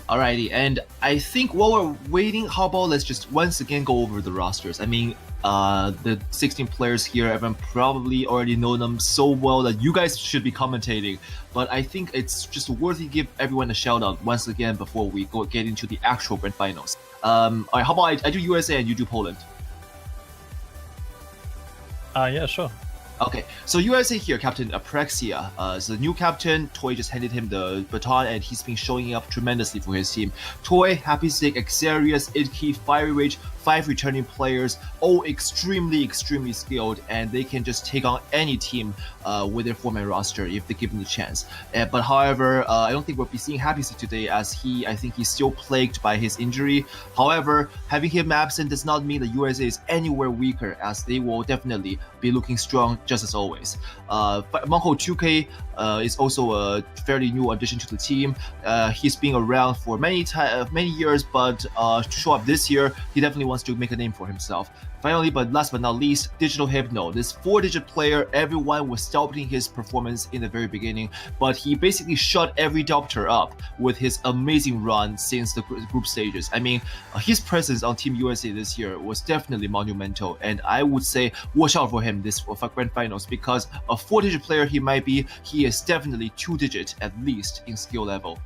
Alrighty, and I think while we're waiting, how about let's just once again go over the rosters. I mean, the 16 players here, everyone probably already know them so well that you guys should be commentating. But I think it's just worthy to give everyone a shout out once again before we get into the actual grand finals. Alright, how about I do USA and you do Poland? Yeah, sure. Okay, so USA here, Captain Aprexia. So the new captain, Toy just handed him the baton and he's been showing up tremendously for his team. Toy, Happy Stick, Xarius, Idke, Fiery Rage, 5 returning players, all extremely skilled, and they can just take on any team with their 4-man roster if they give them the chance. But however, I don't think we'll be seeing Happy Stick today as I think he's still plagued by his injury. However, having him absent does not mean the USA is anywhere weaker, as they will definitely be looking strong just as always. Monko 2K is also a fairly new addition to the team. He's been around for many years, but to show up this year, he definitely wants to make a name for himself. Finally, but last but not least, Digital Hypno. This 4-digit player, everyone was doubting his performance in the very beginning, but he basically shut every doubter up with his amazing run since the group stages. I mean, his presence on Team USA this year was definitely monumental, and I would say watch out for him this grand finals, because a 4-digit player he might be, he is definitely 2-digit at least in skill level.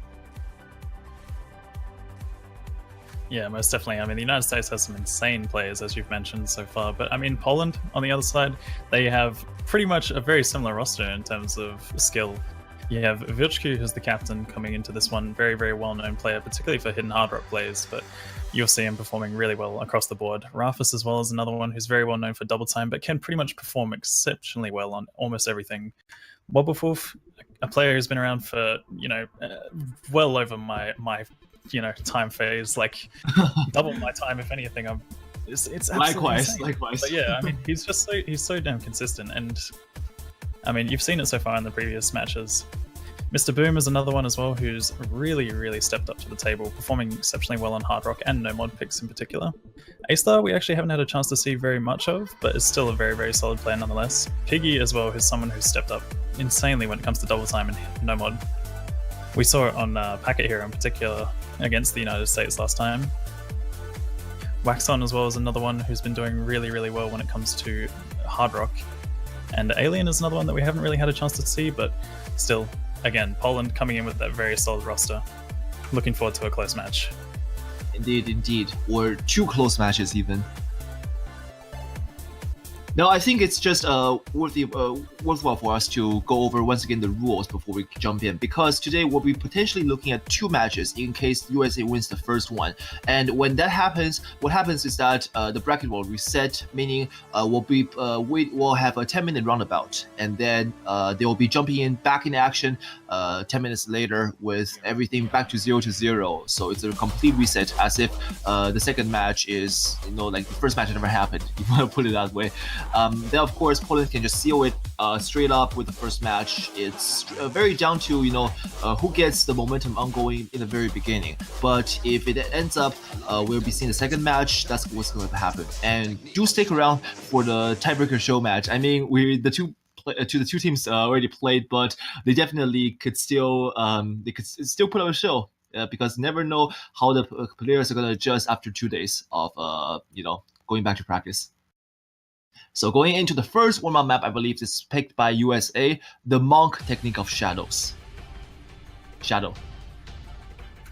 Yeah, most definitely. I mean, the United States has some insane players, as you've mentioned so far. But I mean, Poland, on the other side, they have pretty much a very similar roster in terms of skill. You have Vilchku, who's the captain, coming into this one, very well-known player, particularly for hidden hard rock plays, but you'll see him performing really well across the board. Rafis as well is another one who's very well-known for double time, but can pretty much perform exceptionally well on almost everything. Wobblefoof, a player who's been around for, well over my time phase, like double my time if anything. It's likewise. But yeah, I mean, he's so damn consistent, and I mean, you've seen it so far in the previous matches. Mr. Boom is another one as well who's really stepped up to the table, performing exceptionally well on hard rock and no mod picks in particular. A-Star we actually haven't had a chance to see very much of, but is still a very solid player nonetheless. Piggy as well is someone who's stepped up insanely when it comes to double time and no mod. We saw it on Packet Hero in particular against the United States last time. Waxon as well is another one who's been doing really well when it comes to hard rock. And Alien is another one that we haven't really had a chance to see, but still, again, Poland coming in with that very solid roster. Looking forward to a close match. Indeed. Or 2 close matches even. No, I think it's just worthwhile for us to go over once again the rules before we jump in, because today we'll be potentially looking at 2 matches in case USA wins the first one. And when that happens, what happens is that the bracket will reset, meaning we'll have a 10-minute roundabout, and then they will be jumping back in action 10 minutes later with everything back to 0-0. So it's a complete reset, as if the second match is like the first match never happened, if you want to put it that way. Then of course Poland can just seal it straight up with the first match. It's very down to who gets the momentum ongoing in the very beginning. But if it ends up we'll be seeing the second match, that's what's going to happen. And do stick around for the tiebreaker show match. I mean, the two teams already played, but they definitely could still put up a show. Because you never know how the players are going to adjust after 2 days of going back to practice. So going into the first warm-up map, I believe is picked by USA, the Monk Technique of Shadows. Shadow.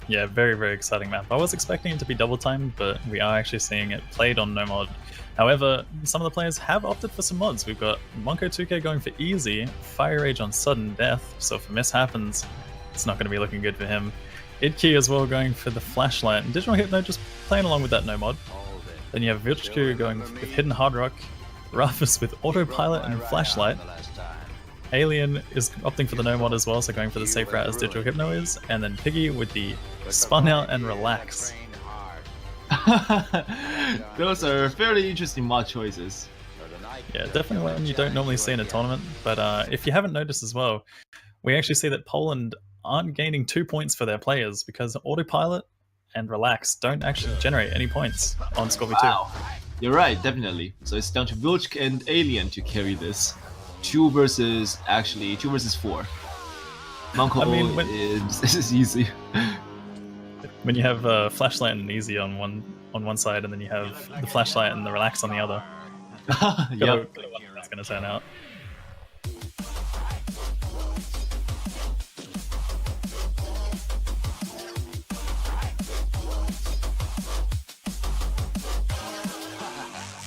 Yeah, very exciting map. I was expecting it to be double time, but we are actually seeing it played on no mod. However, some of the players have opted for some mods. We've got Monko 2K going for easy, Fire Rage on sudden death, so if a miss happens, it's not going to be looking good for him. Idke as well going for the flashlight, and Digital Hypno just playing along with that no mod. Then you have Vilchku going with hidden hard rock, Rafis with autopilot and flashlight. Alien is opting for the no mod as well, so going for the safe route as Digital Hypno is, and then Piggy with the spun out and relax. Those are fairly interesting mod choices. Yeah, definitely one you don't normally see in a tournament, but if you haven't noticed as well, we actually see that Poland aren't gaining 2 points for their players because autopilot and relax don't actually generate any points on Scorpio 2. Wow. You're right, definitely. So it's down to Vilchk and Alien to carry this. 2 versus 4. Monko is easy. When you have Flashlight and Easy on one side, and then you have the Flashlight and the Relax on the other. Yep. Gotta wonder how that's gonna turn out.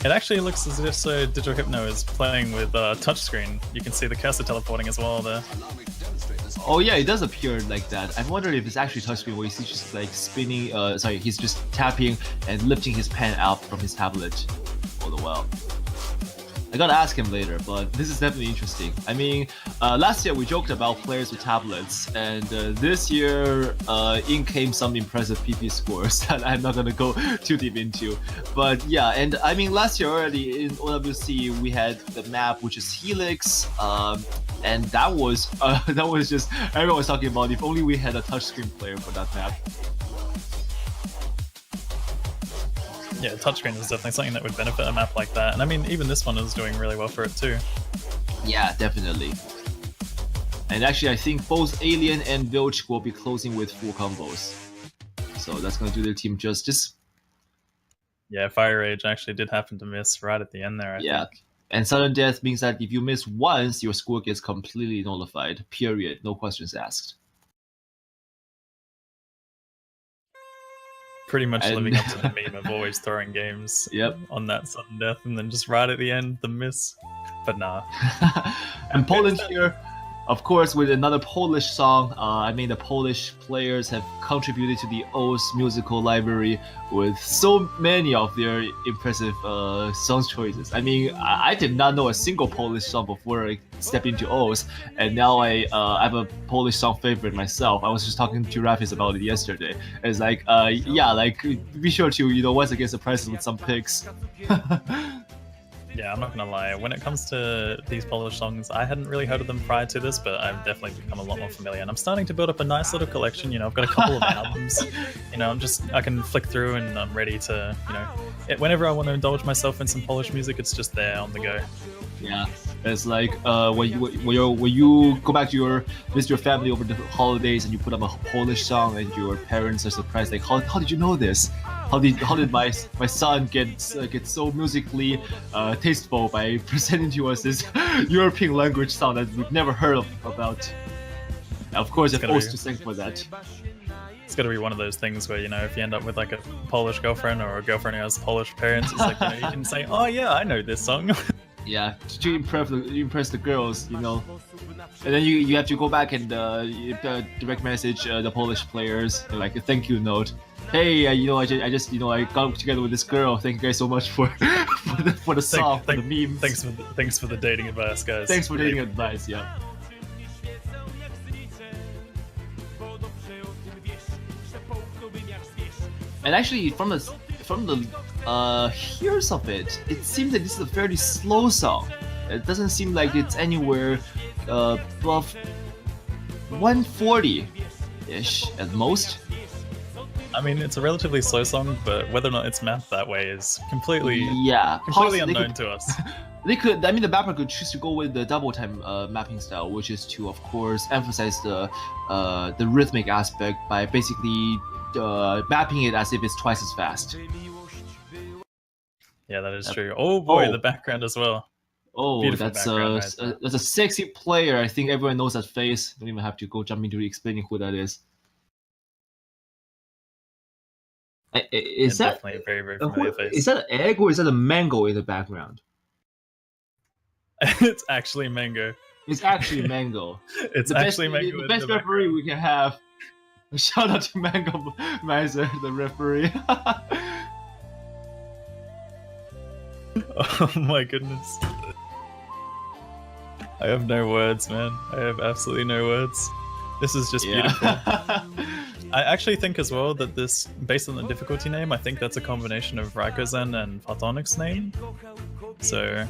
It actually looks as if Digital Hypno is playing with touchscreen. You can see the cursor teleporting as well there. Oh yeah, it does appear like that. I wonder if it's actually touchscreen where he's just like spinning. Sorry, he's just tapping and lifting his pen out from his tablet all the while. I gotta ask him later, but this is definitely interesting. I mean, last year we joked about players with tablets, and this year in came some impressive PP scores that I'm not gonna go too deep into. But yeah, and I mean, last year already in OWC we had the map which is Helix, and that was just everyone was talking about. If only we had a touchscreen player for that map. Yeah, touchscreen is definitely something that would benefit a map like that. And I mean, even this one is doing really well for it too. Yeah, definitely. And actually, I think both Alien and Vilch will be closing with full combos. So that's going to do their team justice. Yeah, Fire Rage actually did happen to miss right at the end there, I think. And Sudden Death means that if you miss once, your score gets completely nullified. Period. No questions asked. Pretty much living up to the meme of always throwing games on that sudden death, and then just right at the end, the miss. But nah. And Poland here, of course, with another Polish song. I mean, the Polish players have contributed to the O's musical library with so many of their impressive song choices. I mean, I did not know a single Polish song before I stepped into O's, and now I have a Polish song favorite myself. I was just talking to Rafis about it yesterday. It's like, yeah, like be sure to once again surprise us with some picks. Yeah, I'm not gonna lie. When it comes to these Polish songs, I hadn't really heard of them prior to this, but I've definitely become a lot more familiar. And I'm starting to build up a nice little collection. I've got a couple of albums. I can flick through and I'm ready to, whenever I want to indulge myself in some Polish music, it's just there on the go. Yeah, it's like when you go back to visit your family over the holidays and you put up a Polish song and your parents are surprised, like, how did you know this? How did my son get so musically tasteful by presenting to us this European language song that we've never heard about? Of course, I'm supposed to thank for that. It's got to be one of those things where, if you end up with like a Polish girlfriend or a girlfriend who has Polish parents, it's like, you can say, oh yeah, I know this song. Yeah, to impress the girls, and then you have to go back and direct message the Polish players, like a thank you note. Hey, I just I got together with this girl. Thank you guys so much for the song, for the meme. Thanks for the dating advice, guys. Thanks for dating advice. Yeah. And actually, from the hears of it, it seems that this is a fairly slow song. It doesn't seem like it's anywhere above 140-ish at most. I mean, it's a relatively slow song, but whether or not it's mapped that way is completely unknown to us. The mapper could choose to go with the double time mapping style, which is to, of course, emphasize the rhythmic aspect by basically mapping it as if it's twice as fast. Yeah, that is true. Oh boy, the background as well. Oh, beautiful. That's a sexy player. I think everyone knows that face. Don't even have to go jump into explaining who that is. Is that definitely a very, very familiar face? Is that an egg or is that a mango in the background? It's actually mango. It's actually mango. It's actually mango. The best referee we can have. Shout out to Mango Miser, the referee. Oh my goodness. I have no words, man. I have absolutely no words. This is just beautiful. I actually think as well that this, based on the difficulty name, I think that's a combination of Raikozan and Photonic's name. So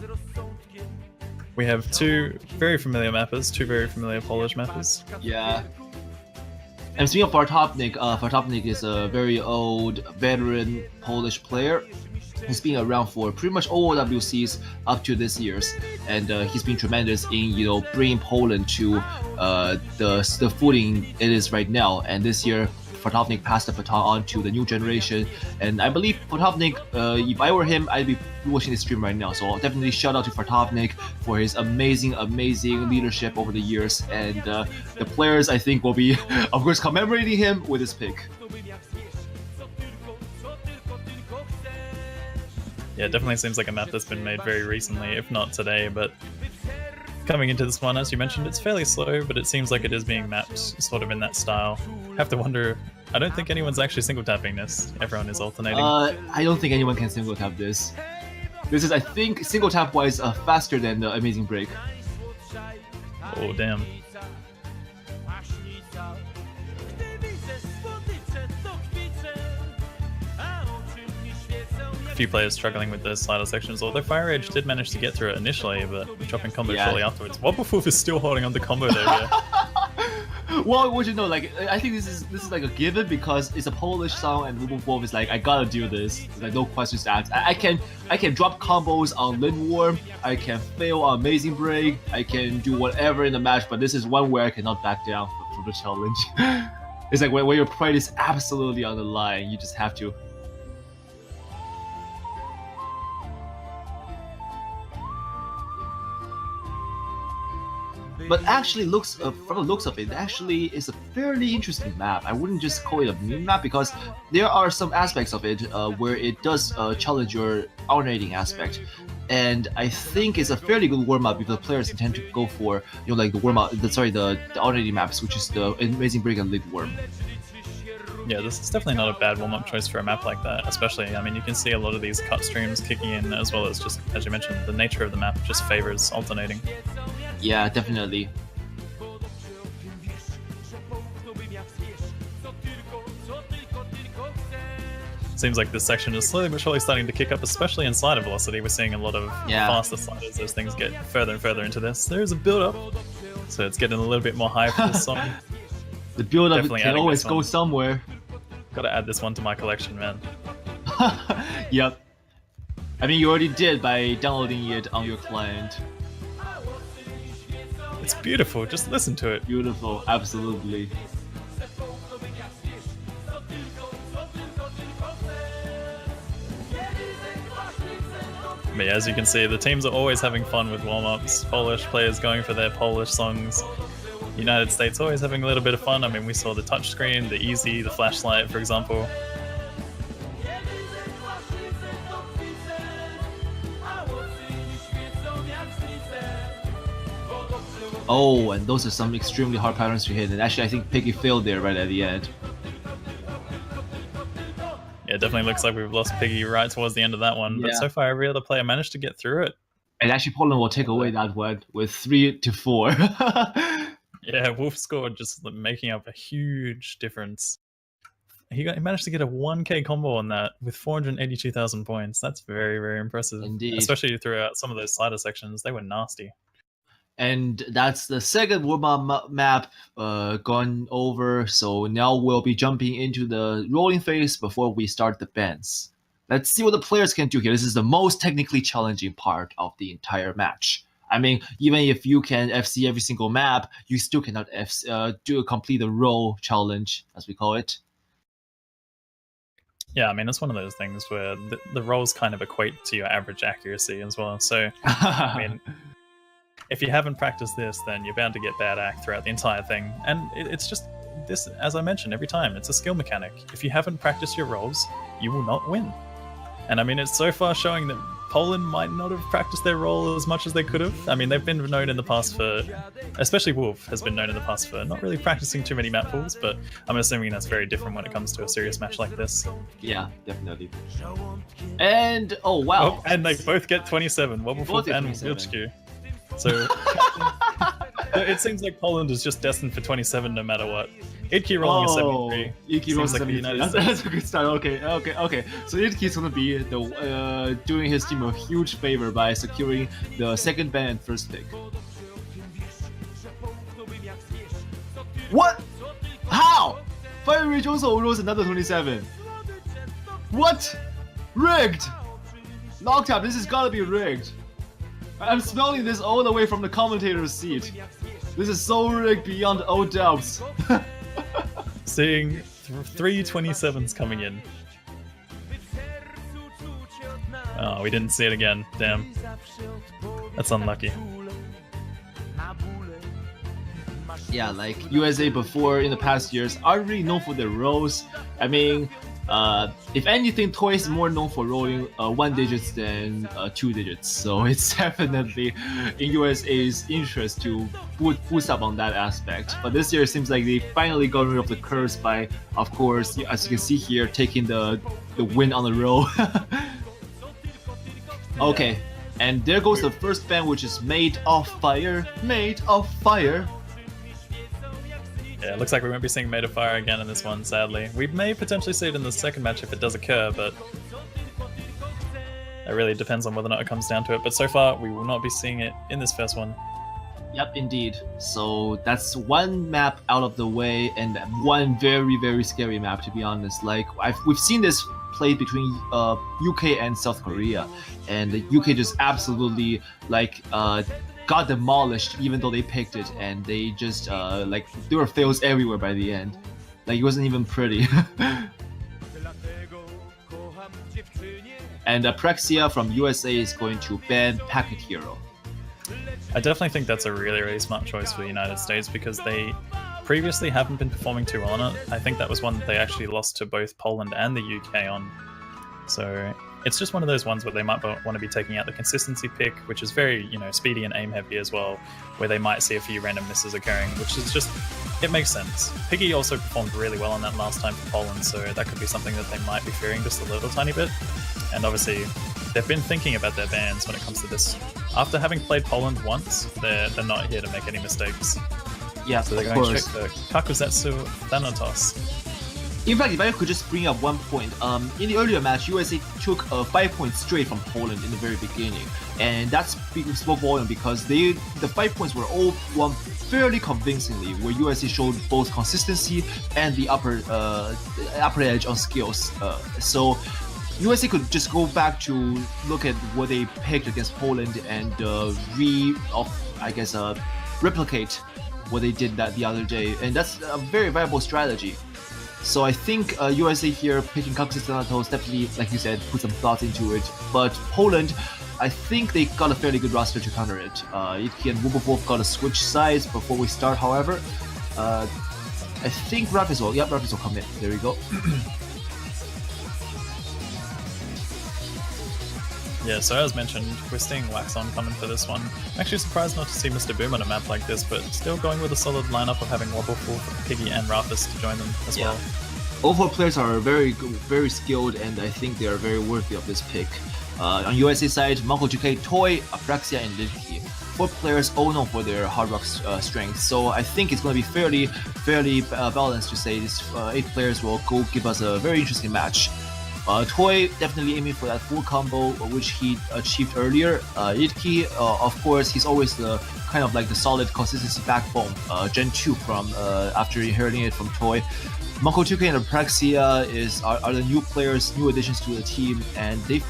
we have two very familiar mappers, two very familiar Polish mappers. Yeah. And speaking of Fartopnik, Fartopnik is a very old, veteran Polish player. He's been around for pretty much all WCs up to this year's, and he's been tremendous in bringing Poland to the footing it is right now. And this year, Fotovnik passed the baton on to the new generation. And I believe Fotovnik, if I were him, I'd be watching the stream right now. So definitely shout out to Fotovnik for his amazing leadership over the years. And the players, I think, will be, of course, commemorating him with his pick. Yeah, it definitely seems like a map that's been made very recently, if not today, but coming into this one, as you mentioned, it's fairly slow, but it seems like it is being mapped sort of in that style. Have to wonder, I don't think anyone's actually single tapping this. Everyone is alternating. I don't think anyone can single tap this. This is, I think, single tap wise faster than the Amazing Break. Oh, damn. A few players struggling with the slider sections, although Fire Rage did manage to get through it initially, but dropping combo shortly afterwards. Wobbuffwoof is still holding on to combo though here. Well, what you know, like I think this is like a given because it's a Polish song and Wobbuffwoof is like, I gotta do this. There's like no questions asked. I can drop combos on Lindworm, I can fail on Amazing Break, I can do whatever in the match, but this is one where I cannot back down from the challenge. It's like when your pride is absolutely on the line, you just have to. But actually, from the looks of it, actually is a fairly interesting map. I wouldn't just call it a meme map because there are some aspects of it where it does challenge your alternating aspect, and I think it's a fairly good warm up if the players intend to go for like the warm up, the alternating maps, which is the Amazing Break and Lindworm. Yeah, this is definitely not a bad warm-up choice for a map like that, especially, I mean, you can see a lot of these cut streams kicking in, as well as just, as you mentioned, the nature of the map just favors alternating. Yeah, definitely. Seems like this section is slowly but surely starting to kick up, especially in slider velocity. We're seeing a lot of faster sliders as things get further and further into this. There's a build-up, so it's getting a little bit more hype for this song. The build-up can always go somewhere. Gotta add this one to my collection, man. Yep. I mean, you already did by downloading it on your client. It's beautiful, just listen to it. Beautiful, absolutely. But yeah, as you can see, the teams are always having fun with warm-ups. Polish players going for their Polish songs. United States always having a little bit of fun. I mean, we saw the touchscreen, the easy, the flashlight, for example. Oh, and those are some extremely hard patterns to hit, and actually I think Piggy failed there right at the end. Yeah, it definitely looks like we've lost Piggy right towards the end of that one, but so far every other player managed to get through it. And actually Poland will take away that one with 3-4. Yeah, Wolf scored just making up a huge difference. He managed to get a 1k combo on that with 482,000 points. That's very, very impressive. Indeed. Especially throughout some of those slider sections. They were nasty. And that's the second warm-up map gone over. So now we'll be jumping into the rolling phase before we start the bends. Let's see what the players can do here. This is the most technically challenging part of the entire match. I mean, even if you can FC every single map, you still cannot complete the roll challenge, as we call it. Yeah, I mean, it's one of those things where the rolls kind of equate to your average accuracy as well. So, I mean, if you haven't practiced this, then you're bound to get bad act throughout the entire thing. And it's just this, as I mentioned every time, it's a skill mechanic. If you haven't practiced your rolls, you will not win. And I mean, it's so far showing that Poland might not have practiced their role as much as they could have. I mean, they've been known in the past for, especially Wolf has been known in the past for not really practicing too many map pools, but I'm assuming that's very different when it comes to a serious match like this. Yeah, definitely. And, oh wow. Oh, and they both get 27, Wobbuffwoof and Wilczku. So it seems like Poland is just destined for 27 no matter what. Idki rolling a 73. Idki rolling a 73. That's a good start. Okay. So Idki's gonna be doing his team a huge favor by securing the second ban and first pick. What? How? Fire Rage also rolls another 27. What? Rigged! Noctap, this has gotta be rigged. I'm smelling this all the way from the commentator's seat. This is so rigged beyond all doubts. Seeing Three 27s coming in. Oh, we didn't see it again. Damn. That's unlucky. Yeah, like USA before in the past years are really known for their rolls. I mean, if anything, Toy is more known for rolling 1 digits than 2 digits. So it's definitely in USA's interest to boost up on that aspect. But this year it seems like they finally got rid of the curse by, of course, as you can see here, taking the win on the roll. Okay, and there goes the first ban, which is Made of Fire. Made of Fire. Yeah, it looks like we won't be seeing Made of Fire again in this one, sadly. We may potentially see it in the second match if it does occur, but it really depends on whether or not it comes down to it. But so far, we will not be seeing it in this first one. Yep, indeed. So that's one map out of the way, and one very, very scary map, to be honest. Like, we've seen this played between UK and South Korea, and the UK just absolutely, like, got demolished even though they picked it, and they just like there were fails everywhere by the end. Like, it wasn't even pretty. And Apraxia from USA is going to ban Packet Hero. I definitely think that's a really, really smart choice for the United States because they previously haven't been performing too well on it. I think that was one that they actually lost to both Poland and the UK on. So it's just one of those ones where they might want to be taking out the consistency pick, which is very, speedy and aim heavy as well, where they might see a few random misses occurring, which is just, it makes sense. Piggy also performed really well on that last time for Poland, so that could be something that they might be fearing just a little tiny bit. And obviously, they've been thinking about their bans when it comes to this. After having played Poland once, they're not here to make any mistakes. Yeah, so they're going straight to Kakuzetsu Thanatos. In fact, if I could just bring up one point, in the earlier match, USA took 5 points straight from Poland in the very beginning, and that's spoke volume because the 5 points were all won fairly convincingly, where USA showed both consistency and the upper edge on skills. So USA could just go back to look at what they picked against Poland and replicate what they did the other day, and that's a very viable strategy. So I think USA here picking Kakuzetsu Thanatos definitely, like you said, put some thought into it. But Poland, I think they got a fairly good roster to counter it. Itki and Wubofov got to switch sides before we start, however. I think Rapis will come in. There we go. Yeah, so as mentioned, we're seeing Waxon coming for this one. I'm actually surprised not to see Mr. Boom on a map like this, but still going with a solid lineup of having Wobbleful, Piggy, and Rafis to join them as well. All four players are very, very skilled, and I think they are very worthy of this pick. On USA side, Monko2K, Toy, Apraxia, and Lidki. 4 players all known for their hard rock strength, so I think it's going to be fairly balanced to say these 8 players will go give us a very interesting match. Toy definitely aiming for that full combo, which he achieved earlier. Itki, of course, he's always the kind of like the solid consistency backbone. Gen 2 from after inheriting it from Toy. Monko2K and Apraxia are the new players, new additions to the team, and they've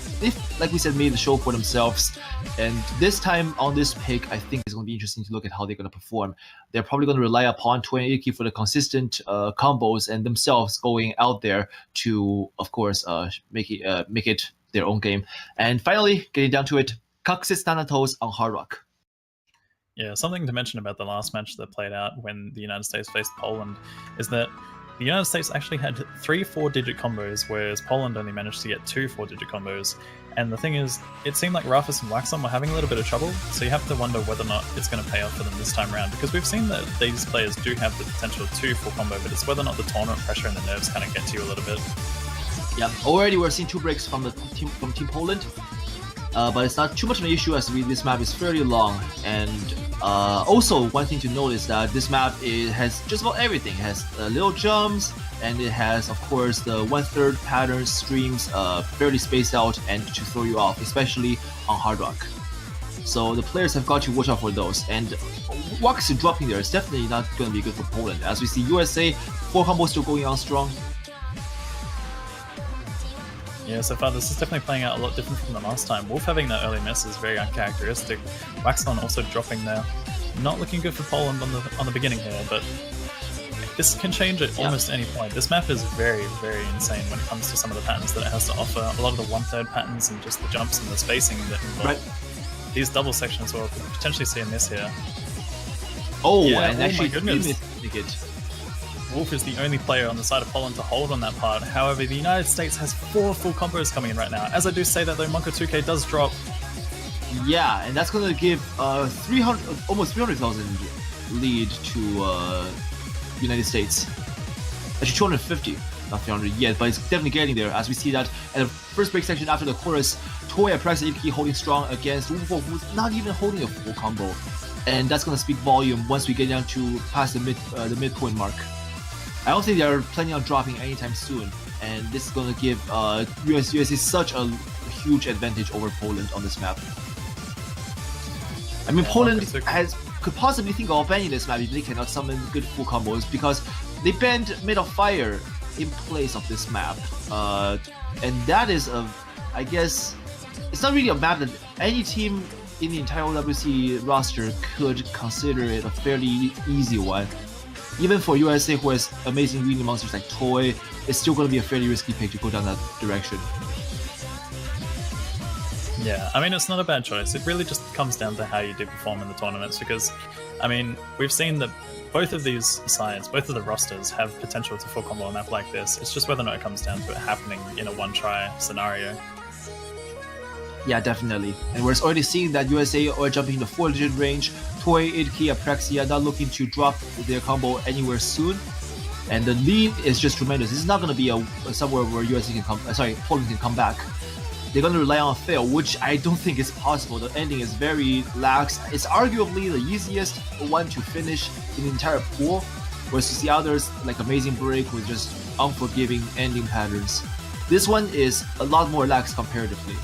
like we said made the show for themselves. And this time on this pick, I think it's going to be interesting to look at how they're going to perform. They're probably going to rely upon Toy and Itki for the consistent combos, and themselves going out there to, of course, make it their own game. And finally, getting down to it, Kakuzetsu Thanatos on Hard Rock. Yeah, something to mention about the last match that played out when the United States faced Poland is that the United States actually had 3 4-digit combos, whereas Poland only managed to get 2 4-digit combos. And the thing is, it seemed like Rafis and Waxon were having a little bit of trouble, so you have to wonder whether or not it's going to pay off for them this time around, because we've seen that these players do have the potential to full combo, but it's whether or not the tournament pressure and the nerves kind of get to you a little bit. Yeah, already we're seeing 2 breaks from Team Poland, but it's not too much of an issue as this map is fairly long. And also, one thing to note is that this map has just about everything. It has little jumps, and it has, of course, the 1/3 pattern streams fairly spaced out and to throw you off, especially on Hard Rock. So the players have got to watch out for those. And Wax dropping there is definitely not going to be good for Poland. As we see USA, 4 combos still going on strong. Yeah, so far this is definitely playing out a lot different from the last time. Wolf having that early miss is very uncharacteristic. Waxon also dropping there. Not looking good for Poland on the beginning here, but this can change at almost any point. This map is very, very insane when it comes to some of the patterns that it has to offer. A lot of the 1/3 patterns and just the jumps and the spacing that involve these double sections will potentially see a miss here. Oh, Yeah, and oh my actually goodness. missed it. Wolf is the only player on the side of Poland to hold on that part. However, the United States has 4 full combos coming in right now. As I do say that though, Monko2k does drop. Yeah, and that's gonna give 300, almost 300,000 lead to United States. Actually, 250, not 300 yet, but it's definitely getting there. As we see that at the first break section after the chorus, Toy and Praxi Idke holding strong against Wolf, who's not even holding a full combo, and that's gonna speak volume once we get down to past the midpoint mark. I don't think they're planning on dropping anytime soon, and this is gonna give USA such a huge advantage over Poland on this map. I mean, Yeah, Poland Monko2k. could possibly think of banning this map if they cannot summon good full combos, because they banned Made of Fire in place of this map, and that is I guess it's not really a map that any team in the entire WC roster could consider it a fairly easy one. Even for USA, who has amazing greedy monsters like Toy, it's still going to be a fairly risky pick to go down that direction. Yeah, I mean, it's not a bad choice. It really just comes down to how you do perform in the tournaments because, I mean, we've seen that both of these sides, both of the rosters have potential to full combo a map like this. It's just whether or not it comes down to it happening in a one-try scenario. Yeah, definitely. And we're already seeing that USA are jumping in the 4-digit range. Toy, Idke, Apraxia not looking to drop their combo anywhere soon. And the lead is just tremendous. This is not going to be somewhere where USA can Poland can come back. They're going to rely on a fail, which I don't think is possible. The ending is very lax. It's arguably the easiest one to finish in the entire pool, versus the others like Amazing Break with just unforgiving ending patterns. This one is a lot more lax comparatively.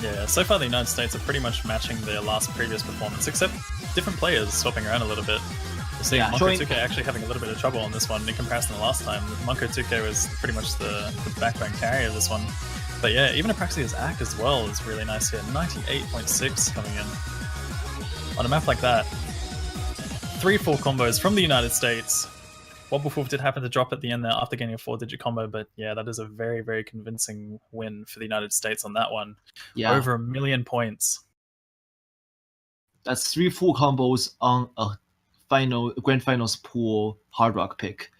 Yeah, so far the United States are pretty much matching their previous performance, except different players swapping around a little bit. We're seeing Monko2k actually having a little bit of trouble on this one in comparison to last time. Monko2k was pretty much the backbone carrier of this one. But yeah, even Apraxia's Act as well is really nice here. 98.6 coming in. On a map like that, 3 full combos from the United States. Wobbuffwolf did happen to drop at the end there after getting a 4-digit combo, but yeah, that is a very, very convincing win for the United States on that one. Yeah. Over 1 million points. That's 3 full combos on a grand finals pool hard rock pick,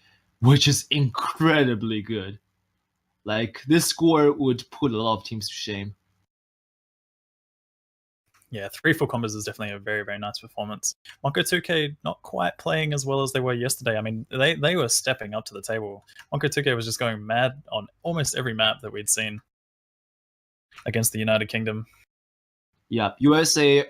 which is incredibly good. Like, this score would put a lot of teams to shame. Yeah, 3 full combos is definitely a very, very nice performance. Monko2k not quite playing as well as they were yesterday. I mean, they were stepping up to the table. Monko2k was just going mad on almost every map that we'd seen against the United Kingdom. Yeah, USA,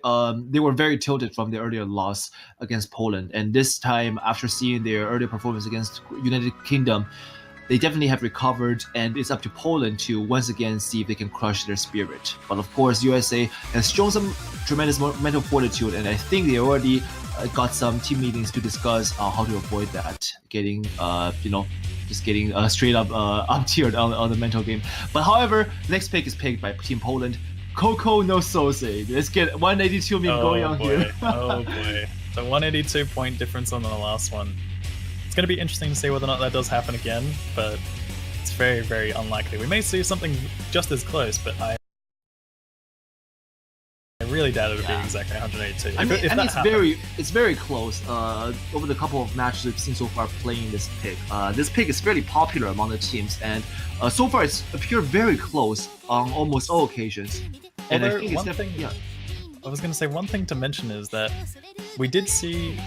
they were very tilted from their earlier loss against Poland. And this time, after seeing their earlier performance against United Kingdom, they definitely have recovered, and it's up to Poland to once again see if they can crush their spirit. But of course, USA has shown some tremendous mental fortitude, and I think they already got some team meetings to discuss how to avoid that, getting, just getting straight up up-tiered on the mental game. But however, next pick is picked by Team Poland. Coco no Sose. Let's get 182 meme going on here. Oh boy. The 182 point difference on the last one. It's going to be interesting to see whether or not that does happen again, but it's very, very unlikely. We may see something just as close, but I really doubt it would be exactly 182. It's very close. Over the couple of matches we've seen so far playing this pick is fairly popular among the teams, and so far it's appeared very close on almost all occasions. And Although I think I was going to say one thing to mention is that we did see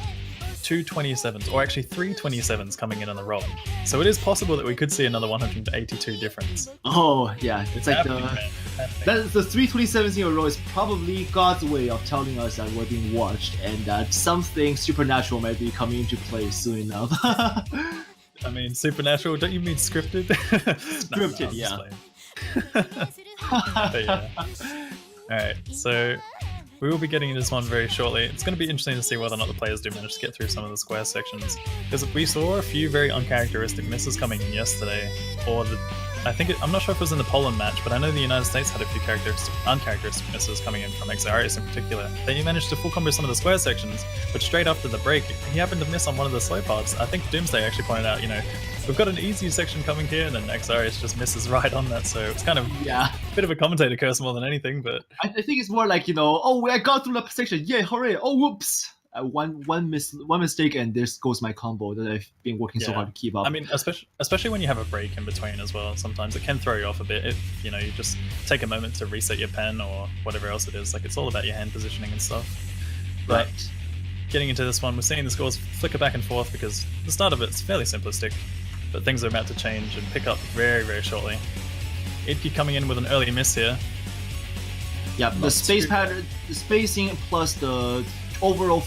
2 27s, or actually 3 27s coming in on the roll. So it is possible that we could see another 182 difference. Oh yeah, it's like the 327s in a row is probably God's way of telling us that we're being watched and that something supernatural might be coming into play soon enough. I mean, supernatural? Don't you mean scripted? Scripted, yeah. But yeah. Alright, so we will be getting into this one very shortly. It's going to be interesting to see whether or not the players do manage to get through some of the square sections, because we saw a few very uncharacteristic misses coming in yesterday, or I'm not sure if it was in the Poland match, but I know the United States had a few uncharacteristic misses coming in from Xarius in particular. Then he managed to full combo some of the square sections, but straight after the break, he happened to miss on one of the slow parts. I think Doomsday actually pointed out, we've got an easy section coming here, and then Xarius just misses right on that. So it's kind of a bit of a commentator curse more than anything. But I think it's more like oh, I got through the section, yay, hooray! Oh, whoops. One mistake and there goes my combo that I've been working so hard to keep up. I mean, especially when you have a break in between as well. Sometimes it can throw you off a bit if you just take a moment to reset your pen or whatever else it is. Like, it's all about your hand positioning and stuff. But getting into this one, we're seeing the scores flicker back and forth because the start of it's fairly simplistic, but things are about to change and pick up very, very shortly. Idke coming in with an early miss here. Yeah, the space pattern, the spacing plus the overall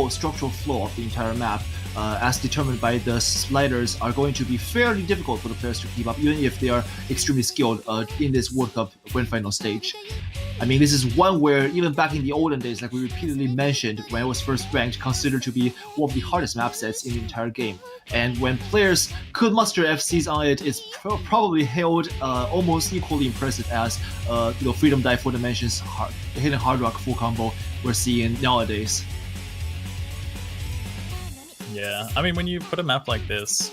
structural flow of the entire map, as determined by the sliders, are going to be fairly difficult for the players to keep up, even if they are extremely skilled in this World Cup Grand Final stage. I mean, this is one where even back in the olden days, like we repeatedly mentioned when it was first ranked, considered to be one of the hardest map sets in the entire game. And when players could muster FCs on it, it's probably held almost equally impressive as Freedom Die 4 Dimensions Hidden Hard Rock full combo we're seeing nowadays. Yeah, I mean, when you put a map like this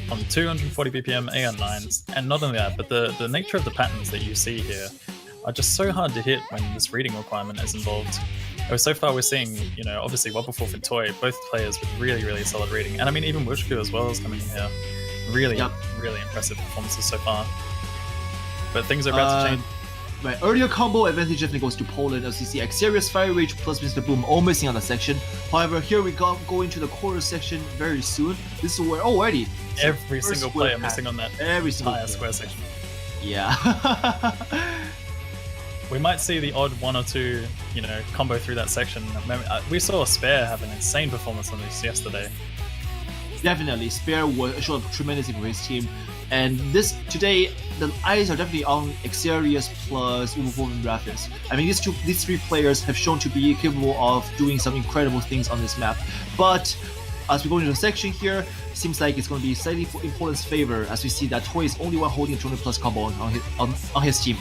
on 240 BPM AR9s, and not only that, but the nature of the patterns that you see here are just so hard to hit when this reading requirement is involved. So far we're seeing, obviously Wobbuffet and Toy, both players with really, really solid reading. And I mean, even Wushku as well is coming in here. Really, really impressive performances so far. But things are about to change. My earlier combo advantage definitely goes to Poland, as you see Xarius, Fire Rage plus Mr. Boom all missing on the section. However, here we go into the quarter section very soon. This is where already every single player missing on that entire square section. Yeah. We might see the odd one or two, combo through that section. We saw Spare have an insane performance on this yesterday. Definitely, Spare showed up tremendously for his team. And today, the eyes are definitely on Xarius plus Wobbuffet and Rafis. I mean, these three players have shown to be capable of doing some incredible things on this map. But as we go into the section here, seems like it's going to be slightly in Poland's favor, as we see that Toy is only one holding a 200 plus combo on his team.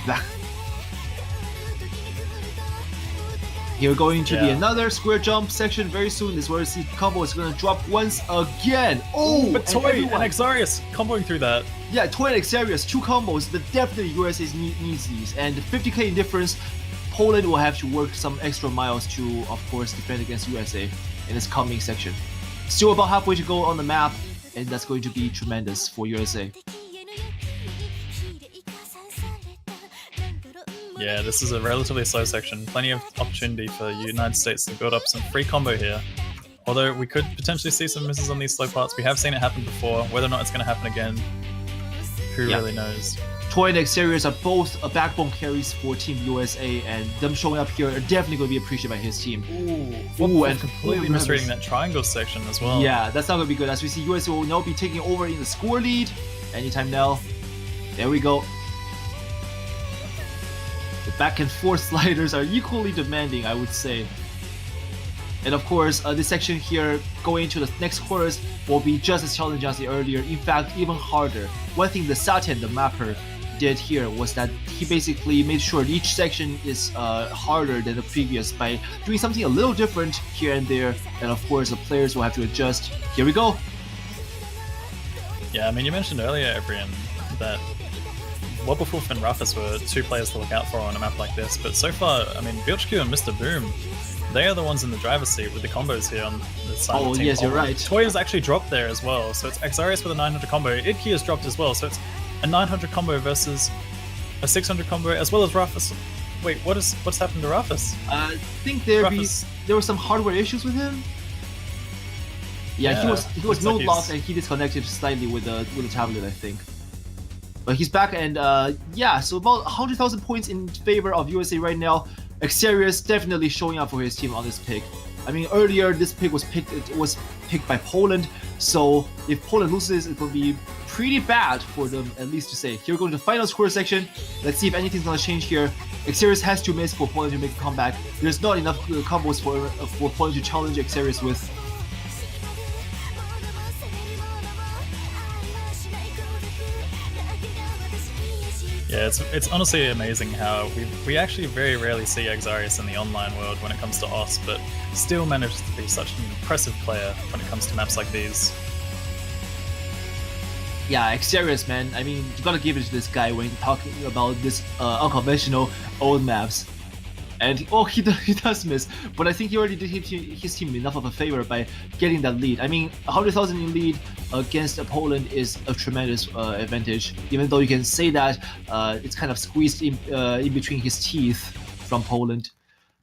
Here we're going to be another square jump section very soon. This is where the combo is going to drop once again. Oh, but Toy and Xarius comboing through that. Yeah, Toy and Xarius, two combos that definitely USA needs these. And 50k in difference, Poland will have to work some extra miles to, of course, defend against USA in this coming section. Still about halfway to go on the map, and that's going to be tremendous for USA. Yeah, this is a relatively slow section. Plenty of opportunity for United States to build up some free combo here. Although we could potentially see some misses on these slow parts. We have seen it happen before. Whether or not it's going to happen again, who really knows? Toy and Xarius are both backbone carries for Team USA, and them showing up here are definitely going to be appreciated by his team. And completely misreading that triangle section as well. Yeah, that's not going to be good. As we see, USA will now be taking over in the score lead anytime now. There we go. The back and forth sliders are equally demanding, I would say. And of course, this section here, going into the next quarters, will be just as challenging as the earlier, in fact, even harder. One thing the Satan, the mapper, did here was that he basically made sure each section is harder than the previous by doing something a little different here and there, and of course the players will have to adjust. Here we go! Yeah, I mean, you mentioned earlier, Ebrian, that Wobbuffet and Rafis were two players to look out for on a map like this, but so far, I mean, Vilchku and Mr. Boom, they are the ones in the driver's seat with the combos here on the side of the team. Yes, you're right. Toy has actually dropped there as well, so it's Xarius with a 900 combo. Idke has dropped as well, so it's a 900 combo versus a 600 combo, as well as Rafis. Wait, what's happened to Rafis? I think there were some hardware issues with him. Yeah, he was no locked and he disconnected slightly with the tablet, I think. But he's back, and so about 100,000 points in favor of USA right now. Xarius definitely showing up for his team on this pick. I mean, earlier this pick was picked by Poland, so if Poland loses, it will be pretty bad for them, at least to say. Here we're going to the final score section. Let's see if anything's gonna change here. Xarius has to miss for Poland to make a comeback. There's not enough combos for Poland to challenge Xarius with. Yeah, it's honestly amazing how we actually very rarely see Exarius in the online world when it comes to OS, but still manages to be such an impressive player when it comes to maps like these. Yeah, Exarius, man. I mean, you gotta give it to this guy when talking about this unconventional old maps. And he does miss, but I think he already did his team enough of a favor by getting that lead. I mean, 100,000 in lead against Poland is a tremendous advantage. Even though you can say that it's kind of squeezed in between his teeth from Poland,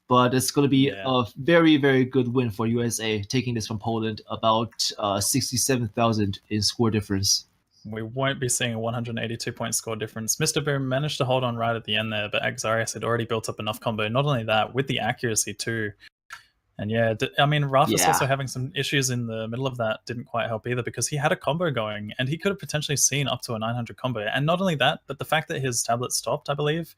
but it's going to be a very, very good win for USA taking this from Poland, about 67,000 in score difference. We won't be seeing a 182-point score difference. Mr. Boom managed to hold on right at the end there, but Exarius had already built up enough combo. Not only that, with the accuracy too. And yeah, I mean, Rafis also having some issues in the middle of that didn't quite help either, because he had a combo going and he could have potentially seen up to a 900 combo. And not only that, but the fact that his tablet stopped, I believe,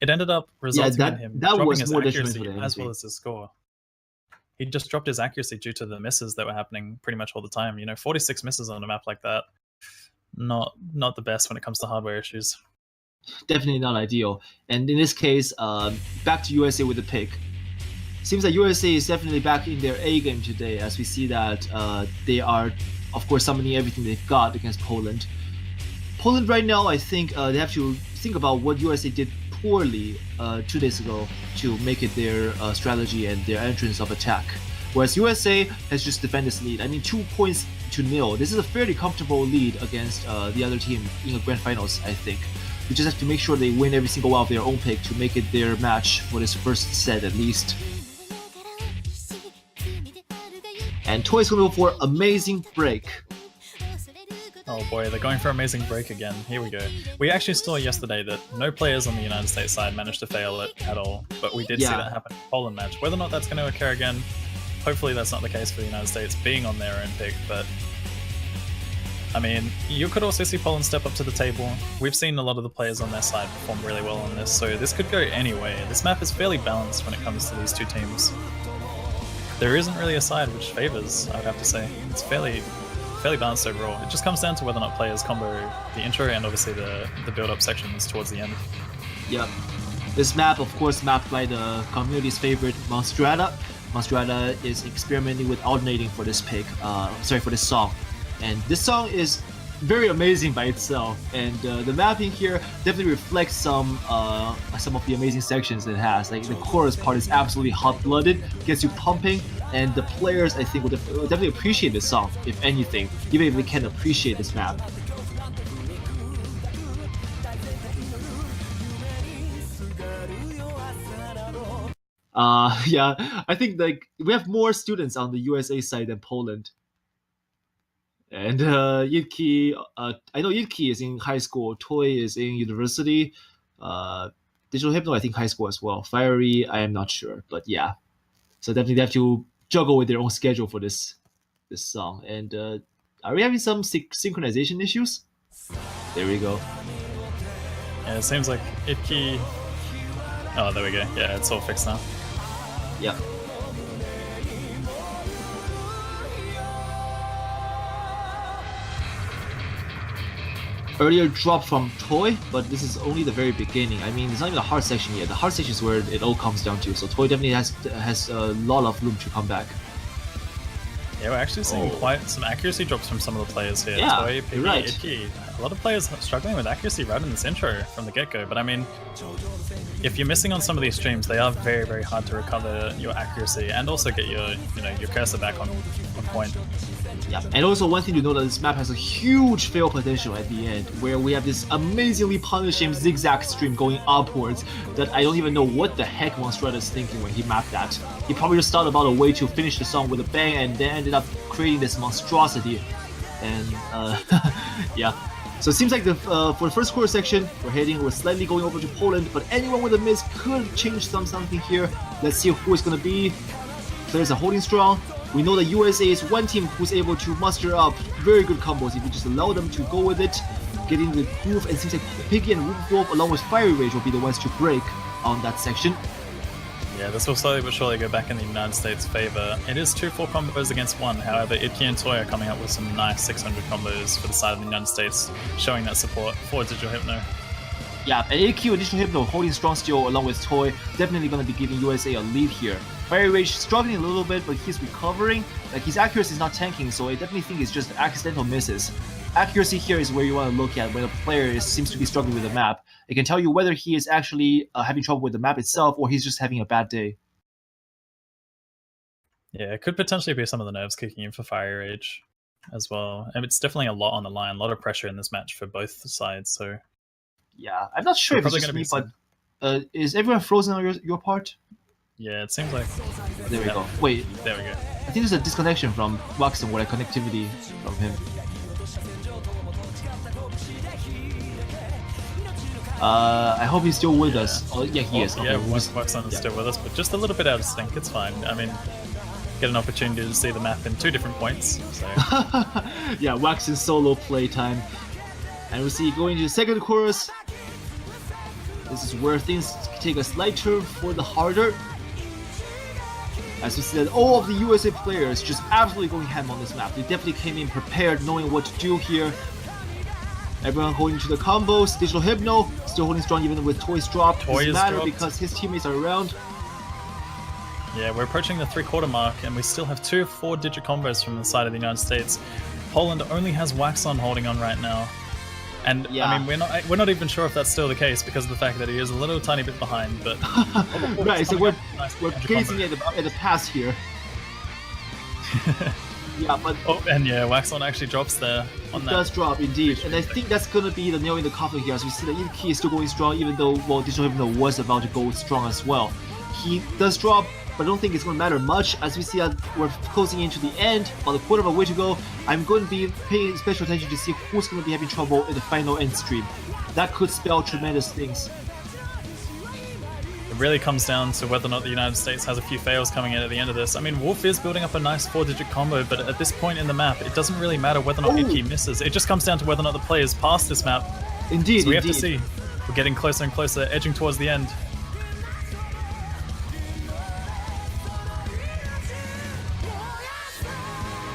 it ended up resulting in him dropping his accuracy as well as his score. He just dropped his accuracy due to the misses that were happening pretty much all the time. 46 misses on a map like that. Not the best when it comes to hardware issues. Definitely not ideal. And in this case, back to USA with the pick. Seems like USA is definitely back in their A game today, as we see that they are, of course, summoning everything they've got against Poland. Poland right now, I think they have to think about what USA did poorly 2 days ago to make it their strategy and their entrance of attack. Whereas USA has just defended this lead. I mean, 2 points to nil. This is a fairly comfortable lead against the other team in the grand finals, I think. You just have to make sure they win every single one of their own pick to make it their match for this first set at least. And Toy's gonna go for Amazing Break. Oh boy, they're going for Amazing Break again. Here we go. We actually saw yesterday that no players on the United States side managed to fail it at all, but we did see that happen in the Poland match. Whether or not that's going to occur again, hopefully that's not the case for the United States being on their own pick, but I mean, you could also see Poland step up to the table. We've seen a lot of the players on their side perform really well on this, so this could go any way. This map is fairly balanced when it comes to these two teams. There isn't really a side which favors, I would have to say. It's fairly balanced overall. It just comes down to whether or not players combo the intro and obviously the build-up sections towards the end. Yep. This map, of course, mapped by the community's favorite Monstrata. Monstrata is experimenting with alternating for this pick, for this song. And this song is very amazing by itself, and the mapping here definitely reflects some of the amazing sections it has. Like the chorus part is absolutely hot-blooded, gets you pumping, and the players I think will definitely appreciate this song, if anything, even if they can't appreciate this map. Yeah, I think like we have more students on the USA side than Poland. And Yitki, I know Yitki is in high school, Toy is in university, Digital Hypno I think high school as well, Fiery I am not sure, but yeah. So definitely they have to juggle with their own schedule for this song. And are we having some synchronization issues? There we go. Yeah, it seems like Yitki... Oh, there we go. Yeah, it's all fixed now. Yeah. Earlier drop from Toy, but this is only the very beginning. I mean, it's not even the hard section yet. The hard section is where it all comes down to. So Toy definitely has a lot of room to come back. Yeah, we're actually seeing quite some accuracy drops from some of the players here. Yeah, Toy, Piggy, right. Itchy. A lot of players struggling with accuracy right in this intro from the get-go. But I mean, if you're missing on some of these streams, they are very, very hard to recover your accuracy and also get your cursor back on point. Yeah, and also one thing to note that this map has a huge fail potential at the end, where we have this amazingly punishing zigzag stream going upwards that I don't even know what the heck Monstrata is thinking when he mapped that. He probably just thought about a way to finish the song with a bang and then ended up creating this monstrosity. And yeah. So it seems like for the first quarter section, we're slightly going over to Poland, but anyone with a miss could change something here. Let's see who it's gonna be. Players are holding strong. We know that USA is one team who's able to muster up very good combos if you just allow them to go with it, get in the groove, and it seems like Piggy and Wolf along with Fiery Rage will be the ones to break on that section. Yeah, this will slowly but surely go back in the United States' favor. It is 2-4 combos against 1, however, Itki and Toy are coming up with some nice 600 combos for the side of the United States, showing that support for Digital Hypno. Yeah, and AQ additional Hypno holding strong still along with Toy, definitely gonna be giving USA a lead here. Fire Rage struggling a little bit, but he's recovering. Like his accuracy is not tanking, so I definitely think it's just accidental misses. Accuracy here is where you want to look at when a player seems to be struggling with the map. It can tell you whether he is actually having trouble with the map itself or he's just having a bad day. Yeah, it could potentially be some of the nerves kicking in for Fire Rage as well. And it's definitely a lot on the line, a lot of pressure in this match for both sides. So yeah, I'm not sure if it's just me, but is everyone frozen on your part? Yeah, it seems like. There we go. Wait. There we go. I think there's a disconnection from Waxon or a connectivity from him. I hope he's still with us. Oh, yeah, he is. Okay, yeah, okay, Waxon is still with us, but just a little bit out of sync. It's fine. I mean, get an opportunity to see the map in 2 different points. So. Yeah, Waxon solo playtime. And we see going to the second chorus. This is where things take a slight turn for the harder. As we see that all of the USA players just absolutely going ham on this map. They definitely came in prepared, knowing what to do here. Everyone going into the combos. Digital Hypno still holding strong even with Toys dropped. Doesn't matter because his teammates are around. Yeah, we're approaching the 3/4 mark, and we still have 2 4-digit combos from the side of the United States. Poland only has Waxon holding on right now. And yeah. I mean, we're not even sure if that's still the case because of the fact that he is a little tiny bit behind. But right, so we're gazing at the pass here. Yeah, but and yeah, Waxon actually drops there. On that. Does drop indeed, and I think that's gonna be the nail in the coffin here. As we see that EQ is still going strong, even though Digital Hypno was about to go strong as well. He does drop, but I don't think it's going to matter much. As we see that we're closing into the end, about a quarter of a way to go. I'm going to be paying special attention to see who's going to be having trouble in the final end stream. That could spell tremendous things. It really comes down to whether or not the United States has a few fails coming in at the end of this. I mean, Wolf is building up a nice 4-digit combo, but at this point in the map, it doesn't really matter whether or not Iki misses. It just comes down to whether or not the players pass this map. Indeed, so we have to see. We're getting closer and closer, edging towards the end.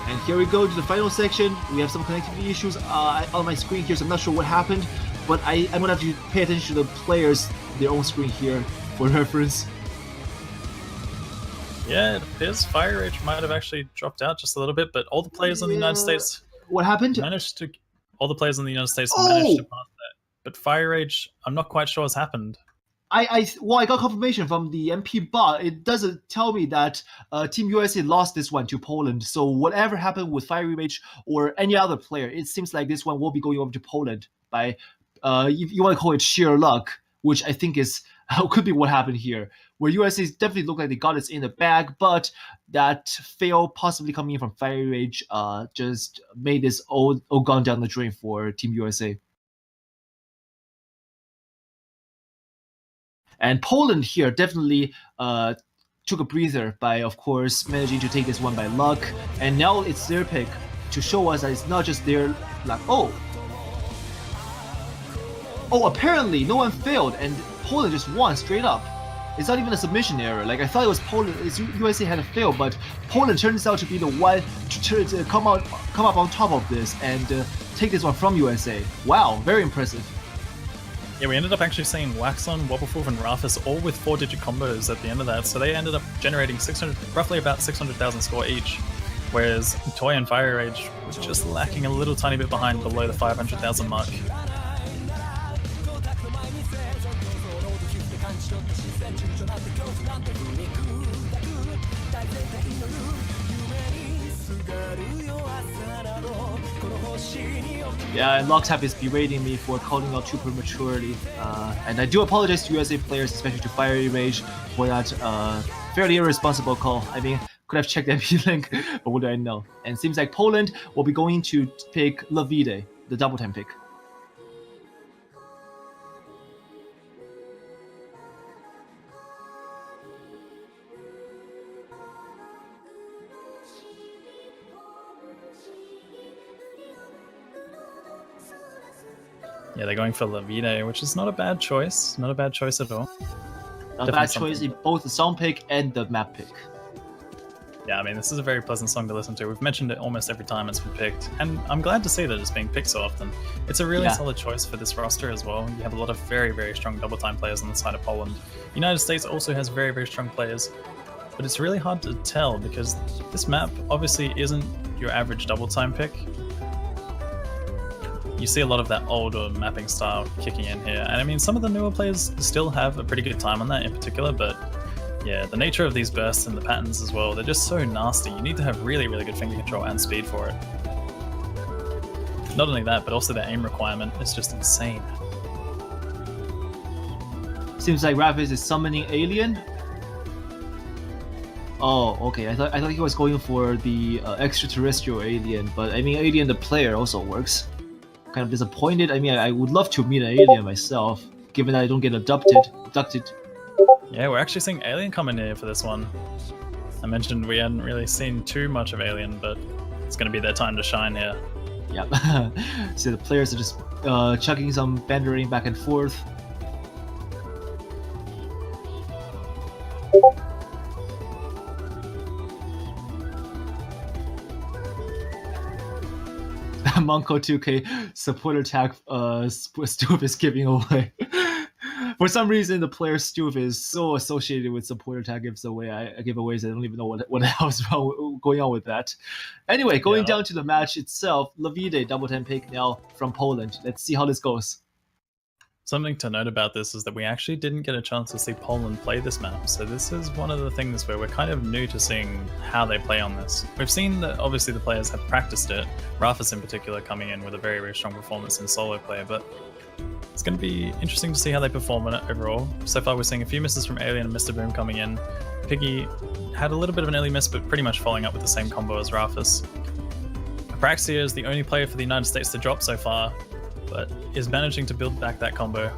And here we go to the final section. We have some connectivity issues on my screen here, so I'm not sure what happened. But I'm going to have to pay attention to the players, their own screen here, for reference. Yeah, it appears Fire Rage might have actually dropped out just a little bit, but all the players in the United States... What happened? All the players in the United States managed to pass that. But Fire Rage, I'm not quite sure what's happened. I got confirmation from the MP bot. It doesn't tell me that Team USA lost this one to Poland. So whatever happened with Fire Rage or any other player, it seems like this one will be going over to Poland by, you want to call it sheer luck, which I think is could be what happened here. Where USA definitely look like they got it in the bag, but that fail possibly coming in from Fire Rage just made this all gone down the drain for Team USA. And Poland here definitely took a breather by, of course, managing to take this one by luck. And now it's their pick to show us that it's not just their luck. Oh, apparently no one failed and Poland just won straight up. It's not even a submission error. Like I thought it was Poland, USA had a fail, but Poland turns out to be the one to come up on top of this and take this one from USA. Wow, very impressive. Yeah, we ended up actually seeing Waxon, Wobbuffwolf, and Rafis all with 4-digit combos at the end of that, so they ended up generating roughly about 600,000 score each, whereas Toy and Fire Rage was just lacking a little tiny bit behind below the 500,000 mark. Yeah, and Locktap is berating me for calling out too prematurely. And I do apologize to USA players, especially to Fire Rage, for that fairly irresponsible call. I mean, could have checked the MP link, but what do I know? And it seems like Poland will be going to pick Lavide, the double time pick. Yeah, they're going for Lavide, which is not a bad choice. Not a bad choice at all. Not a bad choice in both the song pick and the map pick. Yeah, I mean, this is a very pleasant song to listen to. We've mentioned it almost every time it's been picked, and I'm glad to see that it's being picked so often. It's a really Yeah. solid choice for this roster as well. You have a lot of very, very strong double time players on the side of Poland. United States also has very, very strong players, but it's really hard to tell because this map obviously isn't your average double time pick. You see a lot of that older mapping style kicking in here, and I mean, some of the newer players still have a pretty good time on that in particular, but yeah, the nature of these bursts and the patterns as well, they're just so nasty. You need to have really, really good finger control and speed for it. Not only that, but also the aim requirement is just insane. Seems like Rapis is summoning Alien. Oh, okay. I thought he was going for the extraterrestrial Alien, but I mean, Alien the player also works. Kind of disappointed. I mean, I would love to meet an Alien myself, given that I don't get abducted. Yeah, we're actually seeing Alien come in here for this one. I mentioned we hadn't really seen too much of Alien, but it's going to be their time to shine here. Yep. So the players are just chucking some bandering back and forth. Monko 2K supporter tag Stoof is giving away. For some reason, the player Stoof is so associated with supporter tag giveaways. I don't even know what the hell's going on with that. Anyway, going down to the match itself, Lavide double time pick now from Poland. Let's see how this goes. Something to note about this is that we actually didn't get a chance to see Poland play this map, so this is one of the things where we're kind of new to seeing how they play on this. We've seen that obviously the players have practiced it, Rafis in particular coming in with a very, very strong performance in solo play, but it's going to be interesting to see how they perform in it overall. So far we're seeing a few misses from Alien and Mr. Boom coming in. Piggy had a little bit of an early miss, but pretty much following up with the same combo as Rafis. Apraxia is the only player for the United States to drop so far, but is managing to build back that combo.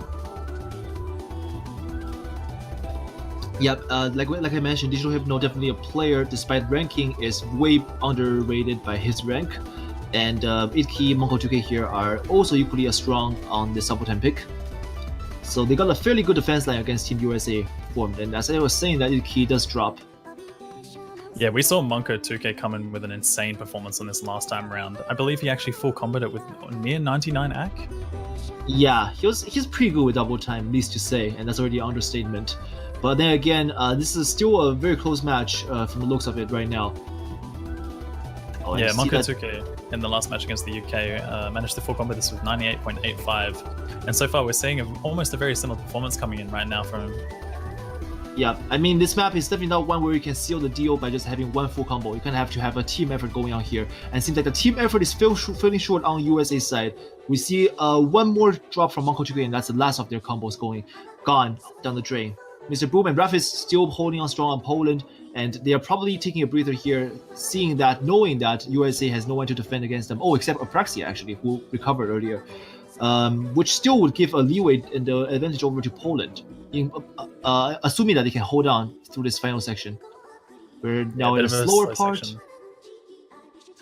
Yep, like I mentioned, Digital Hypno definitely a player, despite ranking, is way underrated by his rank. And Itki, Monko 2K here are also equally as strong on the double time pick. So they got a fairly good defense line against Team USA formed. And as I was saying, that Itki does drop. Yeah, we saw Monko 2K come in with an insane performance on this last time around. I believe he actually full comboed it with near 99 AC. Yeah, he's pretty good with double time, least to say, and that's already an understatement. But then again, this is still a very close match from the looks of it right now. Oh, yeah, Monko 2K in the last match against the UK managed to full combo this with 98.85, and so far we're seeing almost a very similar performance coming in right now from him. Yeah, I mean, this map is definitely not one where you can seal the deal by just having one full combo. You kind of have to have a team effort going on here. And it seems like the team effort is falling short on USA side. We see one more drop from Monko 2K, and that's the last of their combos gone down the drain. Mr. Boom and Raf is still holding on strong on Poland, and they are probably taking a breather here, knowing that USA has no one to defend against them. Oh, except Apraxia, actually, who recovered earlier. Which still would give a leeway and the advantage over to Poland, assuming that they can hold on through this final section. We're now in a slower part. Section.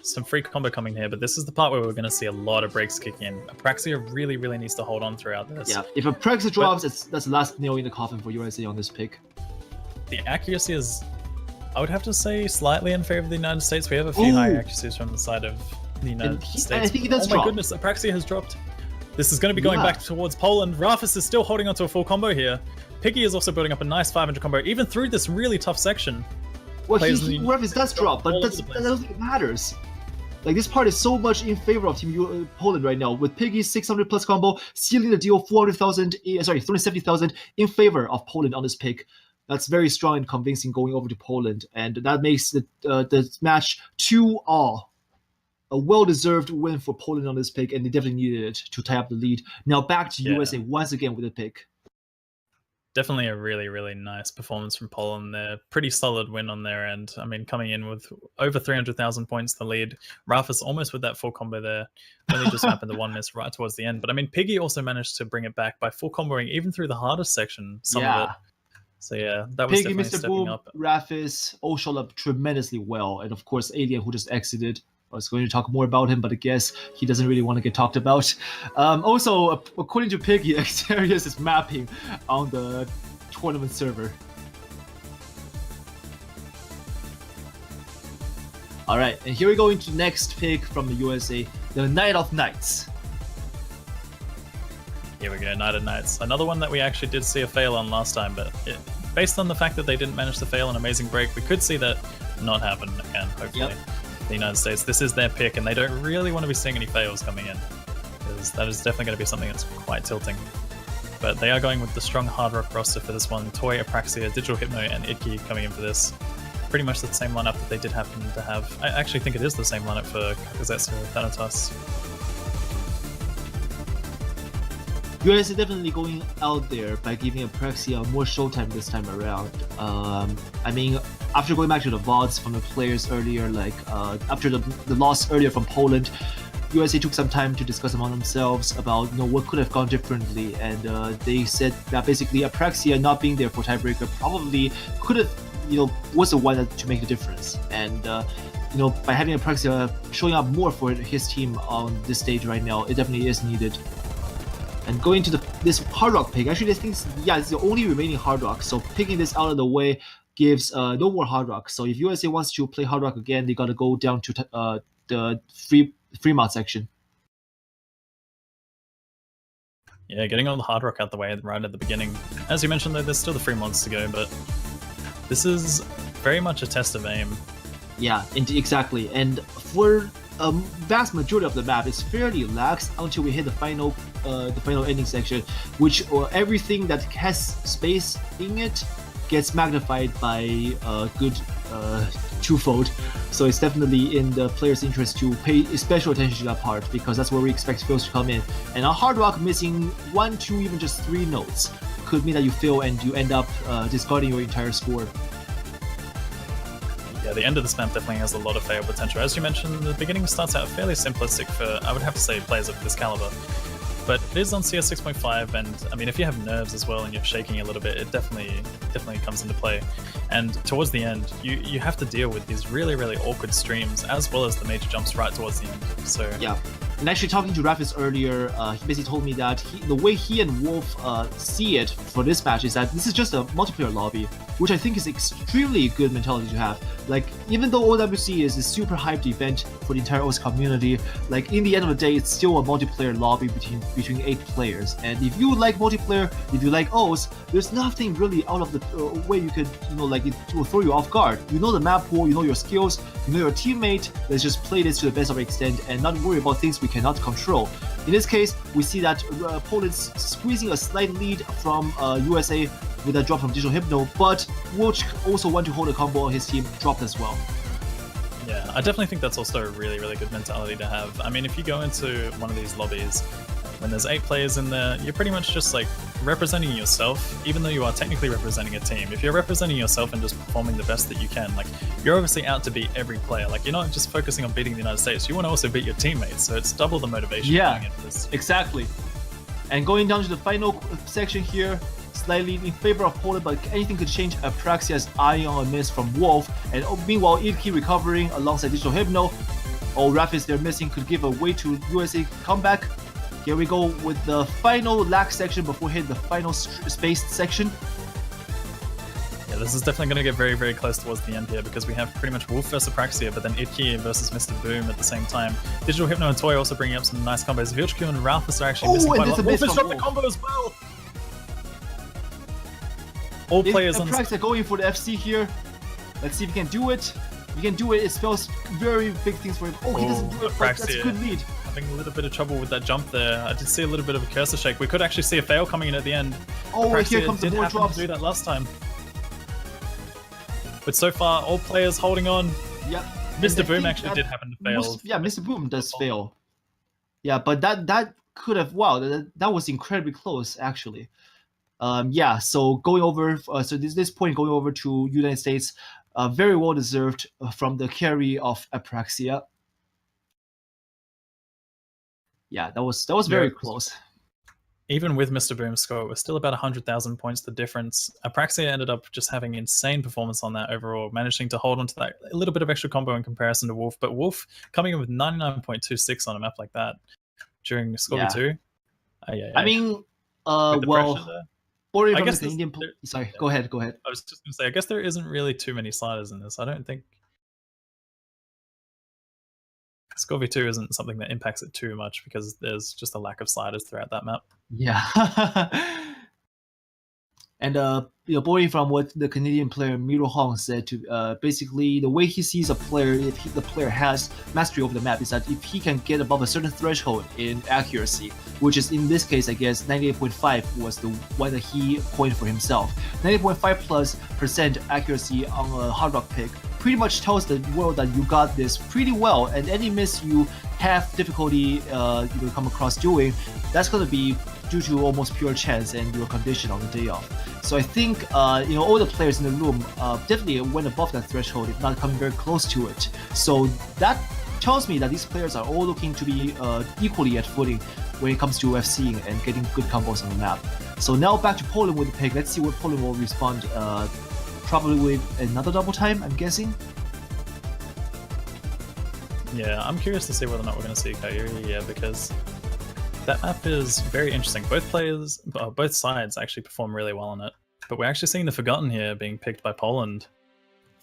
Some free combo coming here, but this is the part where we're going to see a lot of breaks kicking in. Apraxia really, really needs to hold on throughout this. Yeah, if Apraxia drops, that's the last nail in the coffin for USA on this pick. The accuracy is, I would have to say, slightly in favor of the United States. We have a few high accuracies from the side of the United States. I think he does drop. Oh my goodness, Apraxia has dropped. This is going to be going back towards Poland. Rafis is still holding onto a full combo here. Piggy is also building up a nice 500 combo, even through this really tough section. Well, Rafis does drop, but that doesn't matter. Like, this part is so much in favor of Team Poland right now, with Piggy's 600 plus combo sealing the deal 370,000 in favor of Poland on this pick. That's very strong and convincing going over to Poland, and that makes the match 2-all. A well-deserved win for Poland on this pick, and they definitely needed it to tie up the lead. Now back to USA once again with a pick. Definitely a really, really nice performance from Poland there. Pretty solid win on their end. I mean, coming in with over 300,000 points the lead. Rafis almost with that full combo there. Only just happened to one miss right towards the end. But I mean, Piggy also managed to bring it back by full comboing even through the hardest section, some of it. So yeah, that was Piggy, definitely Mr. stepping Boom, up. Rafis all showed up tremendously well. And of course, Alien, who just exited. I was going to talk more about him, but I guess he doesn't really want to get talked about. Also, according to Piggy, Xarius is mapping on the tournament server. All right, and here we go into the next pick from the USA, the Knight of Knights. Here we go, Knight of Knights. Another one that we actually did see a fail on last time, but based on the fact that they didn't manage to fail an amazing break, we could see that not happen again, hopefully. Yep. The United States, this is their pick, and they don't really want to be seeing any fails coming in, because that is definitely going to be something that's quite tilting. But they are going with the strong hard rock roster for this one. Toy, Apraxia, Digital Hypno, and Idke coming in for this. Pretty much the same lineup that they did happen to have. I actually think it is the same lineup for Kakuzetsu Thanatos. US is definitely going out there by giving Apraxia more showtime this time around. I mean, after going back to the VODs from the players earlier, like after the loss earlier from Poland, USA took some time to discuss among themselves about what could have gone differently, and they said that basically Apraxia not being there for tiebreaker probably could have was the one to make the difference. And by having Apraxia showing up more for his team on this stage right now, it definitely is needed. And going to this hard rock pick, actually I think it's the only remaining hard rock, so picking this out of the way gives no more hard rock. So if USA wants to play hard rock again, they gotta go down to the Fremont section. Yeah, getting all the hard rock out the way right at the beginning. As you mentioned though, there's still the Fremonts to go, but this is very much a test of aim. Yeah, exactly. And for a vast majority of the map, it's fairly lax until we hit the final ending section, which everything that has space in it gets magnified by a good twofold. So it's definitely in the player's interest to pay special attention to that part, because that's where we expect fails to come in. And a hard rock missing 1, 2, even just 3 notes could mean that you fail and you end up discarding your entire score. Yeah, the end of this map definitely has a lot of fail potential. As you mentioned, the beginning starts out fairly simplistic for, I would have to say, players of this caliber. But it is on CS 6.5, and I mean, if you have nerves as well and you're shaking a little bit, it definitely comes into play. And towards the end, you have to deal with these really, really awkward streams, as well as the major jumps right towards the end. So yeah. And actually talking to Rafis earlier, he basically told me that the way he and Wolf see it for this match is that this is just a multiplayer lobby, which I think is extremely good mentality to have. Like, even though OWC is a super hyped event for the entire OS community, like in the end of the day, it's still a multiplayer lobby between 8 players. And if you like multiplayer, if you like OS, there's nothing really out of the way you could, it will throw you off guard. You know the map pool, you know your skills, you know your teammate. Let's just play this to the best of our extent and not worry about things we cannot control. In this case, we see that Poland's squeezing a slight lead from USA with a drop from Digital Hypno, but Wilch also want to hold a combo on his team, dropped as well. Yeah, I definitely think that's also a really, really good mentality to have. I mean, if you go into one of these lobbies, when there's 8 players in there, you're pretty much just like representing yourself, even though you are technically representing a team. If you're representing yourself and just performing the best that you can, like, you're obviously out to beat every player. Like, you're not just focusing on beating the United States, you want to also beat your teammates, so it's double the motivation going into this. Exactly. And going down to the final section here, slightly in favor of Poland, but anything could change. Apraxia's eye on a miss from Wolf, and meanwhile Idke recovering alongside Digital Hypno. Rafis they're missing could give a way to USA comeback. Here we go with the final lax section before hitting the final spaced section. Yeah, this is definitely going to get very, very close towards the end here, because we have pretty much Wolf versus Apraxia, but then Idke versus Mr. Boom at the same time. Digital Hypno and Toy also bringing up some nice combos. Vilchku and Ralphus are actually missing quite a lot. Wolf has dropped the combo as well! All players on Apraxia going for the FC here. Let's see if he can do it. If he can do it, it spells very big things for him. He doesn't do it, but that's a good lead. Having a little bit of trouble with that jump there. I did see a little bit of a cursor shake. We could actually see a fail coming in at the end. Here comes the more drops. To do that last time. But so far, all players holding on. Yep. Mr. Boom actually did happen to fail. Mr. Boom does fail. Yeah, but that could have, that was incredibly close actually. So going over, this point going over to United States, very well deserved from the carry of Apraxia. Yeah, that was very close. Even with Mr. Boom's score, it was still about 100,000 points the difference. Apraxia ended up just having insane performance on that overall, managing to hold on to that a little bit of extra combo in comparison to Wolf. But Wolf coming in with 99.26 on a map like that during Scorby 2. I mean, I guess sorry, go ahead. I was just going to say, I guess there isn't really too many sliders in this. I don't think Score v2 isn't something that impacts it too much because there's just a lack of sliders throughout that map. Yeah. And borrowing from what the Canadian player Miro Hong said, to basically the way he sees a player, if the player has mastery over the map, is that if he can get above a certain threshold in accuracy, which is in this case, I guess 98.5 was the one that he coined for himself. 98.5 plus % accuracy on a hard rock pick pretty much tells the world that you got this pretty well, and any miss you have difficulty you come across doing, that's going to be due to almost pure chance and your condition on the day off. So I think all the players in the room definitely went above that threshold, if not coming very close to it. So that tells me that these players are all looking to be equally at footing when it comes to UFCing and getting good combos on the map. So now back to Poland with the pick. Let's see what Poland will respond. Probably with another double time, I'm guessing. Yeah, I'm curious to see whether or not we're going to see Kairi here, because that map is very interesting. Both sides actually perform really well on it, but we're actually seeing the Forgotten here being picked by Poland.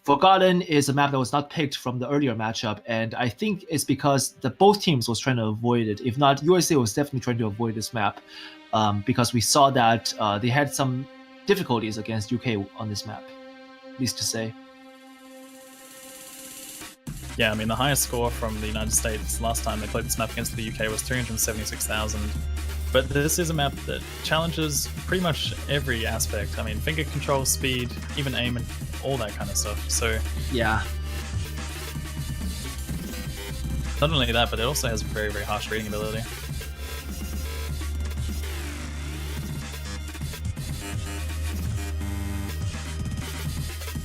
Forgotten is a map that was not picked from the earlier matchup, and I think it's because both teams was trying to avoid it. If not, USA was definitely trying to avoid this map, because we saw that they had some difficulties against UK on this map, least to say. Yeah, I mean, the highest score from the United States last time they played this map against the UK was 376,000. But this is a map that challenges pretty much every aspect. I mean, finger control, speed, even aim, and all that kind of stuff. So yeah. Not only that, but it also has very, very harsh reading ability.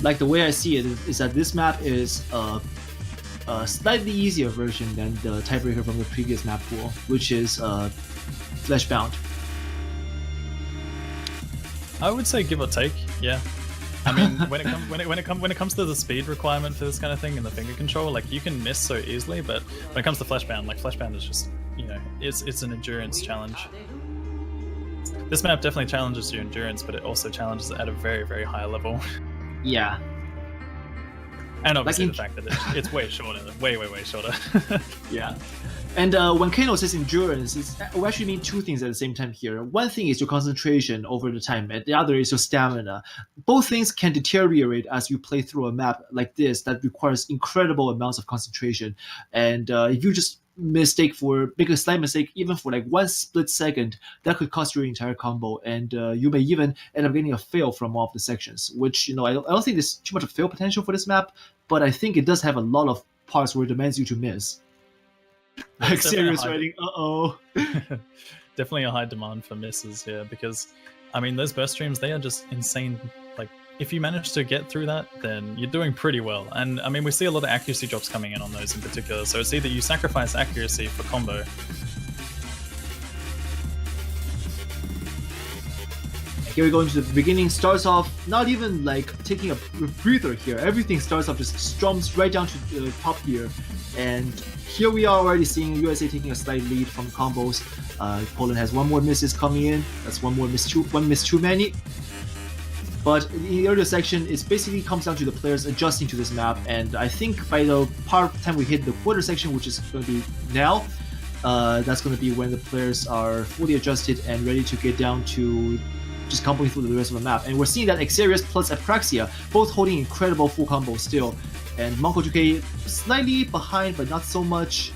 Like, the way I see it is that this map is a slightly easier version than the tiebreaker from the previous map pool, which is Fleshbound. I would say give or take, yeah. I mean, when it comes to the speed requirement for this kind of thing and the finger control, like, you can miss so easily, but when it comes to Fleshbound, like, Fleshbound is just, it's an endurance challenge. This map definitely challenges your endurance, but it also challenges it at a very, very high level. Yeah. And obviously the fact that it's way shorter, way shorter. Yeah. And when Kano says endurance, we actually mean two things at the same time here. One thing is your concentration over the time, and the other is your stamina. Both things can deteriorate as you play through a map like this that requires incredible amounts of concentration. And if you just make a slight mistake, even for like 1 split second, that could cost your entire combo, and you may even end up getting a fail from one of the sections, which, I don't think there's too much of fail potential for this map, but I think it does have a lot of parts where it demands you to miss. Like, serious writing, Definitely a high demand for misses here, because, I mean, those burst streams, they are just insane. Like, if you manage to get through that, then you're doing pretty well. And, I mean, we see a lot of accuracy drops coming in on those in particular, so it's either you sacrifice accuracy for combo. Here we go into the beginning. Starts off not even like taking a breather here. Everything starts off just strums right down to the top here. And here we are already seeing USA taking a slight lead from combos. Poland has one more misses coming in. That's one miss too many. But in the earlier section, it basically comes down to the players adjusting to this map. And I think by the time we hit the quarter section, which is going to be now, that's going to be when the players are fully adjusted and ready to get down to just comboing through the rest of the map. And we're seeing that Xerius plus Apraxia both holding incredible full combos still. And Monko2K slightly behind, but not so much.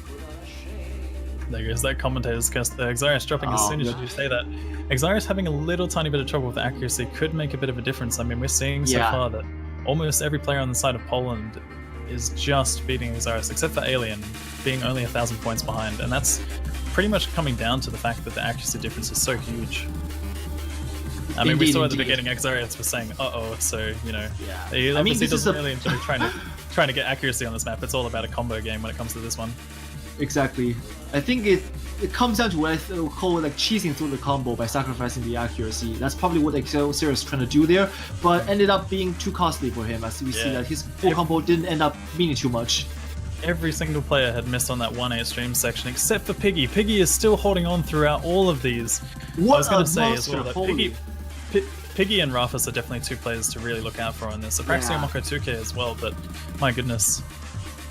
There goes that commentator's curse there. Xerius dropping as soon as you say that. Xerius having a little tiny bit of trouble with accuracy could make a bit of a difference. I mean, we're seeing so far that almost every player on the side of Poland is just beating Xerius, except for Alien, being only 1,000 points behind. And that's pretty much coming down to the fact that the accuracy difference is so huge. I mean, we saw at the beginning, Xerius was saying, so, he obviously doesn't really enjoy trying to get accuracy on this map. It's all about a combo game when it comes to this one. Exactly. I think it comes down to what I call like cheesing through the combo by sacrificing the accuracy. That's probably what Xerius is trying to do there, but ended up being too costly for him, as we see that his full combo didn't end up meaning too much. Every single player had missed on that 1-8 stream section, except for Piggy. Piggy is still holding on throughout all of these. What I was going to say monster, as well that Piggy and Rafis are definitely two players to really look out for on this. Apraxia and Monko2K as well, but my goodness.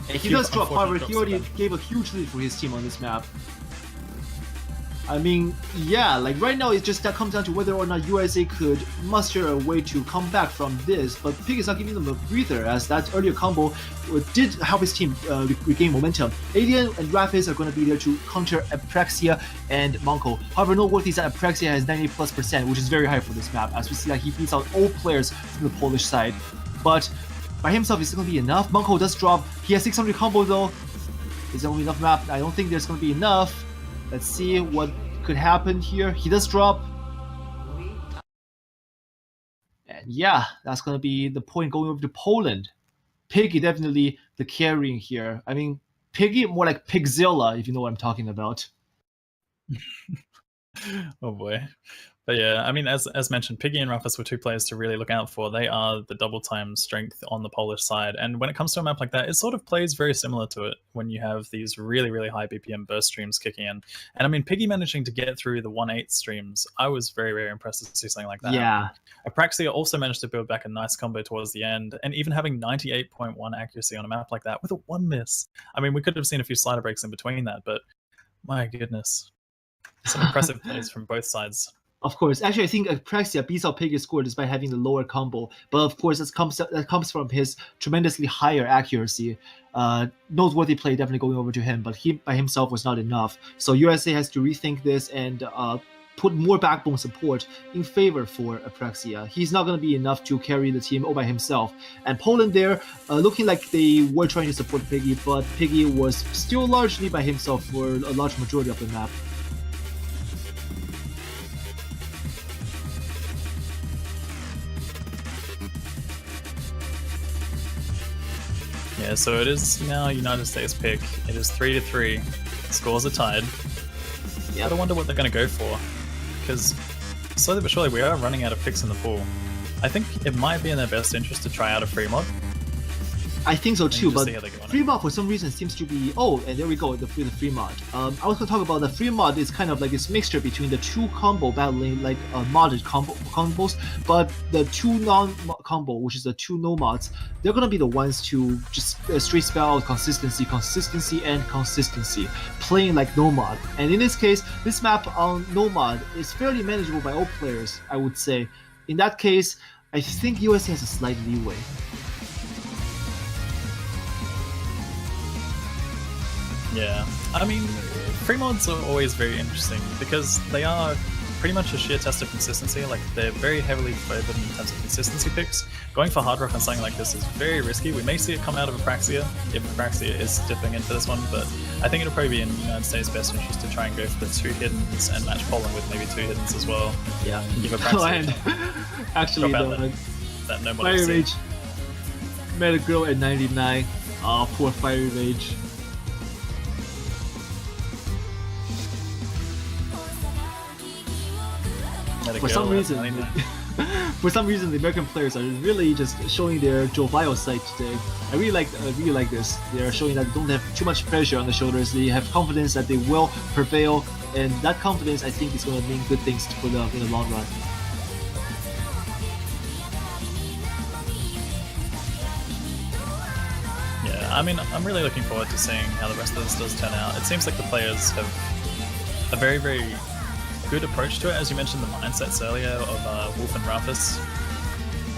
And he does drop, however, unfortunate he already drops gave a huge lead for his team on this map. I mean, yeah, like right now it just that comes down to whether or not USA could muster a way to come back from this, but Pig is not giving them a breather as that earlier combo did help his team regain momentum. Alien and Rapis are going to be there to counter Apraxia and Monko. However, noteworthy is that Apraxia has 90+%, which is very high for this map, as we see that he beats out all players from the Polish side. But by himself, is it going to be enough? Monko does drop. He has 600 combo though. Is there only enough map? I don't think there's going to be enough. Let's see what could happen here. He does drop. And yeah, that's going to be the point going over to Poland. Piggy definitely the carrying here. I mean, Piggy more like Pigzilla, if you know what I'm talking about. Oh boy. But yeah, I mean, as mentioned, Piggy and Rapis were two players to really look out for. They are the double time strength on the Polish side. And when it comes to a map like that, it sort of plays very similar to it when you have these really, really high BPM burst streams kicking in. And I mean, Piggy managing to get through the 1-8 streams, I was very, very impressed to see something like that. Yeah. Apraxia also managed to build back a nice combo towards the end, and even having 98.1 accuracy on a map like that with a 1 miss. I mean, we could have seen a few slider breaks in between that, but my goodness. Some impressive plays from both sides. Of course, actually, I think Apraxia beats out Piggy's score despite having the lower combo. But of course, that comes from his tremendously higher accuracy. Noteworthy play definitely going over to him, but he by himself was not enough. So USA has to rethink this and put more backbone support in favor for Apraxia. He's not going to be enough to carry the team all by himself. And Poland there, looking like they were trying to support Piggy, but Piggy was still largely by himself for a large majority of the map. Yeah, so it is now United States pick. It is 3-3. Scores are tied. Yeah. I wonder what they're going to go for, because slowly but surely we are running out of picks in the pool. I think it might be in their best interest to try out a free mod. I think so too, but free mod for some reason seems to be and there we go, the free mod. I was going to talk about the free mod is kind of like this mixture between the two combo battling like modded combos, but the two non-combo, which is the two no mods, they're going to be the ones to just straight spell out consistency, playing like no mod. And in this case, this map on no mod is fairly manageable by all players, I would say. In that case, I think USA has a slight leeway. Yeah, I mean, free mods are always very interesting because they are pretty much a sheer test of consistency. Like, they're very heavily favored in terms of consistency picks. Going for hard rock on something like this is very risky. We may see it come out of Apraxia if Apraxia is dipping into this one, but I think it'll probably be in the United States' best interest to try and go for the two hiddens and match Poland with maybe two hiddens as well. Yeah, and give Apraxia actually that no Fire Rage met a girl at 99. Oh, poor Fire Rage. For some reason, the American players are really just showing their jovial side today. I really like this. They are showing that they don't have too much pressure on the shoulders. They have confidence that they will prevail, and that confidence, I think, is going to mean good things for them in the long run. Yeah, I mean, I'm really looking forward to seeing how the rest of this does turn out. It seems like the players have a very, very good approach to it. As you mentioned, the mindsets earlier of Wolf and Rapis.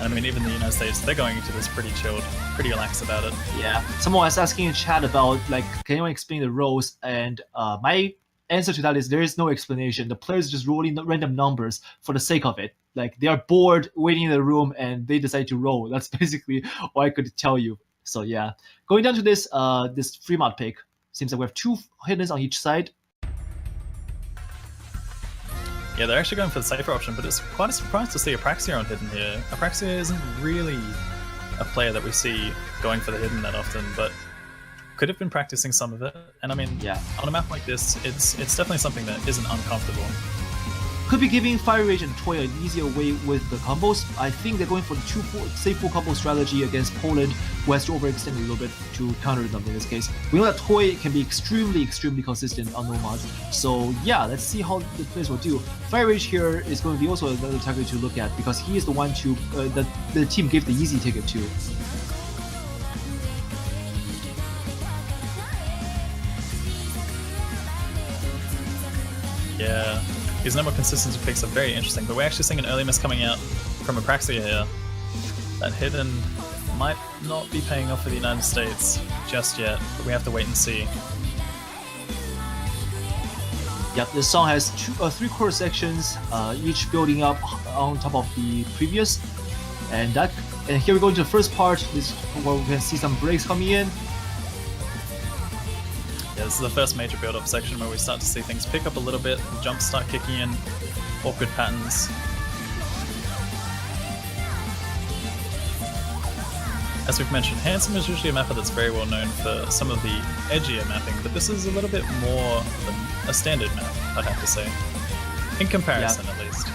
And I mean, even the United States, they're going into this pretty chilled, pretty relaxed about it. Yeah. Someone was asking in chat about, like, can anyone explain the roles? And my answer to that is there is no explanation. The players just rolling random numbers for the sake of it. Like, they are bored, waiting in the room, and they decide to roll. That's basically all I could tell you. So yeah, going down to this this free mod pick, seems like we have two hiddens on each side. Yeah, they're actually going for the safer option, but it's quite a surprise to see Apraxia on hidden here. Apraxia isn't really a player that we see going for the hidden that often, but could have been practicing some of it. And I mean, yeah, on a map like this, it's definitely something that isn't uncomfortable. Could be giving Fire Rage and Toy an easier way with the combos. I think they're going for the safe full combo strategy against Poland, who has to overextend a little bit to counter them in this case. We know that Toy can be extremely consistent on no mods. So yeah, let's see how the players will do. Fire Rage here is going to be also another target to look at because he is the one to that the team gave the easy ticket to. Yeah, his number consistency picks are very interesting, but we're actually seeing an early miss coming out from Apraxia here. That hidden might not be paying off for the United States just yet, but we have to wait and see. Yep, this song has three chord sections, each building up on top of the previous, and here we go into the first part. This is where we can see some breaks coming in. Yeah, this is the first major build-up section where we start to see things pick up a little bit, jumps start kicking in, awkward patterns. As we've mentioned, Handsome is usually a mapper that's very well known for some of the edgier mapping, but this is a little bit more than a standard map, I'd have to say. In comparison, at least.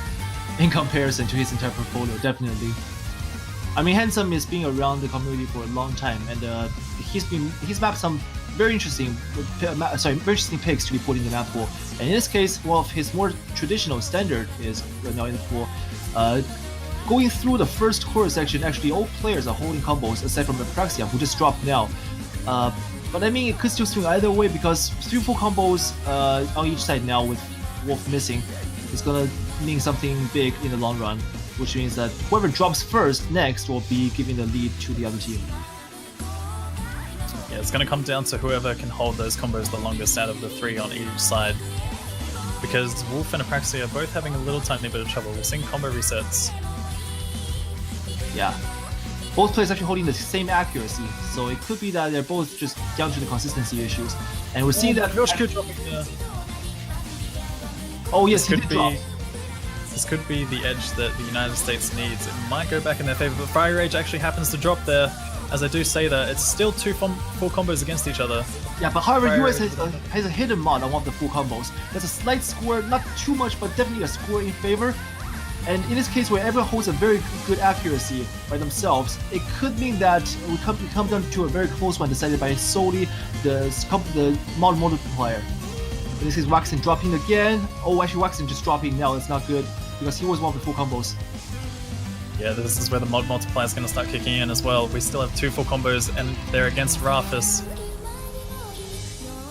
In comparison to his entire portfolio, definitely. I mean, Handsome is being around the community for a long time, and he's mapped some very interesting picks to be put in the map pool. And in this case, one of his more traditional standard is right now in the pool. Going through the first chorus section, actually all players are holding combos aside from Apraxia, who just dropped now. But I mean, it could still swing either way because 3 full combos on each side now with Wolf missing is gonna mean something big in the long run, which means that whoever drops first next will be giving the lead to the other team. Yeah, it's gonna come down to whoever can hold those combos the longest out of the 3 on each side. Because Wolf and Apraxia are both having a little tiny bit of trouble. We're seeing combo resets. Yeah, both players actually holding the same accuracy, so it could be that they're both just down to the consistency issues. And we're seeing that. Oh yes, this could be the edge that the United States needs. It might go back in their favor, but Fire Rage actually happens to drop there. As I do say that, it's still 2 full combos against each other. Yeah, but however, US has a hidden mod on one of the full combos. There's a slight score, not too much, but definitely a score in favor. And in this case, where everyone holds a very good accuracy by themselves, it could mean that we come down to a very close one decided by solely the mod multiplier. In this case, Waxen dropping again. Oh, actually, Waxen just dropping now. That's not good because he was one of the full combos. Yeah, this is where the mod multiplier is going to start kicking in as well. We still have 2 full combos, and they're against Rafis.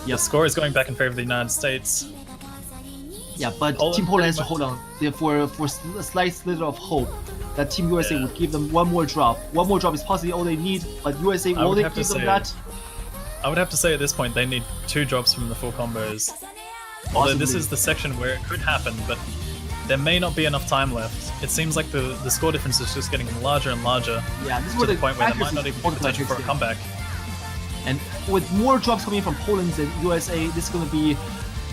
Yep. The score is going back in favor of the United States. Yeah, but Team Poland has to hold on for a slight slither of hope that Team USA would give them one more drop. One more drop is possibly all they need, but USA, will they give them that? I would have to say at this point they need 2 drops from the full combos. Although this is the section where it could happen, but there may not be enough time left. It seems like the score difference is just getting larger and larger. Yeah, this is to the point where there might not even be potential for a comeback. And with more drops coming from Poland than USA, this is going to be,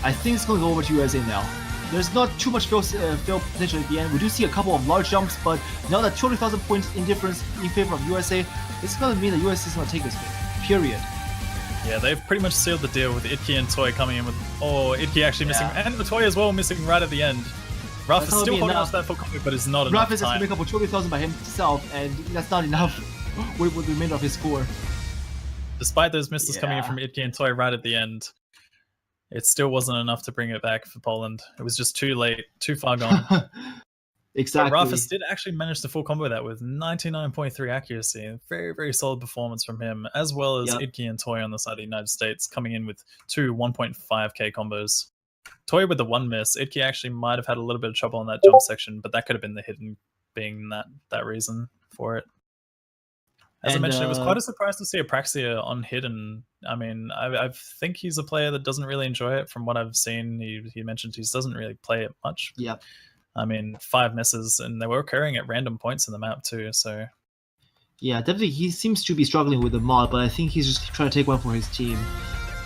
I think it's going to go over to USA now. There's not too much fail potential at the end. We do see a couple of large jumps, but now that 200,000 points in difference in favor of USA, it's going to mean that USA is going to take this game. Period. Yeah, they've pretty much sealed the deal with Itke and Toy coming in with... Oh, Itke actually missing, and Toy as well missing right at the end. Raph is still holding on to that full combo, but it's not enough time. Raph has to make up for 200,000 by himself, and that's not enough with the remainder of his score. Despite those misses coming in from Itke and Toy right at the end, it still wasn't enough to bring it back for Poland. It was just too late, too far gone. Exactly. But Rafis did actually manage to full combo that with 99.3 accuracy. Very, very solid performance from him, as well as Itke and Toy on the side of the United States, coming in with 2 1.5k combos. Toy with the 1 miss. Itke actually might have had a little bit of trouble in that jump section, but that could have been the hidden being that reason for it. As I mentioned, it was quite a surprise to see Apraxia on hidden. I mean, I think he's a player that doesn't really enjoy it. From what I've seen, he mentioned he doesn't really play it much. Yeah. I mean, 5 misses, and they were occurring at random points in the map too, so... Yeah, definitely he seems to be struggling with the mod, but I think he's just trying to take one for his team.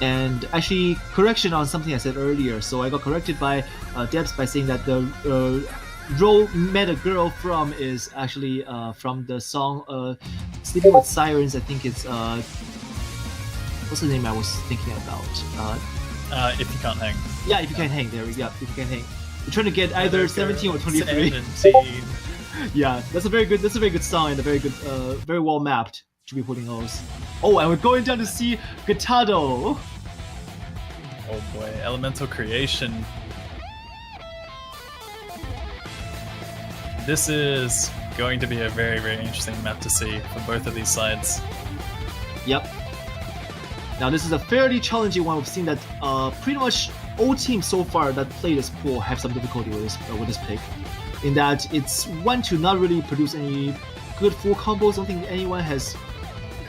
And actually, correction on something I said earlier. So I got corrected by Debs by saying that the role Met a Girl from is actually from the song Sleeping with Sirens. I think it's... what's the name I was thinking about? If You Can't Hang. Yeah, If You Can't Hang. There we go. If You Can't Hang. We're trying to get either 17 or 23. 17. Yeah, that's a very good song and a very good, very well mapped to be putting those. Oh, and we're going down to see Gatado. Oh boy, Elemental Creation. This is going to be a very, very interesting map to see for both of these sides. Yep. Now this is a fairly challenging one. We've seen that pretty much all teams so far that play this pool have some difficulty with this pick, in that it's one to not really produce any good full combos. I don't think anyone has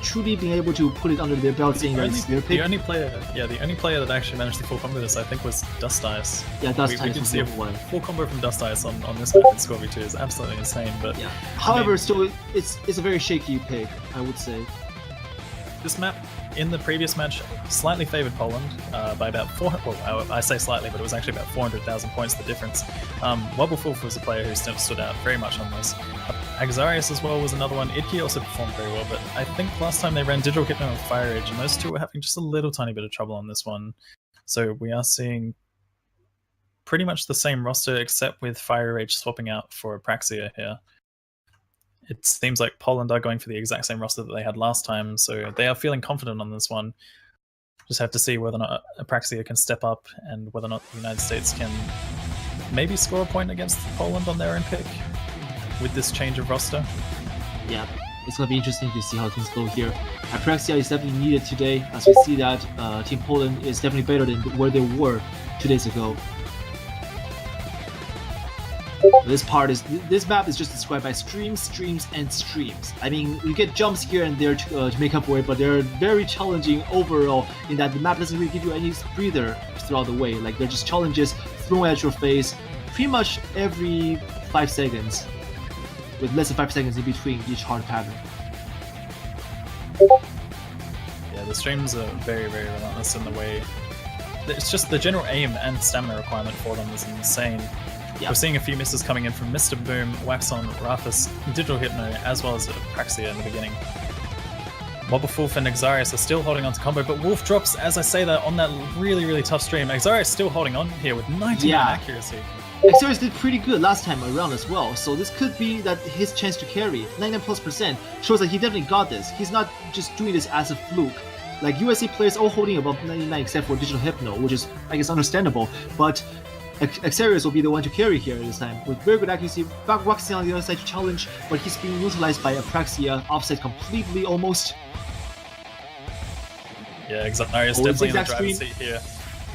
truly been able to put it under their belt, saying that it's their pick. The only player that actually managed to full combo this, I think, was Dust Ice. Yeah, Dust Ice. We did see a one full combo from Dust Ice on this map in Scorby 2 is absolutely insane. But yeah, however, still it's a very shaky pick, I would say. This map in the previous match slightly favored Poland by about 400. Well, I say slightly, but it was actually about 400,000 points the difference. Wobblefulf was a player who stood out very much on this. Axarius as well was another one. Idki also performed very well, but I think last time they ran Digital Hypno and Fire Age, and those two were having just a little tiny bit of trouble on this one. So we are seeing pretty much the same roster, except with Fire Rage swapping out for Apraxia here. It seems like Poland are going for the exact same roster that they had last time, so they are feeling confident on this one. Just have to see whether or not Apraxia can step up and whether or not the United States can maybe score a point against Poland on their own pick with this change of roster. Yeah, it's going to be interesting to see how things go here. Apraxia is definitely needed today, as we see that Team Poland is definitely better than where they were 2 days ago. This map is just described by streams, and streams. I mean, you get jumps here and there to make up for it, but they're very challenging overall in that the map doesn't really give you any breather throughout the way. Like, they're just challenges thrown at your face pretty much every 5 seconds, with less than 5 seconds in between each hard pattern. Yeah, the streams are very, very relentless in the way. It's just the general aim and stamina requirement for them is insane. Yep. We're seeing a few misses coming in from Mr. Boom, Waxon, Rafis, Digital Hypno, as well as Apraxia in the beginning. Wobblefulf and Axarius are still holding on to combo, but Wolf drops, as I say that, on that really, really tough stream. Axarius still holding on here with 99 accuracy. Axarius did pretty good last time around as well, so this could be that his chance to carry. 99+% shows that he definitely got this. He's not just doing this as a fluke. Like, USA players all holding above 99 except for Digital Hypno, which is, I guess, understandable, but Axarius will be the one to carry here this time, with very good accuracy. Waxing on the other side to challenge, but he's being neutralized by Apraxia, offset completely almost. Yeah, Axarius definitely in the driver's seat here.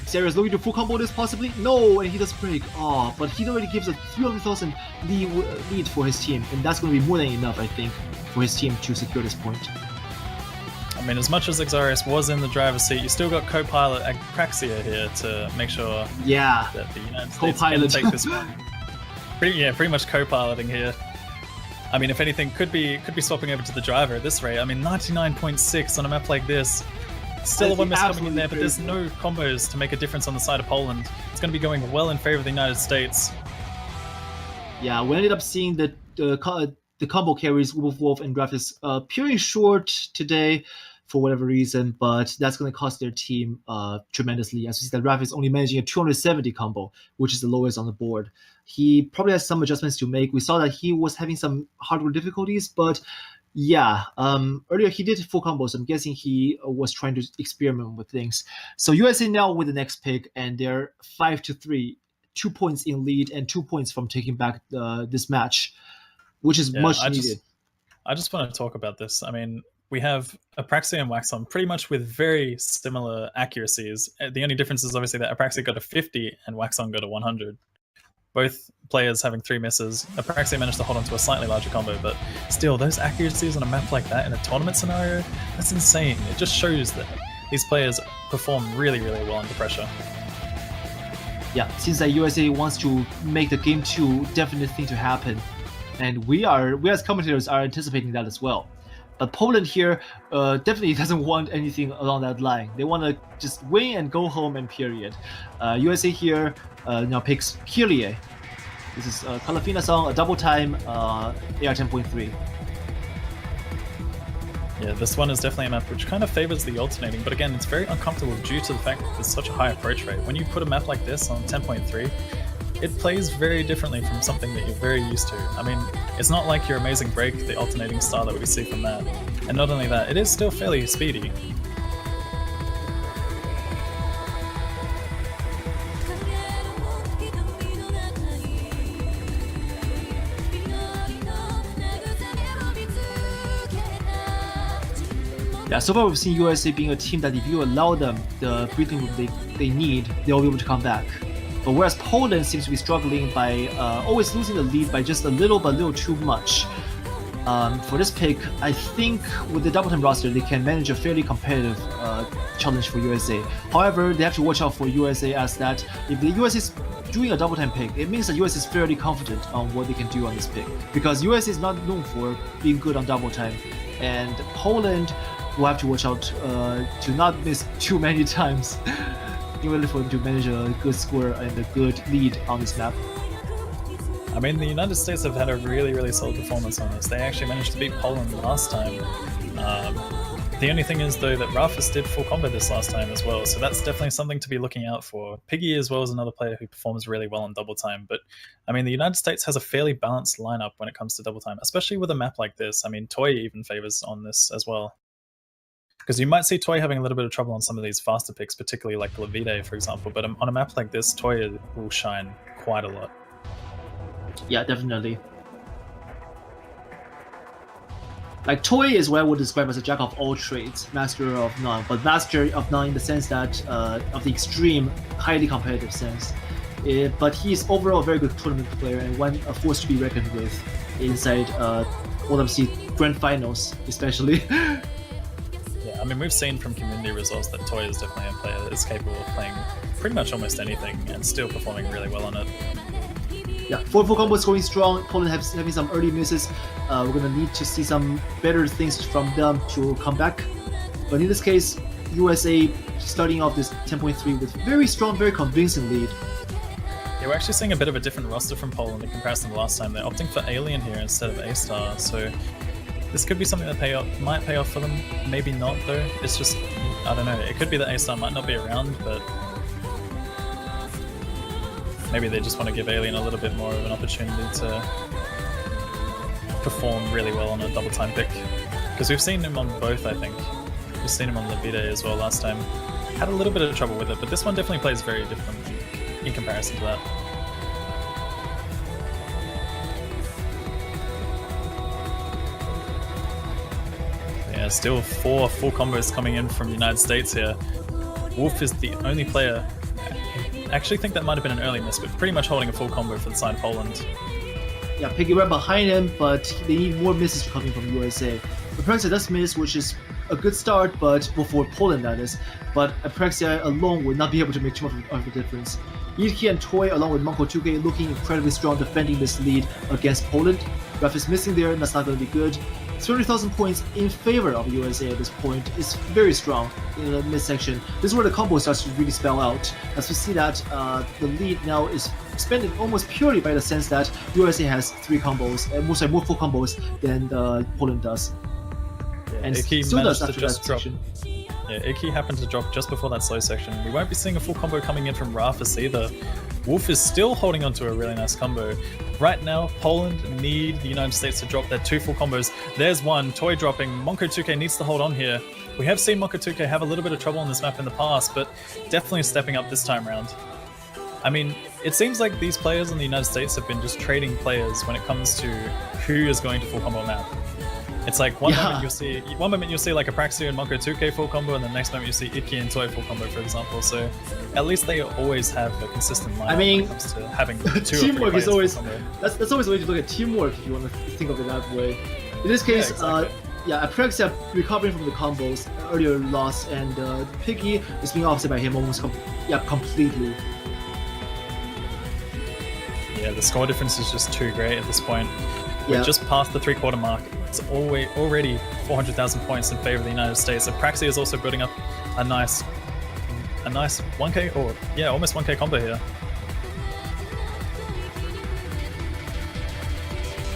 Axarius looking to full combo this possibly? No, and he does break. Oh, but he already gives a 300,000 lead for his team, and that's going to be more than enough, I think, for his team to secure this point. I mean, as much as Axarius was in the driver's seat, you still got co-pilot Apraxia here to make sure that the United States can take this one. Pretty much co-piloting here. I mean, if anything, could be swapping over to the driver at this rate. I mean, 99.6 on a map like this. Still a one miss coming in there, but there's no combos to make a difference on the side of Poland. It's going to be going well in favor of the United States. Yeah, we ended up seeing the combo carries Wolf and Rafis appearing short today for whatever reason, but that's going to cost their team tremendously. As we see that Rafis only managing a 270 combo, which is the lowest on the board. He probably has some adjustments to make. We saw that he was having some hardware difficulties, but yeah, earlier he did full combos. I'm guessing he was trying to experiment with things. So USA now with the next pick, and they're 5-3, 2 points in lead and 2 points from taking back this match, which is much needed. I just want to talk about this. I mean, we have Apraxia and Waxon pretty much with very similar accuracies. The only difference is obviously that Apraxia got a 50 and Waxon got a 100. Both players having 3 misses. Apraxia managed to hold on to a slightly larger combo, but still, those accuracies on a map like that in a tournament scenario, that's insane. It just shows that these players perform really, really well under pressure. Yeah, seems like USA wants to make the game 2 definite thing to happen, and we as commentators are anticipating that as well. But Poland here definitely doesn't want anything along that line. They want to just win and go home, and period. USA here now picks Kyrie. This is Kalafina song, a double time AR 10.3. Yeah, this one is definitely a map which kind of favors the alternating, but again, it's very uncomfortable due to the fact that there's such a high approach rate. When you put a map like this on 10.3, it plays very differently from something that you're very used to. I mean, it's not like your Amazing Break, the alternating style that we see from that. And not only that, it is still fairly speedy. Yeah, so far we've seen USA being a team that if you allow them the breathing room they need, they'll be able to come back. But whereas Poland seems to be struggling by always losing the lead by just a little too much. For this pick, I think with the double time roster, they can manage a fairly competitive challenge for USA. However, they have to watch out for USA as that if the USA is doing a double time pick, it means that US is fairly confident on what they can do on this pick. Because US is not known for being good on double time, and Poland will have to watch out to not miss too many times in order for them to manage a good score and a good lead on this map. I mean, the United States have had a really solid performance on this. They actually managed to beat Poland last time. The only thing is, though, that Rafis did full combo this last time as well, so that's definitely something to be looking out for. Piggy as well is another player who performs really well on double time, but I mean, the United States has a fairly balanced lineup when it comes to double time, especially with a map like this. I mean, Toy even favors on this as well. Because you might see Toy having a little bit of trouble on some of these faster picks, particularly like Levide, for example, but on a map like this, Toy will shine quite a lot. Yeah, definitely. Like, Toy is what I would describe as a jack of all trades, master of none, but master of none in the sense that of the extreme, highly competitive sense. But he's overall a very good tournament player and one a force to be reckoned with inside OWC Grand Finals, especially. Yeah, I mean, we've seen from community results that Toy is definitely a player that is capable of playing pretty much almost anything and still performing really well on it. Yeah, 4-4 combo is going strong. Poland having some early misses. We're gonna need to see some better things from them to come back. But in this case, USA starting off this 10.3 with very strong, very convincing lead. Yeah, we're actually seeing a bit of a different roster from Poland in comparison to last time. They're opting for Alien here instead of A-Star, so this could be something that might pay off for them. Maybe not, though. It's just, I don't know. It could be that A-Star might not be around, but maybe they just want to give Alien a little bit more of an opportunity to perform really well on a double time pick. Because we've seen him on both, I think. We've seen him on the Levide as well last time. Had a little bit of trouble with it, but this one definitely plays very different in comparison to that. Yeah, still 4 full combos coming in from the United States here. Wolf is the only player. I actually think that might have been an early miss, but pretty much holding a full combo for the side of Poland. Yeah, Piggy right behind him, but they need more misses coming from USA. Apraxia does miss, which is a good start, but for Poland that is. But Apraxia alone would not be able to make too much of a difference. Yiki and Toy, along with Monko2K, looking incredibly strong defending this lead against Poland. Raf is missing there, and that's not going to be good. 30,000 points in favor of USA at this point is very strong in the midsection. This is where the combo starts to really spell out. As we see that the lead now is expanded almost purely by the sense that USA has 3 combos, and more full combos than Poland does. Yeah, And Iki still does managed after to just that drop. section. Yeah, Iki happened to drop just before that slow section. We won't be seeing a full combo coming in from Rafis either. Wolf is still holding onto a really nice combo. Right now, Poland need the United States to drop their 2 full combos. There's one, Toy dropping. Monko2K needs to hold on here. We have seen Monko2K have a little bit of trouble on this map in the past, but definitely stepping up this time around. I mean, it seems like these players in the United States have been just trading players when it comes to who is going to full combo map. It's like one moment you'll see like Apraxia and Monko2K full combo, and the next moment you see Iki and Toy full combo, for example. So at least they always have a consistent lineup when it comes to having 2 or 3 teamwork is always full combo. that's always a way to look at teamwork if you want to think of it that way. In this case, Apraxia recovering from the combos earlier loss, and Piggy is being offset by him almost completely. Yeah, the score difference is just too great at this point. Yeah. We're just past the 3/4 mark. It's already 400,000 points in favor of the United States. Apraxia is also building up a nice 1k, or yeah, almost 1k combo here.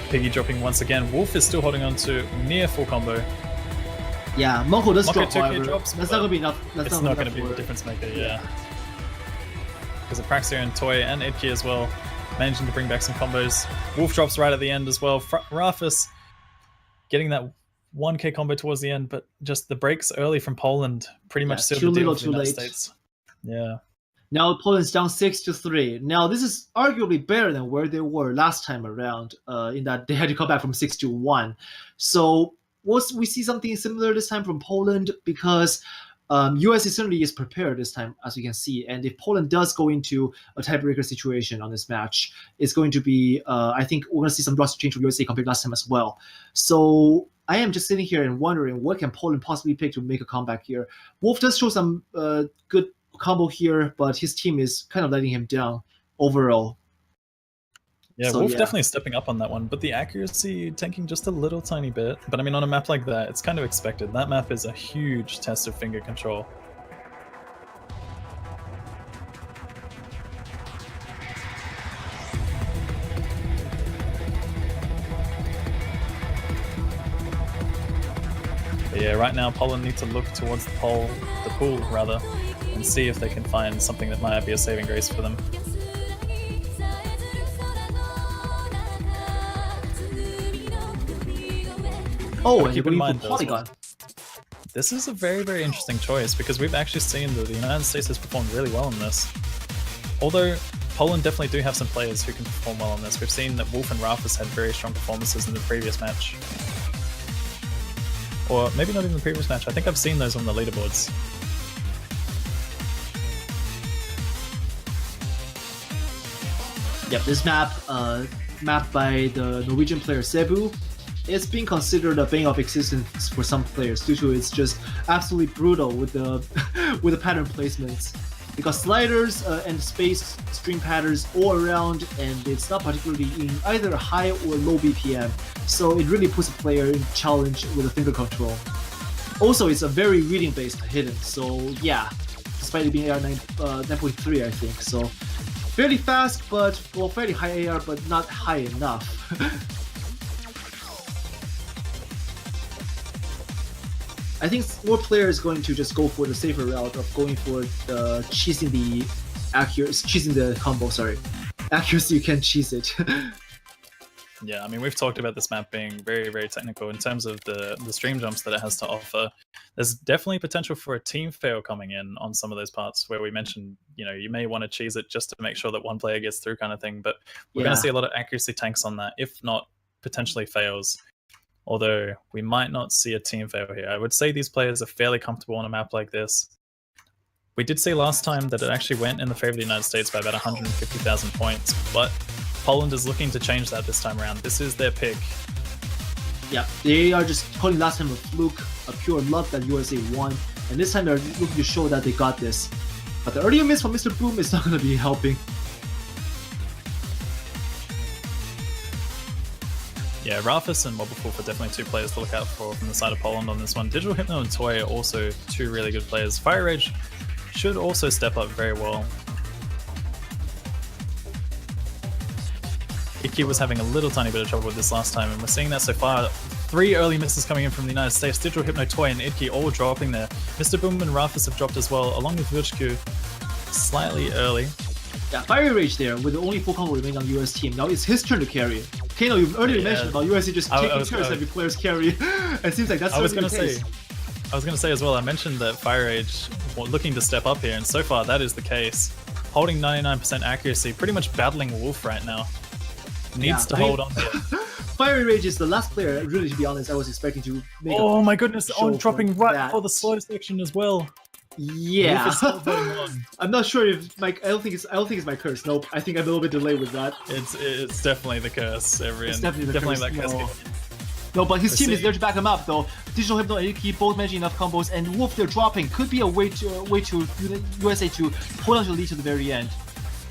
Piggy dropping once again. Wolf is still holding on to near full combo. Yeah, Monko does drop, 2K however. drops, That's not going to be enough. It's not going to be the difference maker, yeah. Because Apraxia and Toy and Idki as well, managing to bring back some combos. Wolf drops right at the end as well. Rafis getting that 1k combo towards the end, but just the breaks early from Poland pretty much sealed the deal for the United States. Yeah. Now Poland's down 6-3. Now this is arguably better than where they were last time around, in that they had to come back from 6-1. So we see something similar this time from Poland? Because USA certainly is prepared this time, as you can see. And if Poland does go into a tiebreaker situation on this match, it's going to be, I think we're going to see some roster change from USA compared to last time as well. So I am just sitting here and wondering, what can Poland possibly pick to make a comeback here? Wolf does show some good combo here, but his team is kind of letting him down overall. Yeah, so, Wolf definitely stepping up on that one, but the accuracy tanking just a little tiny bit. But I mean, on a map like that, it's kind of expected. That map is a huge test of finger control. But yeah, right now Poland need to look towards the pool rather, and see if they can find something that might be a saving grace for them. Oh, and keep in mind, Polygon. This is a very, very interesting choice because we've actually seen that the United States has performed really well in this. Although Poland definitely do have some players who can perform well on this. We've seen that Wolf and Ralphus had very strong performances in the previous match. Or maybe not even the previous match. I think I've seen those on the leaderboards. Yep, this map, mapped by the Norwegian player Cebu, it's being considered a bane of existence for some players due to it's just absolutely brutal with the with the pattern placements. It got sliders and space string patterns all around, and it's not particularly in either high or low BPM, so it really puts a player in challenge with the finger control. Also, it's a very reading based hidden, so yeah, despite it being AR 9.3, I think, so fairly fast, but well, fairly high AR, but not high enough. I think more players going to just go for the safer route of going for the cheesing the combo. Sorry, accuracy, you can cheese it. Yeah, I mean, we've talked about this map being very, very technical in terms of the stream jumps that it has to offer. There's definitely potential for a team fail coming in on some of those parts where we mentioned, you know, you may want to cheese it just to make sure that one player gets through kind of thing. But we're going to see a lot of accuracy tanks on that, if not potentially fails. Although we might not see a team fail here. I would say these players are fairly comfortable on a map like this. We did see last time that it actually went in the favor of the United States by about 150,000 points, but Poland is looking to change that this time around. This is their pick. Yeah, they are just calling last time a fluke, a pure luck that USA won, and this time they're looking to show that they got this. But the earlier miss from Mr. Boom is not going to be helping. Yeah, Ralphus and Mobberwolf are definitely two players to look out for from the side of Poland on this one. Digital Hypno and Toy are also two really good players. Fire Rage should also step up very well. Icky was having a little tiny bit of trouble with this last time, and we're seeing that so far. 3 early misses coming in from the United States. Digital Hypno, Toy, and Idki all dropping there. Mr. Boom and Ralphus have dropped as well, along with Vuchku slightly early. Yeah, Fire Rage there with the only full combo remaining on the US team. Now it's his turn to carry. Kano, you've already mentioned about USC just taking turns every player's carry. It seems like that's I was going to say as well, I mentioned that Fire Rage looking to step up here, and so far that is the case. Holding 99% accuracy, pretty much battling Wolf right now. Needs to hold on here. Fire Rage is the last player, really, to be honest, I was expecting to make Oh my goodness, dropping right for the slow section as well. Yeah, I'm not sure if I don't think it's my curse. Nope, I think I'm a little bit delayed with that. It's definitely the curse, Arian. It's definitely that curse. No, but his team is there to back him up though. Digital Hypno and Iki both managing enough combos, and Wolf they're dropping could be a way to USA to hold on to the lead to the very end.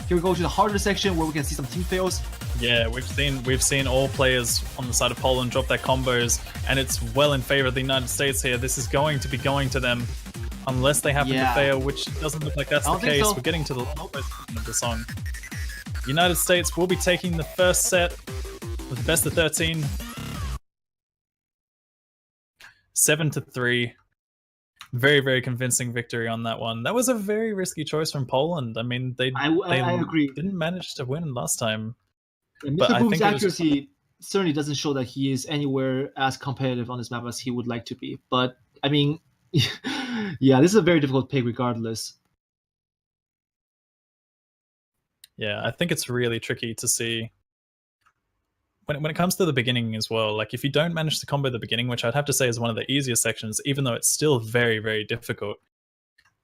Here we go to the harder section where we can see some team fails. Yeah, we've seen all players on the side of Poland drop their combos, and it's well in favor of the United States here. This is going to be going to them. Unless they happen to fail, which doesn't look like that's the case. So. We're getting to the last portion of the song. United States will be taking the first set with the best of 13. 7-3. Very, very convincing victory on that one. That was a very risky choice from Poland. I mean, I agree. Didn't manage to win last time. And Mr. Boom's accuracy certainly doesn't show that he is anywhere as competitive on this map as he would like to be. But, I mean... yeah, this is a very difficult pick regardless. Yeah, I think it's really tricky to see when it comes to the beginning as well, like if you don't manage to combo the beginning, which I'd have to say is one of the easiest sections, even though it's still very, very difficult,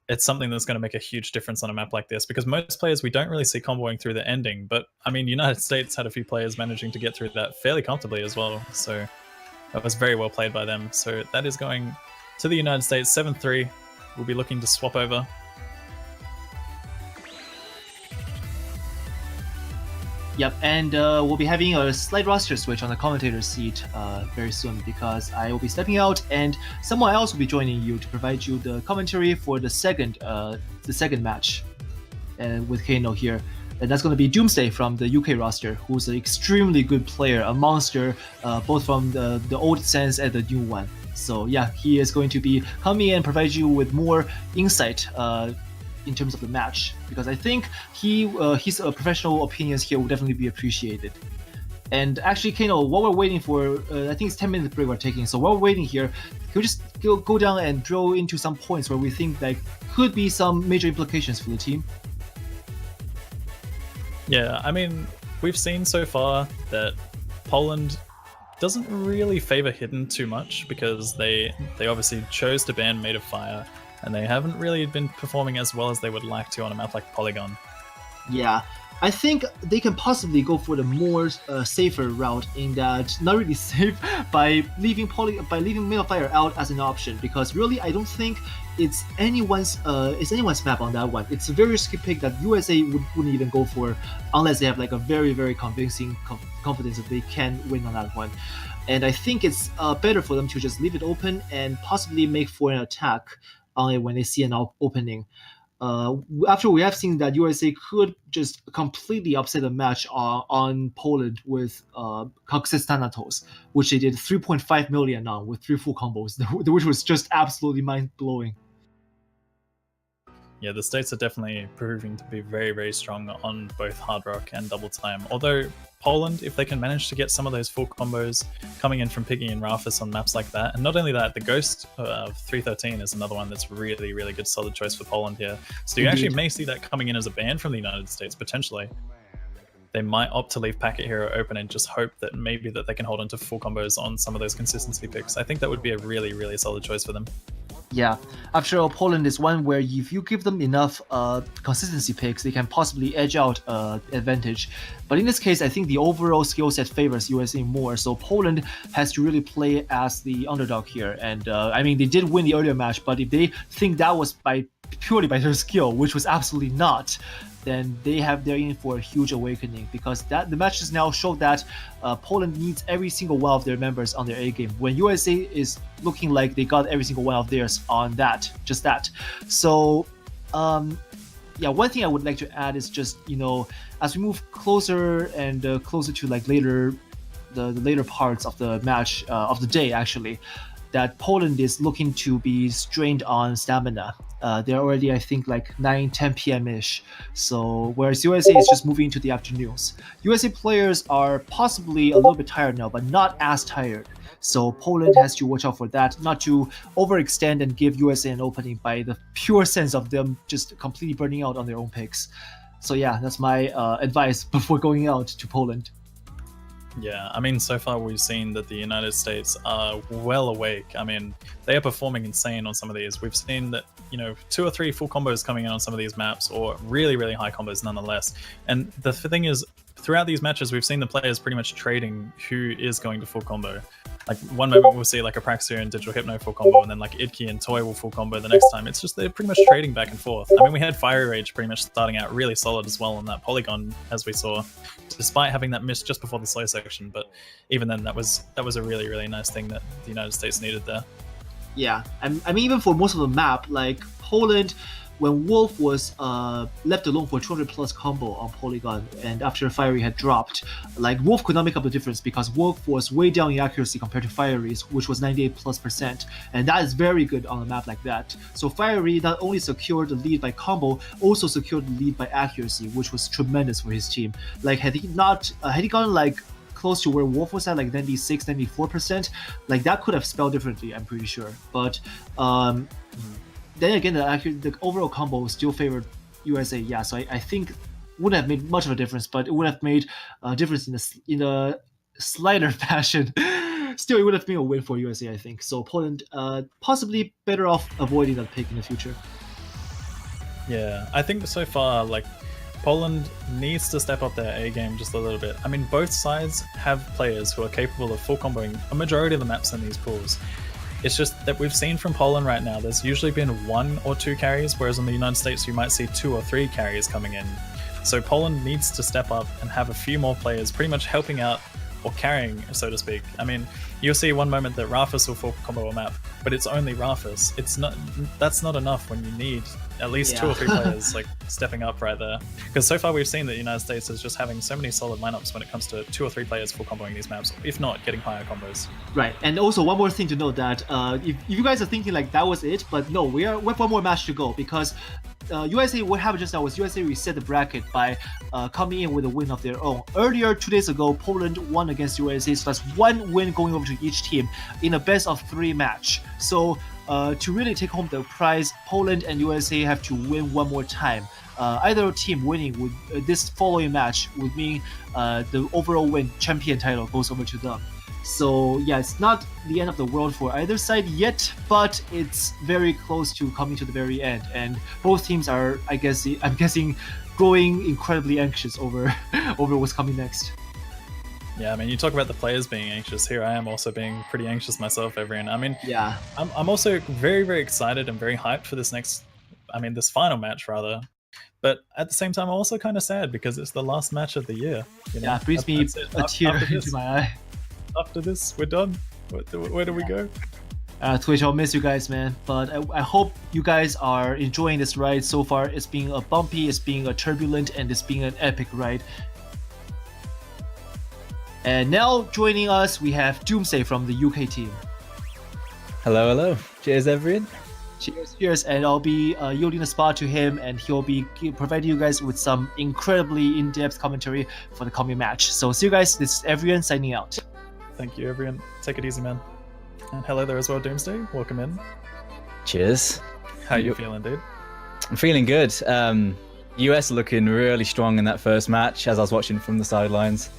it's something that's going to make a huge difference on a map like this, because most players we don't really see comboing through the ending. But I mean, United States had a few players managing to get through that fairly comfortably as well. So that was very well played by them. So that is going to the United States. 7-3. We'll be looking to swap over. Yep, and we'll be having a slight roster switch on the commentator seat very soon, because I will be stepping out and someone else will be joining you to provide you the commentary for the second match with Kano here. And that's going to be Doomsday from the UK roster, who's an extremely good player, a monster, both from the old sense and the new one. So yeah, he is going to be coming in and provide you with more insight in terms of the match, because I think his professional opinions here will definitely be appreciated. And actually, Kano, while we're waiting for, I think it's 10-minute break we're taking, so while we're waiting here, can we just go down and drill into some points where we think like could be some major implications for the team? Yeah, I mean, we've seen so far that Poland doesn't really favor Hidden too much, because they obviously chose to ban Made of Fire, and they haven't really been performing as well as they would like to on a map like Polygon. Yeah, I think they can possibly go for the more safer route, in that not really safe, by leaving Made of Fire out as an option, because really I don't think it's anyone's map on that one. It's a very risky pick that USA wouldn't even go for unless they have like a very, very convincing confidence that they can win on that one. And I think it's better for them to just leave it open and possibly make for an attack on it when they see an opening. After we have seen that USA could just completely upset the match on Poland with Cox's Thanatos, which they did 3.5 million on with 3 full combos, which was just absolutely mind-blowing. Yeah, the States are definitely proving to be very, very strong on both Hard Rock and Double Time. Although Poland, if they can manage to get some of those full combos coming in from Piggy and Ralphus on maps like that, and not only that, the Ghost of 313 is another one that's really, really good solid choice for Poland here. So you actually may see that coming in as a ban from the United States, potentially. They might opt to leave Packet Hero open and just hope that maybe that they can hold on to full combos on some of those consistency picks. I think that would be a really, really solid choice for them. Yeah, after all, Poland is one where if you give them enough consistency picks, they can possibly edge out advantage. But in this case, I think the overall skill set favors USA more, so Poland has to really play as the underdog here. And I mean, they did win the earlier match, but if they think that was purely by their skill, which was absolutely not, then they're in for a huge awakening, because the matches now show that Poland needs every single one of their members on their A game, when USA is looking like they got every single one of theirs on just that. So yeah, one thing I would like to add is just, as we move closer and closer to like the later parts of the match, of the day actually, that Poland is looking to be strained on stamina. They're already, I think, like 9-10 p.m.-ish. So, whereas USA is just moving into the afternoons. USA players are possibly a little bit tired now, but not as tired. So Poland has to watch out for that, not to overextend and give USA an opening by the pure sense of them just completely burning out on their own picks. So yeah, that's my advice before going out to Poland. Yeah, I mean, so far we've seen that the United States are well awake. I mean, they are performing insane on some of these. We've seen that, 2 or 3 full combos coming in on some of these maps, or really, really high combos nonetheless. And the thing is, throughout these matches, we've seen the players pretty much trading who is going to full combo. Like, one moment we'll see like Apraxia and Digital Hypno full combo, and then like Idki and Toy will full combo the next time. It's just they're pretty much trading back and forth. I mean, we had Fire Rage pretty much starting out really solid as well on that Polygon, as we saw, despite having that miss just before the slow section. But even then, that was a really, really nice thing that the United States needed there. Yeah, I mean, even for most of the map, like Poland, when Wolf was left alone for 200 plus combo on Polygon, and after Fiery had dropped, like Wolf could not make up the difference, because Wolf was way down in accuracy compared to Fiery's, which was 98+%, and that is very good on a map like that. So Fiery not only secured the lead by combo, also secured the lead by accuracy, which was tremendous for his team. Like had he gone like close to where Wolf was at, like 96, 94%, like that could have spelled differently, I'm pretty sure. But then again, the overall combo still favored USA. Yeah, so I think wouldn't have made much of a difference, but it would have made a difference in the slighter fashion, still it would have been a win for USA, I think. So Poland possibly better off avoiding that pick in the future. Yeah, I think so far, like, Poland needs to step up their A game just a little bit. I mean, both sides have players who are capable of full comboing a majority of the maps in these pools. It's just that we've seen from Poland right now, there's usually been 1 or 2 carries, whereas in the United States you might see 2 or 3 carries coming in. So Poland needs to step up and have a few more players pretty much helping out or carrying, so to speak. I mean, you'll see one moment that Rafis will full combo a map, but it's only Rafis. That's not enough when you need at least 2 or 3 players like stepping up right there. Because so far we've seen that the United States is just having so many solid lineups when it comes to 2 or 3 players full comboing these maps, if not getting higher combos. Right, and also one more thing to note that if you guys are thinking like that was it, but no, we have one more match to go because USA, what happened just now was USA reset the bracket by coming in with a win of their own. Earlier, 2 days ago, Poland won against USA, so that's 1 win going over to each team in a best of 3 match. So to really take home the prize, Poland and USA have to win one more time. Either team winning with this following match would mean the overall win champion title goes over to them. So yeah, it's not the end of the world for either side yet, but it's very close to coming to the very end, and both teams are, I'm guessing, growing incredibly anxious over over what's coming next. Yeah, I mean, you talk about the players being anxious. Here I am also being pretty anxious myself, Evrian. I mean, yeah, I'm also very, very excited and very hyped for this final match rather. But at the same time, I'm also kind of sad because it's the last match of the year. You know? Yeah, it brings me a tear into my eye. After this, we're done. Where do we go? Twitch, I'll miss you guys, man. But I hope you guys are enjoying this ride so far. It's being a bumpy, it's being a turbulent, and it's being an epic ride. And now joining us, we have Doomsday from the UK team. Hello, hello. Cheers, everyone. Cheers. And I'll be yielding the spot to him, and he'll be providing you guys with some incredibly in-depth commentary for the coming match. So see you guys. This is everyone signing out. Thank you, everyone. Take it easy, man. And hello there as well, Doomsday. Welcome in. Cheers. How you feeling, dude? I'm feeling good. US looking really strong in that first match as I was watching from the sidelines.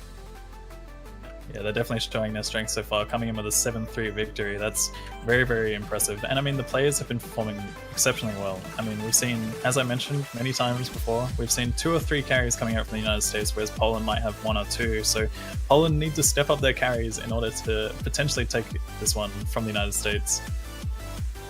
Yeah, they're definitely showing their strength so far, coming in with a 7-3 victory. That's very, very impressive. And I mean, the players have been performing exceptionally well. I mean, we've seen, as I mentioned many times before, we've seen 2 or 3 carries coming out from the United States, whereas Poland might have 1 or 2. So Poland need to step up their carries in order to potentially take this one from the United States.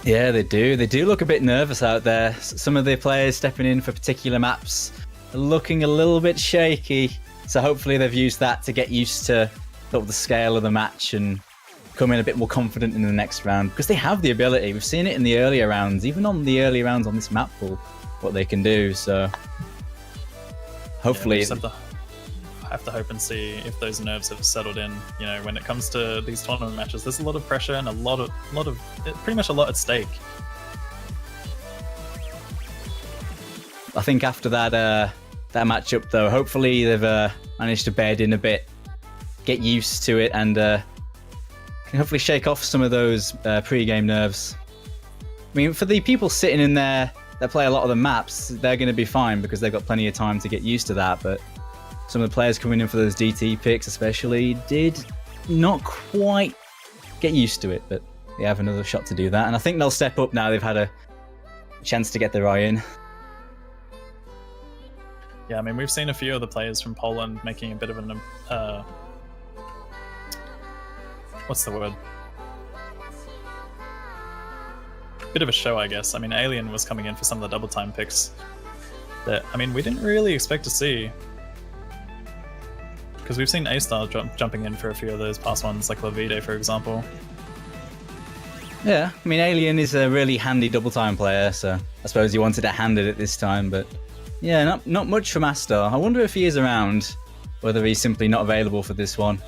Yeah, they do. They do look a bit nervous out there. Some of the players stepping in for particular maps are looking a little bit shaky. So hopefully they've used that to get used to the scale of the match and come in a bit more confident in the next round, because they have the ability. We've seen it in the earlier rounds, even on the early rounds on this map pool, what they can do. So hopefully, yeah, I have to hope and see if those nerves have settled in. You know, when it comes to these tournament matches, there's a lot of pressure and a lot of pretty much a lot at stake. I think after that matchup, though, hopefully they've managed to bed in a bit, get used to it, and can hopefully shake off some of those pre-game nerves. I mean, for the people sitting in there that play a lot of the maps, they're going to be fine because they've got plenty of time to get used to that. But some of the players coming in for those DT picks especially did not quite get used to it, but they have another shot to do that. And I think they'll step up now they've had a chance to get their eye in. Yeah, I mean, we've seen a few of the players from Poland making a bit of an what's the word? Bit of a show, I guess. I mean, Alien was coming in for some of the double time picks that, I mean, we didn't really expect to see. Because we've seen A-Star jumping in for a few of those past ones, like Levide, for example. Yeah, I mean, Alien is a really handy double time player, so I suppose he wanted it handed at this time, but yeah, not much from A-Star. I wonder if he is around, whether he's simply not available for this one.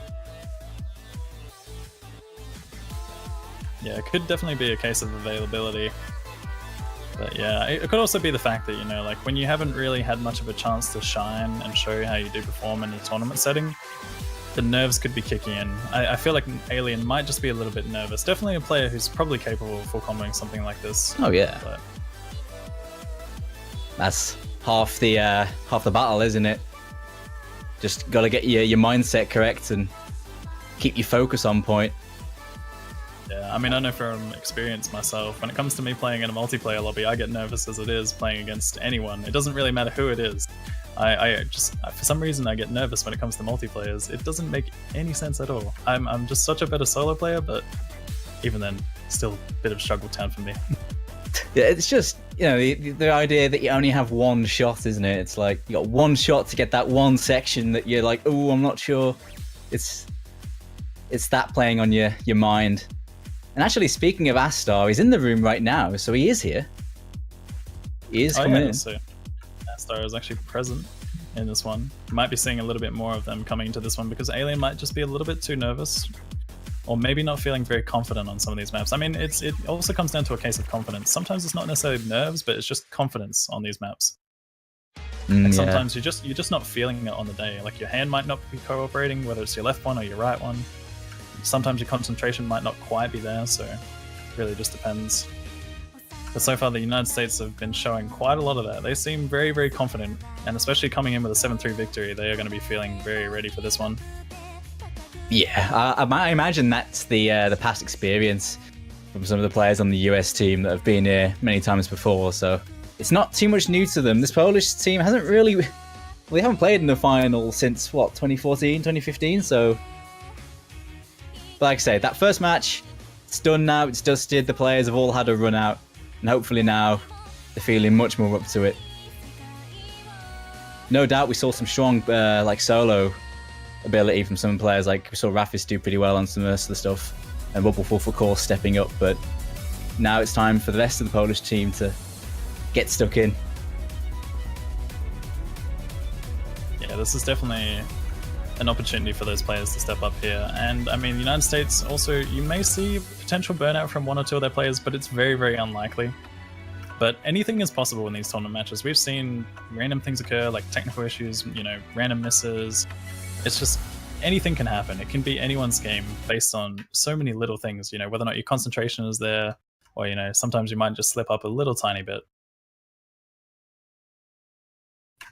Yeah, it could definitely be a case of availability. But yeah, it could also be the fact that, you know, like when you haven't really had much of a chance to shine and show how you do perform in a tournament setting, the nerves could be kicking in. I feel like Alien might just be a little bit nervous. Definitely a player who's probably capable of full comboing something like this. Oh yeah. But that's half the battle, isn't it? Just got to get your mindset correct and keep your focus on point. Yeah, I mean, I know from experience myself, when it comes to me playing in a multiplayer lobby, I get nervous as it is playing against anyone. It doesn't really matter who it is. I just, for some reason, I get nervous when it comes to multiplayers. It doesn't make any sense at all. I'm just such a better solo player, but even then, still a bit of struggle town for me. Yeah, it's just, you know, the idea that you only have one shot, isn't it? It's like you got one shot to get that one section that you're like, oh, I'm not sure. It's that playing on your mind. And actually, speaking of Astar, he's in the room right now, so he is here. He is coming in. So Astar is actually present in this one. You might be seeing a little bit more of them coming into this one because Alien might just be a little bit too nervous, or maybe not feeling very confident on some of these maps. I mean, it also comes down to a case of confidence. Sometimes it's not necessarily nerves, but it's just confidence on these maps. Like sometimes you're just not feeling it on the day. Like your hand might not be cooperating, whether it's your left one or your right one. Sometimes your concentration might not quite be there, so it really just depends. But so far, the United States have been showing quite a lot of that. They seem very, very confident, and especially coming in with a 7-3 victory, they are going to be feeling very ready for this one. Yeah, I imagine that's the past experience from some of the players on the US team that have been here many times before, so it's not too much new to them. This Polish team hasn't really... Well, they haven't played in the final since, what, 2014, 2015, so... But like I say, that first match, it's done now, it's dusted, the players have all had a run out, and hopefully now they're feeling much more up to it. No doubt we saw some strong like solo ability from some players, like we saw Rafis do pretty well on some of the stuff, and Wubblewolf of course stepping up, but now it's time for the rest of the Polish team to get stuck in. Yeah, this is definitely an opportunity for those players to step up here. And I mean, the United States also, you may see potential burnout from one or two of their players, but it's very, very unlikely. But anything is possible in these tournament matches. We've seen random things occur, like technical issues, you know, random misses. It's just, anything can happen. It can be anyone's game based on so many little things, you know, whether or not your concentration is there, or, you know, sometimes you might just slip up a little tiny bit.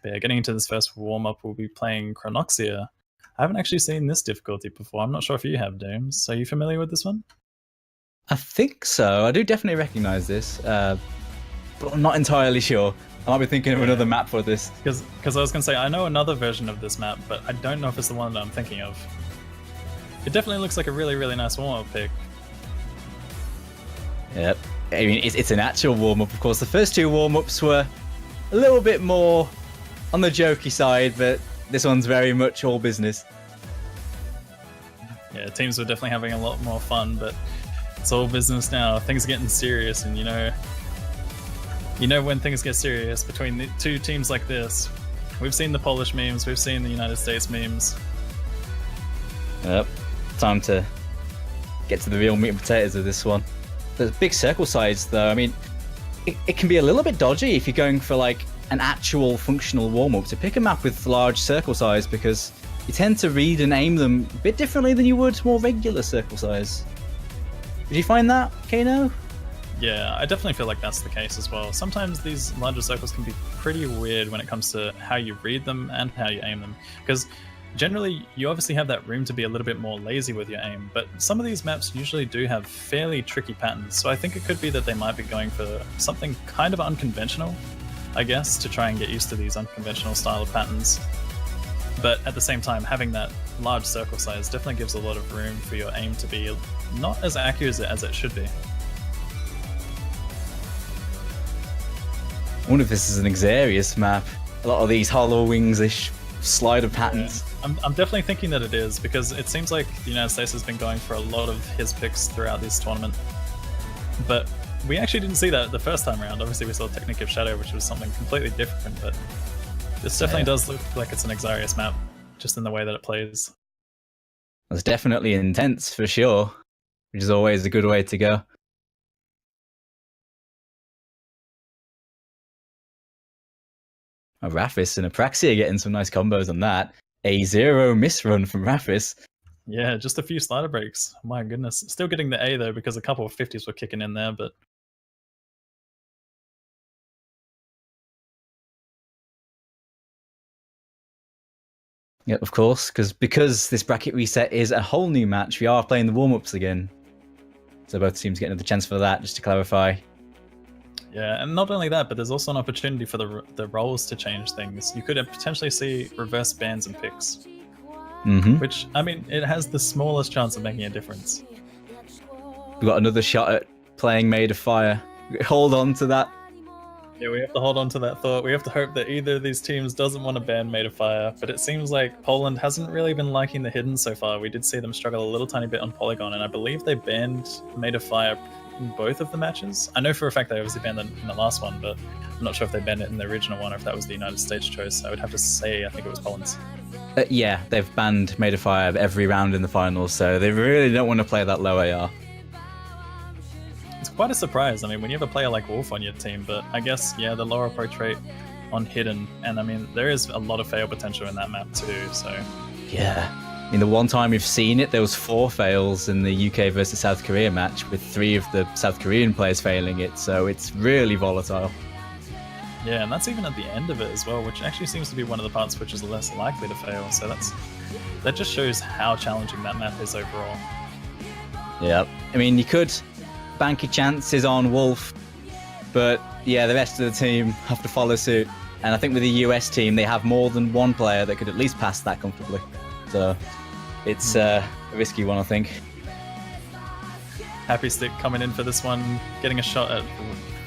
But yeah, getting into this first warm-up, we'll be playing Chronoxia. I haven't actually seen this difficulty before. I'm not sure if you have, Dooms. Are you familiar with this one? I think so. I do definitely recognise this, but I'm not entirely sure. I might be thinking of another map for this. Because I was going to say, I know another version of this map, but I don't know if it's the one that I'm thinking of. It definitely looks like a really, really nice warm-up pick. Yep. I mean, it's an actual warm-up, of course. The first two warm-ups were a little bit more on the jokey side, but this one's very much all business. Yeah, teams were definitely having a lot more fun, but it's all business now. Things are getting serious, and you know when things get serious between the two teams like this. We've seen the Polish memes, we've seen the United States memes. Yep. Time to get to the real meat and potatoes of this one. The big circle size, though, I mean, it can be a little bit dodgy if you're going for like an actual functional warm-up to pick a map with large circle size, because you tend to read and aim them a bit differently than you would more regular circle size. Did you find that, Kano? Yeah, I definitely feel like that's the case as well. Sometimes these larger circles can be pretty weird when it comes to how you read them and how you aim them, because generally you obviously have that room to be a little bit more lazy with your aim, but some of these maps usually do have fairly tricky patterns, so I think it could be that they might be going for something kind of unconventional, I guess, to try and get used to these unconventional style of patterns. But at the same time, having that large circle size definitely gives a lot of room for your aim to be not as accurate as it should be. I wonder if this is an Xarius map. A lot of these Hollow Wings-ish slider patterns. Yeah. I'm definitely thinking that it is, because it seems like the United States has been going for a lot of his picks throughout this tournament. But we actually didn't see that the first time around. Obviously, we saw Technique of Shadow, which was something completely different, but this definitely does look like it's an Xarius map, just in the way that it plays. It's definitely intense, for sure, which is always a good way to go. Rafis and Apraxia getting some nice combos on that. A 0 miss run from Rafis. Yeah, just a few slider breaks. My goodness. Still getting the A, though, because a couple of 50s were kicking in there, but... Yep, of course, because this bracket reset is a whole new match, we are playing the warm-ups again. So both teams get another chance for that, just to clarify. Yeah, and not only that, but there's also an opportunity for the roles to change things. You could potentially see reverse bans and picks. Which, I mean, it has the smallest chance of making a difference. We've got another shot at playing Made of Fire. Hold on to that. Yeah, we have to hold on to that thought. We have to hope that either of these teams doesn't want to ban Made of Fire, but it seems like Poland hasn't really been liking the Hidden so far. We did see them struggle a little tiny bit on Polygon, and I believe they banned Made of Fire in both of the matches. I know for a fact they obviously banned it in the last one, but I'm not sure if they banned it in the original one or if that was the United States choice. I would have to say I think it was Poland's. Yeah, they've banned Made of Fire every round in the finals, so they really don't want to play that low AR. It's quite a surprise. I mean, when you have a player like Wolf on your team, but I guess, yeah, the lower approach rate on Hidden, and I mean, there is a lot of fail potential in that map too, so... Yeah. I mean, the one time we've seen it, there was 4 fails in the UK versus South Korea match, with 3 of the South Korean players failing it, so it's really volatile. Yeah, and that's even at the end of it as well, which actually seems to be one of the parts which is less likely to fail, so that just shows how challenging that map is overall. Yeah. I mean, you could bank your chances on Wolf, but yeah, the rest of the team have to follow suit. And I think with the US team, they have more than one player that could at least pass that comfortably. So it's a risky one, I think. Happy Stick coming in for this one, getting a shot at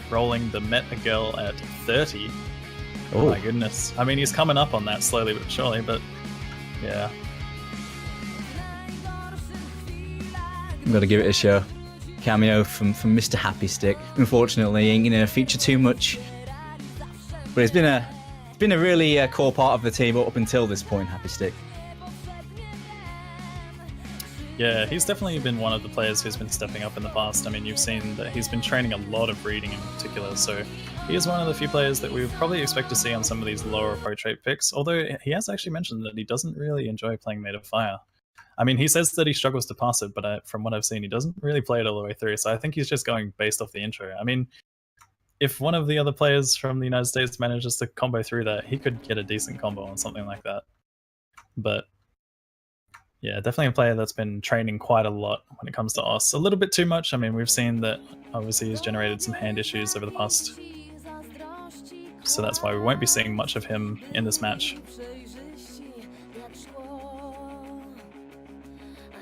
rolling the Met Girl at 30. Oh my goodness. I mean, he's coming up on that slowly but surely, but yeah. I'm going to give it a show. Cameo from Mr. Happy Stick. Unfortunately, ain't gonna feature too much, but it's been a really core part of the team up until this point. Happy Stick. Yeah, he's definitely been one of the players who's been stepping up in the past. I mean, you've seen that he's been training a lot of reading in particular, so he is one of the few players that we would probably expect to see on some of these lower approach rate picks, although he has actually mentioned that he doesn't really enjoy playing Made of Fire. I mean, he says that he struggles to pass it, but from what I've seen, he doesn't really play it all the way through. So I think he's just going based off the intro. I mean, if one of the other players from the United States manages to combo through that, he could get a decent combo on something like that. But yeah, definitely a player that's been training quite a lot when it comes to OS. A little bit too much. I mean, we've seen that obviously he's generated some hand issues over the past. So that's why we won't be seeing much of him in this match.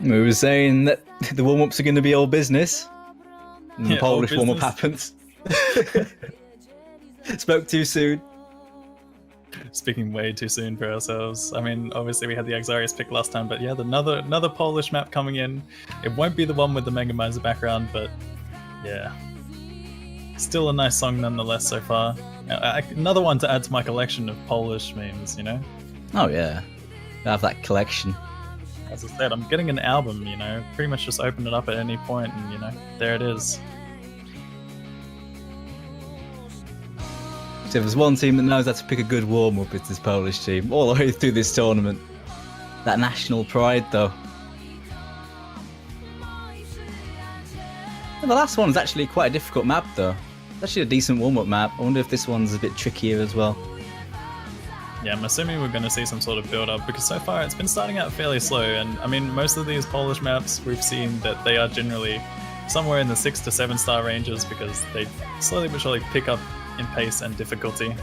We were saying that the warm-ups are going to be all business. And the Polish warm-up happens. Spoke too soon. Speaking way too soon for ourselves. I mean, obviously we had the Axarius pick last time, but yeah, another Polish map coming in. It won't be the one with the Megamizer background, but yeah. Still a nice song nonetheless so far. Another one to add to my collection of Polish memes, you know? Oh yeah. I have that collection. As I said, I'm getting an album, you know, pretty much just open it up at any point and, you know, there it is. So if there's one team that knows how to pick a good warm-up, it's this Polish team, all the way through this tournament. That national pride, though. And the last one's actually quite a difficult map, though. It's actually a decent warm-up map. I wonder if this one's a bit trickier as well. Yeah, I'm assuming we're going to see some sort of build-up, because so far it's been starting out fairly slow, and I mean, most of these Polish maps, we've seen that they are generally somewhere in the 6 to 7 star ranges, because they slowly but surely pick up in pace and difficulty.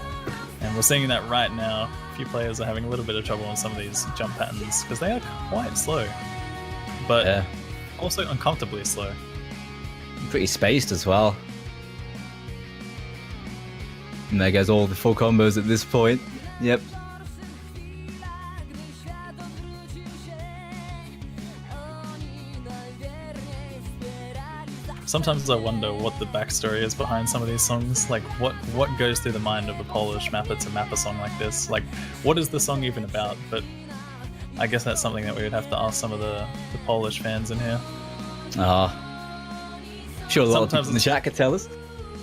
And we're seeing that right now. A few players are having a little bit of trouble on some of these jump patterns, because they are quite slow, but also uncomfortably slow. Pretty spaced as well. And there goes all the full combos at this point. Yep. Sometimes I wonder what the backstory is behind some of these songs. Like, what goes through the mind of a Polish mapper to map a song like this? Like, what is the song even about? But I guess that's something that we would have to ask some of the Polish fans in here. Sure, a lot of people in the chat could tell us.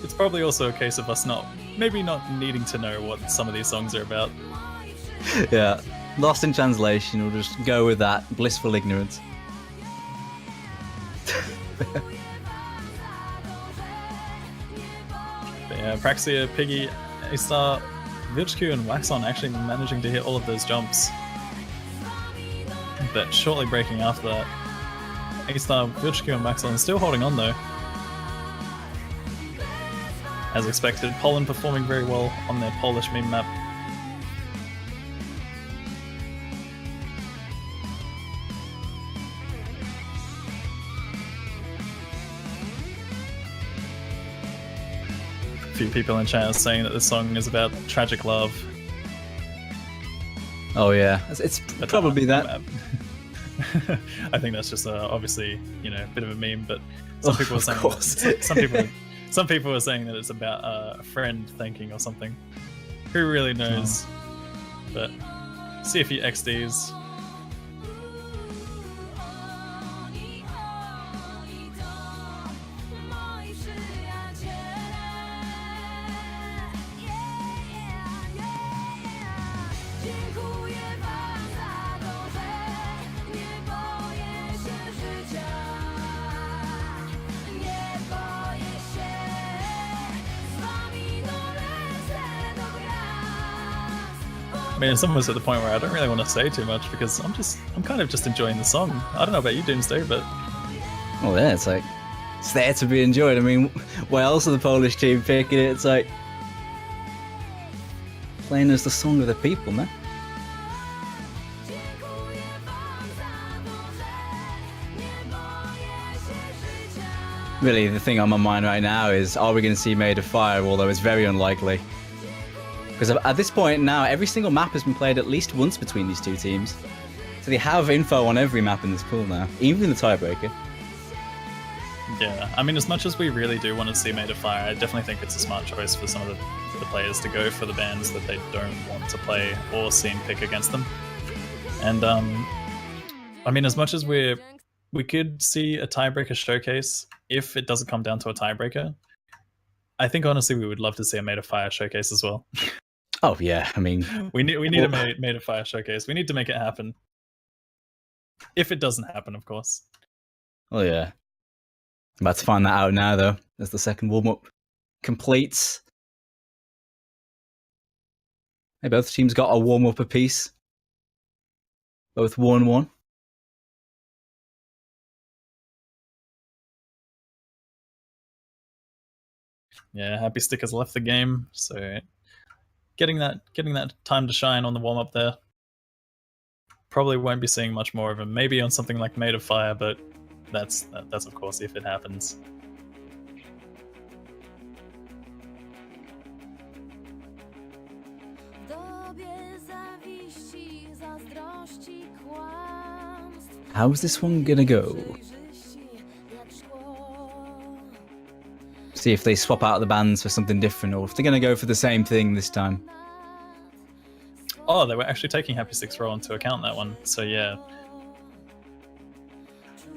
It's probably also a case of us maybe not needing to know what some of these songs are about. Yeah, lost in translation. We'll just go with that. Blissful ignorance. But yeah, Praxia, Piggy, A-Star, Vichku and Waxon actually managing to hit all of those jumps. but shortly breaking after that. A-Star, VilchQ and Maxon still holding on though. As expected, Poland performing very well on their Polish meme map. A few people in chat are saying that this song is about tragic love. Oh yeah, it's probably that. I think that's just obviously, you know, a bit of a meme, but some people are saying some people are saying that it's about a friend thinking or something. Who really knows? But see if you XDs. I mean, it's almost at the point where I don't really want to say too much because I'm kind of just enjoying the song. I don't know about you, Doomsday, but well, yeah, it's like it's there to be enjoyed. I mean, why else are the Polish team picking it? It's like playing as the song of the people, man. Really, the thing on my mind right now is, are we going to see Made of Fire? Although it's very unlikely. Because at this point now, every single map has been played at least once between these two teams. So they have info on every map in this pool now, even the tiebreaker. Yeah, I mean, as much as we really do want to see Made of Fire, I definitely think it's a smart choice for some of the players to go for the bans that they don't want to play or see pick against them. And, I mean, as much as we could see a tiebreaker showcase, if it doesn't come down to a tiebreaker, I think honestly we would love to see a Made of Fire showcase as well. Oh yeah, I mean, we need a Made of Fire showcase. We need to make it happen. If it doesn't happen, of course. Oh yeah. I'm about to find that out now though, as the second warm-up completes. Hey, both teams got a warm-up apiece. Both 1-1. Yeah, Happy Stick has left the game, so getting that time to shine on the warm up there. Probably won't be seeing much more of him. Maybe on something like Made of Fire, but that's of course if it happens. How's this one gonna go? See if they swap out the bands for something different, or if they're going to go for the same thing this time. Oh, they were actually taking Happy Stick's role into account that one. So yeah,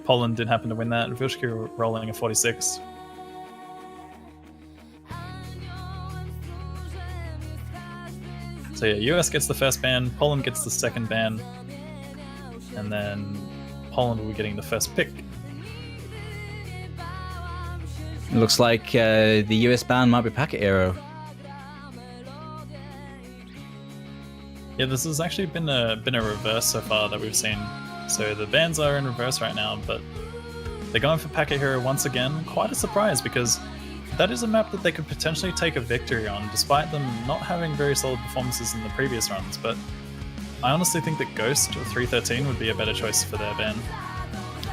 Poland did happen to win that. VilchQ rolling a 46. So yeah, US gets the first ban, Poland gets the second ban, and then Poland will be getting the first pick. It looks like the US ban might be Packet Hero. Yeah, this has actually been a reverse so far that we've seen. So the bans are in reverse right now, but they're going for Packet Hero once again. Quite a surprise, because that is a map that they could potentially take a victory on, despite them not having very solid performances in the previous runs. But I honestly think that Ghost or 313 would be a better choice for their ban.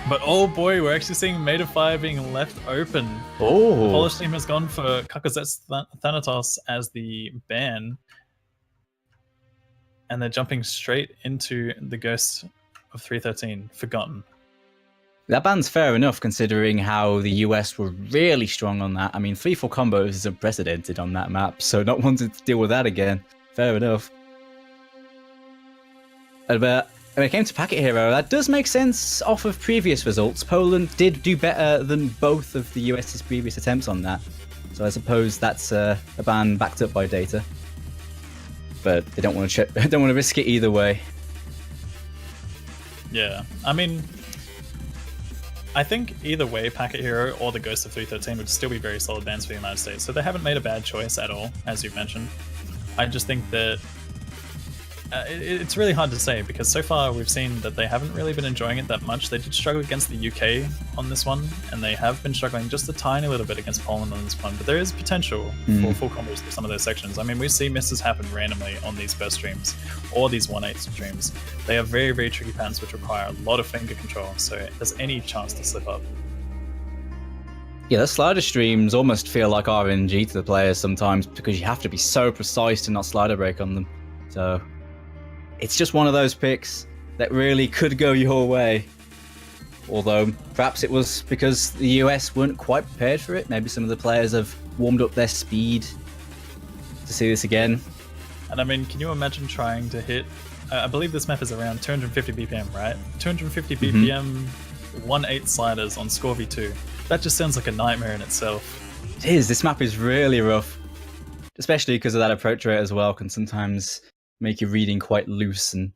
But oh boy, we're actually seeing Made of Fire being left open. Oh. The Polish team has gone for Kakazets Thanatos as the ban. And they're jumping straight into the Ghost of 313, Forgotten. That ban's fair enough, considering how the US were really strong on that. I mean, 3-4 combos is unprecedented on that map, so not wanting to deal with that again. Fair enough. But when it came to Packet Hero, that does make sense off of previous results. Poland did do better than both of the US's previous attempts on that. So I suppose that's a ban backed up by data. But they don't want to risk it either way. Yeah, I mean, I think either way, Packet Hero or the Ghost of 313 would still be very solid bans for the United States. So they haven't made a bad choice at all, as you've mentioned. I just think that It's really hard to say because so far we've seen that they haven't really been enjoying it that much. They did struggle against the UK on this one, and they have been struggling just a tiny little bit against Poland on this one. But there is potential for full combos through some of those sections. I mean, we see misses happen randomly on these first streams or these 1-8 streams. They are very, very tricky patterns which require a lot of finger control, so there's any chance to slip up. Yeah, the slider streams almost feel like RNG to the players sometimes because you have to be so precise to not slider break on them. So it's just one of those picks that really could go your way. Although perhaps it was because the US weren't quite prepared for it. Maybe some of the players have warmed up their speed to see this again. And I mean, can you imagine trying to hit, I believe this map is around 250 BPM, right? 250 BPM, 1-8 sliders on Score v2. That just sounds like a nightmare in itself. It is. This map is really rough. Especially because of that approach rate as well, can sometimes make your reading quite loose and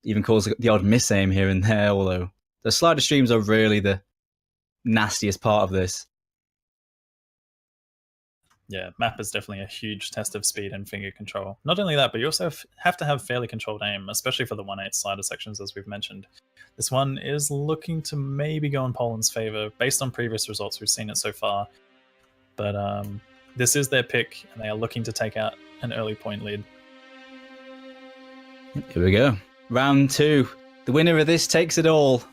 even cause the odd miss-aim here and there, although the slider streams are really the nastiest part of this. Yeah, map is definitely a huge test of speed and finger control. Not only that, but you also have to have fairly controlled aim, especially for the 1-8 slider sections, as we've mentioned. This one is looking to maybe go in Poland's favor, based on previous results. We've seen it so far. But this is their pick, and they are looking to take out an early point lead. Here we go. Round 2. The winner of this takes it all.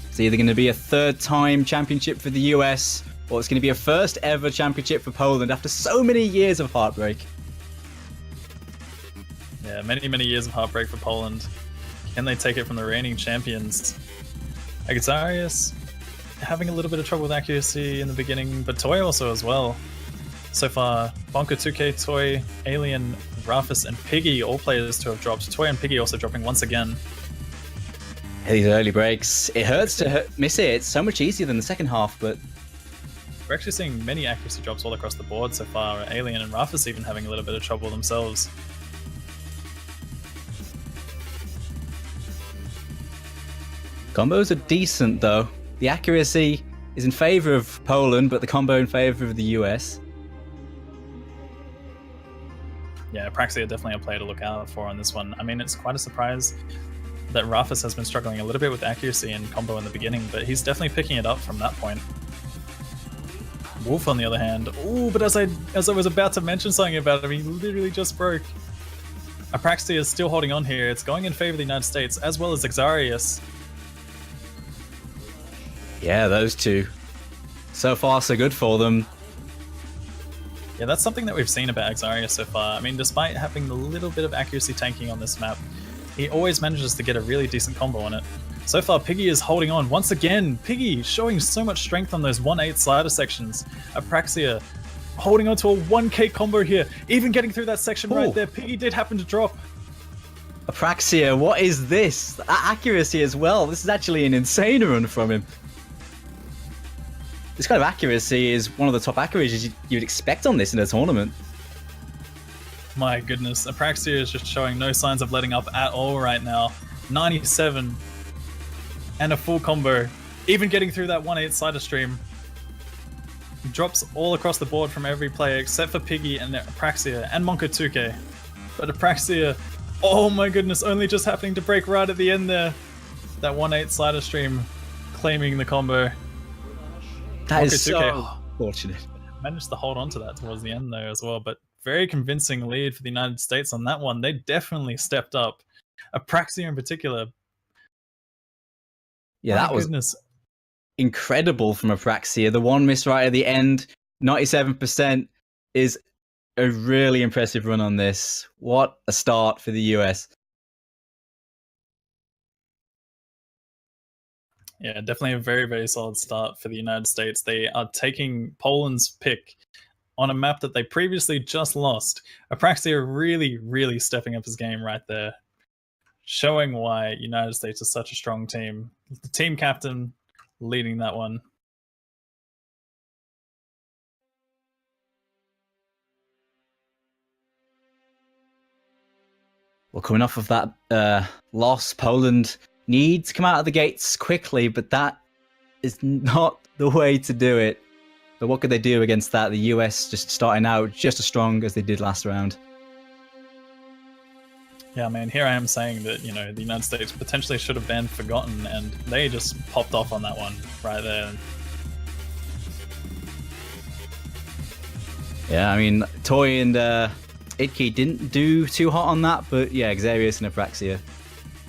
It's either going to be a third-time championship for the US, or it's going to be a first-ever championship for Poland after so many years of heartbreak. Yeah, many, many years of heartbreak for Poland. Can they take it from the reigning champions? Xarius having a little bit of trouble with accuracy in the beginning, but Toy also as well. So far, Bonka 2K, Toy, Alien, Rafis, and Piggy, all players to have dropped. Toy and Piggy also dropping once again. These early breaks, it hurts to miss it. It's so much easier than the second half, but we're actually seeing many accuracy drops all across the board so far. Alien and Rafis even having a little bit of trouble themselves. Combos are decent though. The accuracy is in favour of Poland, but the combo in favour of the US. Yeah, Apraxia definitely a player to look out for on this one. I mean, it's quite a surprise that Rafis has been struggling a little bit with accuracy and combo in the beginning, but he's definitely picking it up from that point. Wolf, on the other hand, ooh, but as I was about to mention something about him, he literally just broke. Apraxia is still holding on here. It's going in favor of the United States, as well as Xarius. Yeah, those two. So far, so good for them. Yeah, that's something that we've seen about Xarius so far. I mean, despite having a little bit of accuracy tanking on this map, he always manages to get a really decent combo on it. So far, Piggy is holding on. Once again, Piggy showing so much strength on those 1-8 slider sections. Apraxia holding on to a 1k combo here, even getting through that section right there. Piggy did happen to drop. Apraxia, what is this? Accuracy as well. This is actually an insane run from him. This kind of accuracy is one of the top accuracies you'd expect on this in a tournament. My goodness, Apraxia is just showing no signs of letting up at all right now. 97 and a full combo, even getting through that 1-8 slider stream. Drops all across the board from every player except for Piggy and Apraxia and Monka 2K. But Apraxia, oh my goodness, only just happening to break right at the end there. That 1-8 slider stream claiming the combo. That Monka is 2K so fortunate. Managed to hold on to that towards the end there as well, but very convincing lead for the United States on that one. They definitely stepped up. Apraxia in particular. Yeah, that was incredible from Apraxia. The one miss right at the end, 97%, is a really impressive run on this. What a start for the US. Yeah, definitely a very, very solid start for the United States. They are taking Poland's pick on a map that they previously just lost. Apraxia really, really stepping up his game right there, showing why United States is such a strong team. The team captain leading that one. Well, coming off of that loss, Poland need to come out of the gates quickly, but that is not the way to do it. But what could they do against that? The US just starting out just as strong as they did last round. Yeah, man, here I am saying that, you know, the United States potentially should have banned Forgotten, and they just popped off on that one right there. Yeah, I mean, Toy and Idke didn't do too hot on that, but yeah, Xarius and Apraxia,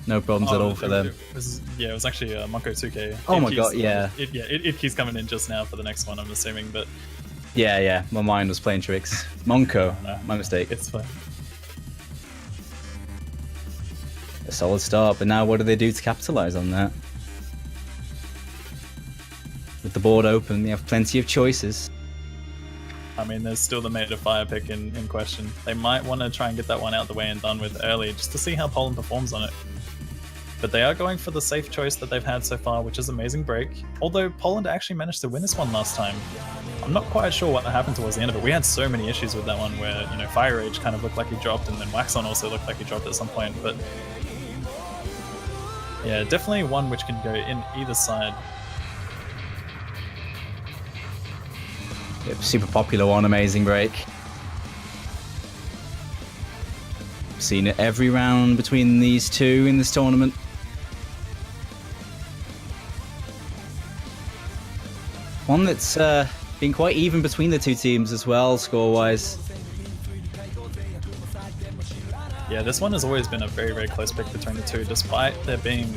no problems at all for them. It was actually Monko 2K. Oh my god, yeah. Idke's coming in just now for the next one, I'm assuming, but... Yeah, my mind was playing tricks. Monko, No, my mistake. it's fine. A solid start, but now what do they do to capitalize on that? With the board open, they have plenty of choices. I mean, there's still the Meta Fire pick in question. They might want to try and get that one out the way and done with early, just to see how Poland performs on it. But they are going for the safe choice that they've had so far, which is Amazing Break. Although Poland actually managed to win this one last time. I'm not quite sure what happened towards the end of it. We had so many issues with that one where, you know, Fire Rage kind of looked like he dropped, and then Waxon also looked like he dropped at some point, but... yeah, definitely one which can go in either side. Yep, super popular one, Amazing Break. Seen it every round between these two in this tournament. One that's been quite even between the two teams as well, score-wise. Yeah, this one has always been a very, very close pick between the two, despite there being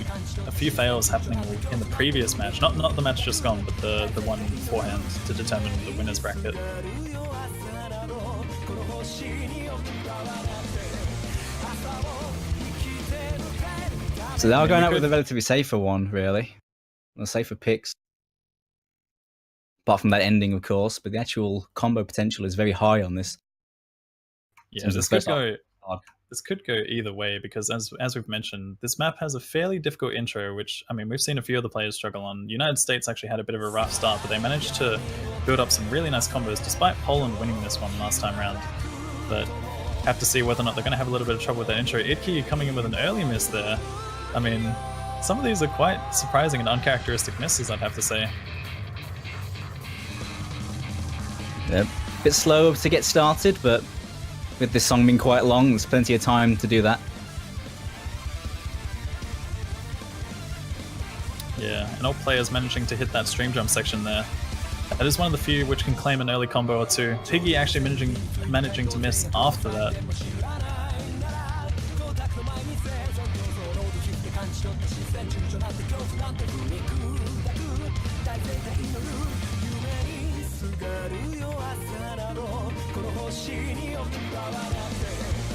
a few fails happening in the previous match. Not the match just gone, but the one beforehand to determine the winner's bracket. So they are going out with a relatively safer one, really. The safer picks. Apart from that ending, of course, but the actual combo potential is very high on this. Yeah, this could go either way, because as we've mentioned, this map has a fairly difficult intro, which, I mean, we've seen a few other players struggle on. United States actually had a bit of a rough start, but they managed to build up some really nice combos, despite Poland winning this one last time round. But have to see whether or not they're going to have a little bit of trouble with that intro. Idke coming in with an early miss there. I mean, some of these are quite surprising and uncharacteristic misses, I'd have to say. Yep. A bit slow to get started, but with this song being quite long, there's plenty of time to do that. Yeah, and all players managing to hit that stream jump section there. That is one of the few which can claim an early combo or two. Piggy actually managing to miss after that.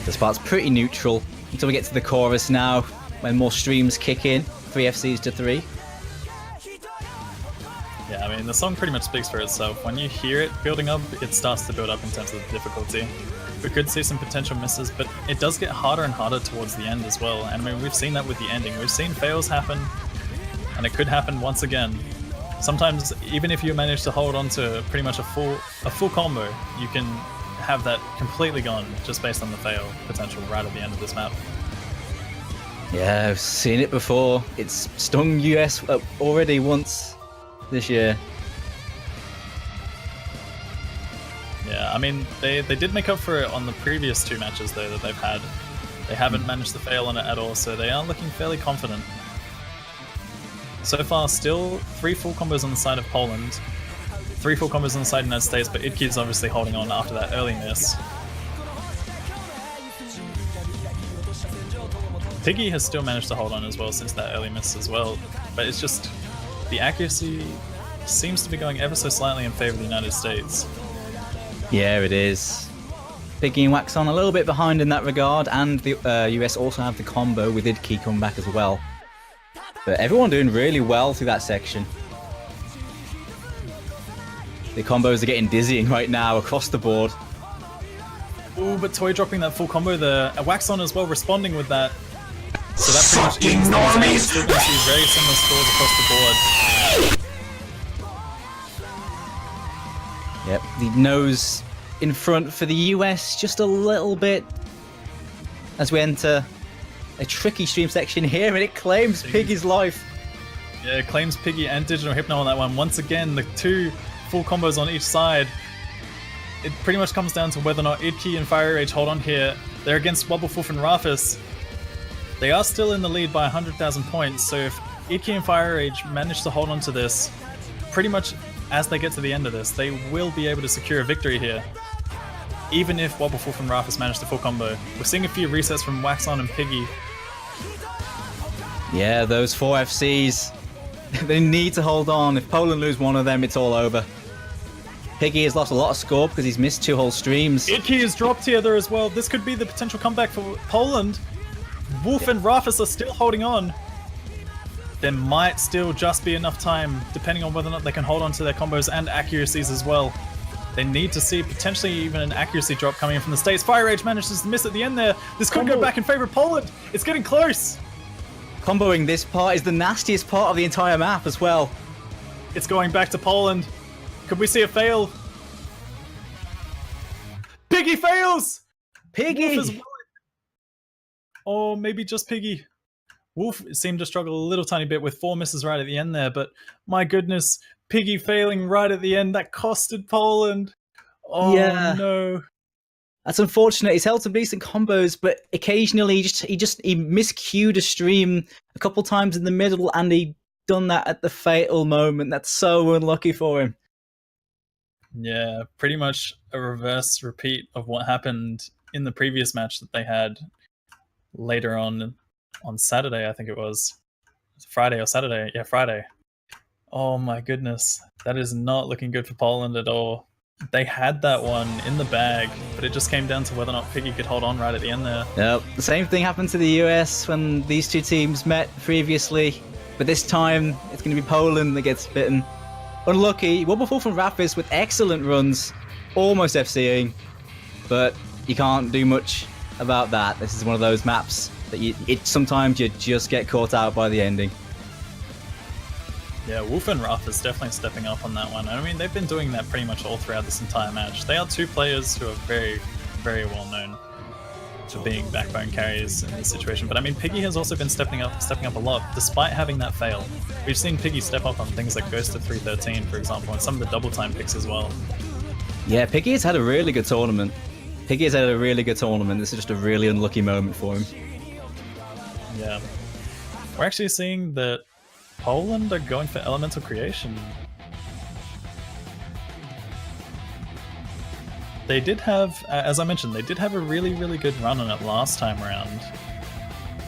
This part's pretty neutral until we get to the chorus now, when more streams kick in. 3 FCs to 3. Yeah, I mean, the song pretty much speaks for itself. When you hear it building up, it starts to build up in terms of the difficulty. We could see some potential misses, but it does get harder and harder towards the end as well. And I mean, we've seen that with the ending. We've seen fails happen, and it could happen once again. Sometimes, even if you manage to hold on to pretty much a full combo, you can have that completely gone just based on the fail potential right at the end of this map. Yeah, I've seen it before. It's stung US already once this year. Yeah, I mean, they did make up for it on the previous 2 matches, though, that they've had. They haven't managed to fail on it at all, so they are looking fairly confident. So far, still 3 full combos on the side of Poland, 3 full combos on the side of the United States, but Idke is obviously holding on after that early miss. Piggy has still managed to hold on as well since that early miss as well, but it's just the accuracy seems to be going ever so slightly in favor of the United States. Yeah, it is. Piggy and Waxon a little bit behind in that regard, and the US also have the combo with Idke coming back as well. But everyone doing really well through that section. The combos are getting dizzying right now across the board. Ooh, but Toy dropping that full combo there. Waxon as well responding with that. So that pretty much evens things out. We're still going to see very similar scores across the board. Yep, the nose in front for the US just a little bit as we enter a tricky stream section here, and it claims Piggy's life. Yeah, it claims Piggy and Digital Hypno on that one. Once again, the 2 full combos on each side. It pretty much comes down to whether or not Idki and Fire Rage hold on here. They're against Wobbuffet and Rafis. They are still in the lead by 100,000 points, so if Idki and Fire Rage manage to hold on to this, pretty much as they get to the end of this, they will be able to secure a victory here. Even if Wobbuffet and Rafis manage to full combo. We're seeing a few resets from Waxon and Piggy. Yeah, those 4 FCs, they need to hold on. If Poland lose one of them, it's all over. Piggy has lost a lot of score because he's missed 2 whole streams. Idki is dropped here though as well. This could be the potential comeback for Poland. Wolf and Rafis are still holding on. There might still just be enough time, depending on whether or not they can hold on to their combos and accuracies as well. They need to see potentially even an accuracy drop coming in from the States. Fire Rage manages to miss at the end there. This could go back in favor of Poland. It's getting close. Comboing this part is the nastiest part of the entire map as well. It's going back to Poland. Could we see a fail? Piggy fails! Piggy! Wolf is willing. Or maybe just Piggy. Wolf seemed to struggle a little tiny bit with 4 misses right at the end there, but my goodness, Piggy failing right at the end, that costed Poland. Oh Yeah. no. That's unfortunate. He's held some decent combos, but occasionally he miscued a stream a couple times in the middle, and he done that at the fatal moment. That's so unlucky for him. Yeah, pretty much a reverse repeat of what happened in the previous match that they had later on Saturday, I think it was. Friday or Saturday. Yeah, Friday. Oh my goodness. That is not looking good for Poland at all. They had that one in the bag, but it just came down to whether or not Piggy could hold on right at the end there. Yep. The same thing happened to the US when these two teams met previously, but this time it's going to be Poland that gets bitten. Unlucky. Wobbuffet from Rafis with excellent runs, almost FCing, but you can't do much about that. This is one of those maps that sometimes you just get caught out by the ending. Yeah, Wolf and Ruff is definitely stepping up on that one. I mean, they've been doing that pretty much all throughout this entire match. They are 2 players who are very, very well known for being backbone carriers in this situation. But I mean, Piggy has also been stepping up a lot, despite having that fail. We've seen Piggy step up on things like Ghost of 313, for example, and some of the double time picks as well. Yeah, Piggy has had a really good tournament. This is just a really unlucky moment for him. Yeah. We're actually seeing that Poland are going for elemental creation. They did have, as I mentioned, they did have a really, really good run on it last time around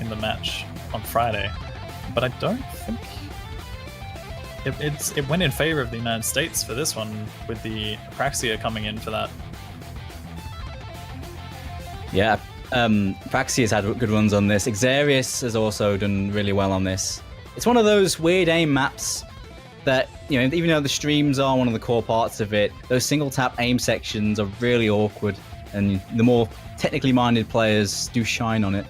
in the match on Friday, but I don't think it went in favor of the United States for this one, with the Apraxia coming in for that. Yeah, Apraxia's had good runs on this. Xarius has also done really well on this. It's one of those weird aim maps that, you know, even though the streams are one of the core parts of it, those single tap aim sections are really awkward, and the more technically minded players do shine on it.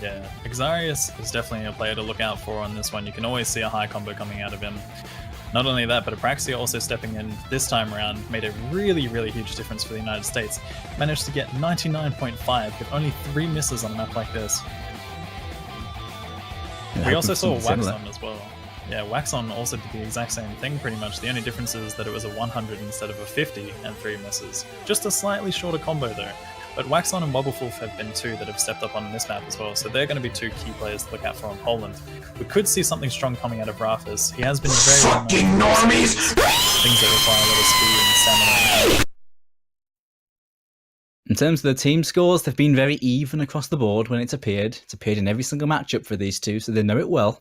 Yeah, Xarius is definitely a player to look out for on this one. You can always see a high combo coming out of him. Not only that, but Apraxia also stepping in this time around made a really, really huge difference for the United States. Managed to get 99.5 with only 3 misses on a map like this. We also saw Waxon as well. Yeah, Waxon also did the exact same thing pretty much. The only difference is that it was a 100 instead of a 50 and 3 misses. Just a slightly shorter combo though. But Waxon and Wobbuffet have been 2 that have stepped up on this map as well, so they're going to be 2 key players to look out for on Poland. We could see something strong coming out of Rafis. He has been very fucking normies! Things that require a lot of speed and stamina. In terms of the team scores, they've been very even across the board when it's appeared. It's appeared in every single matchup for these two, so they know it well.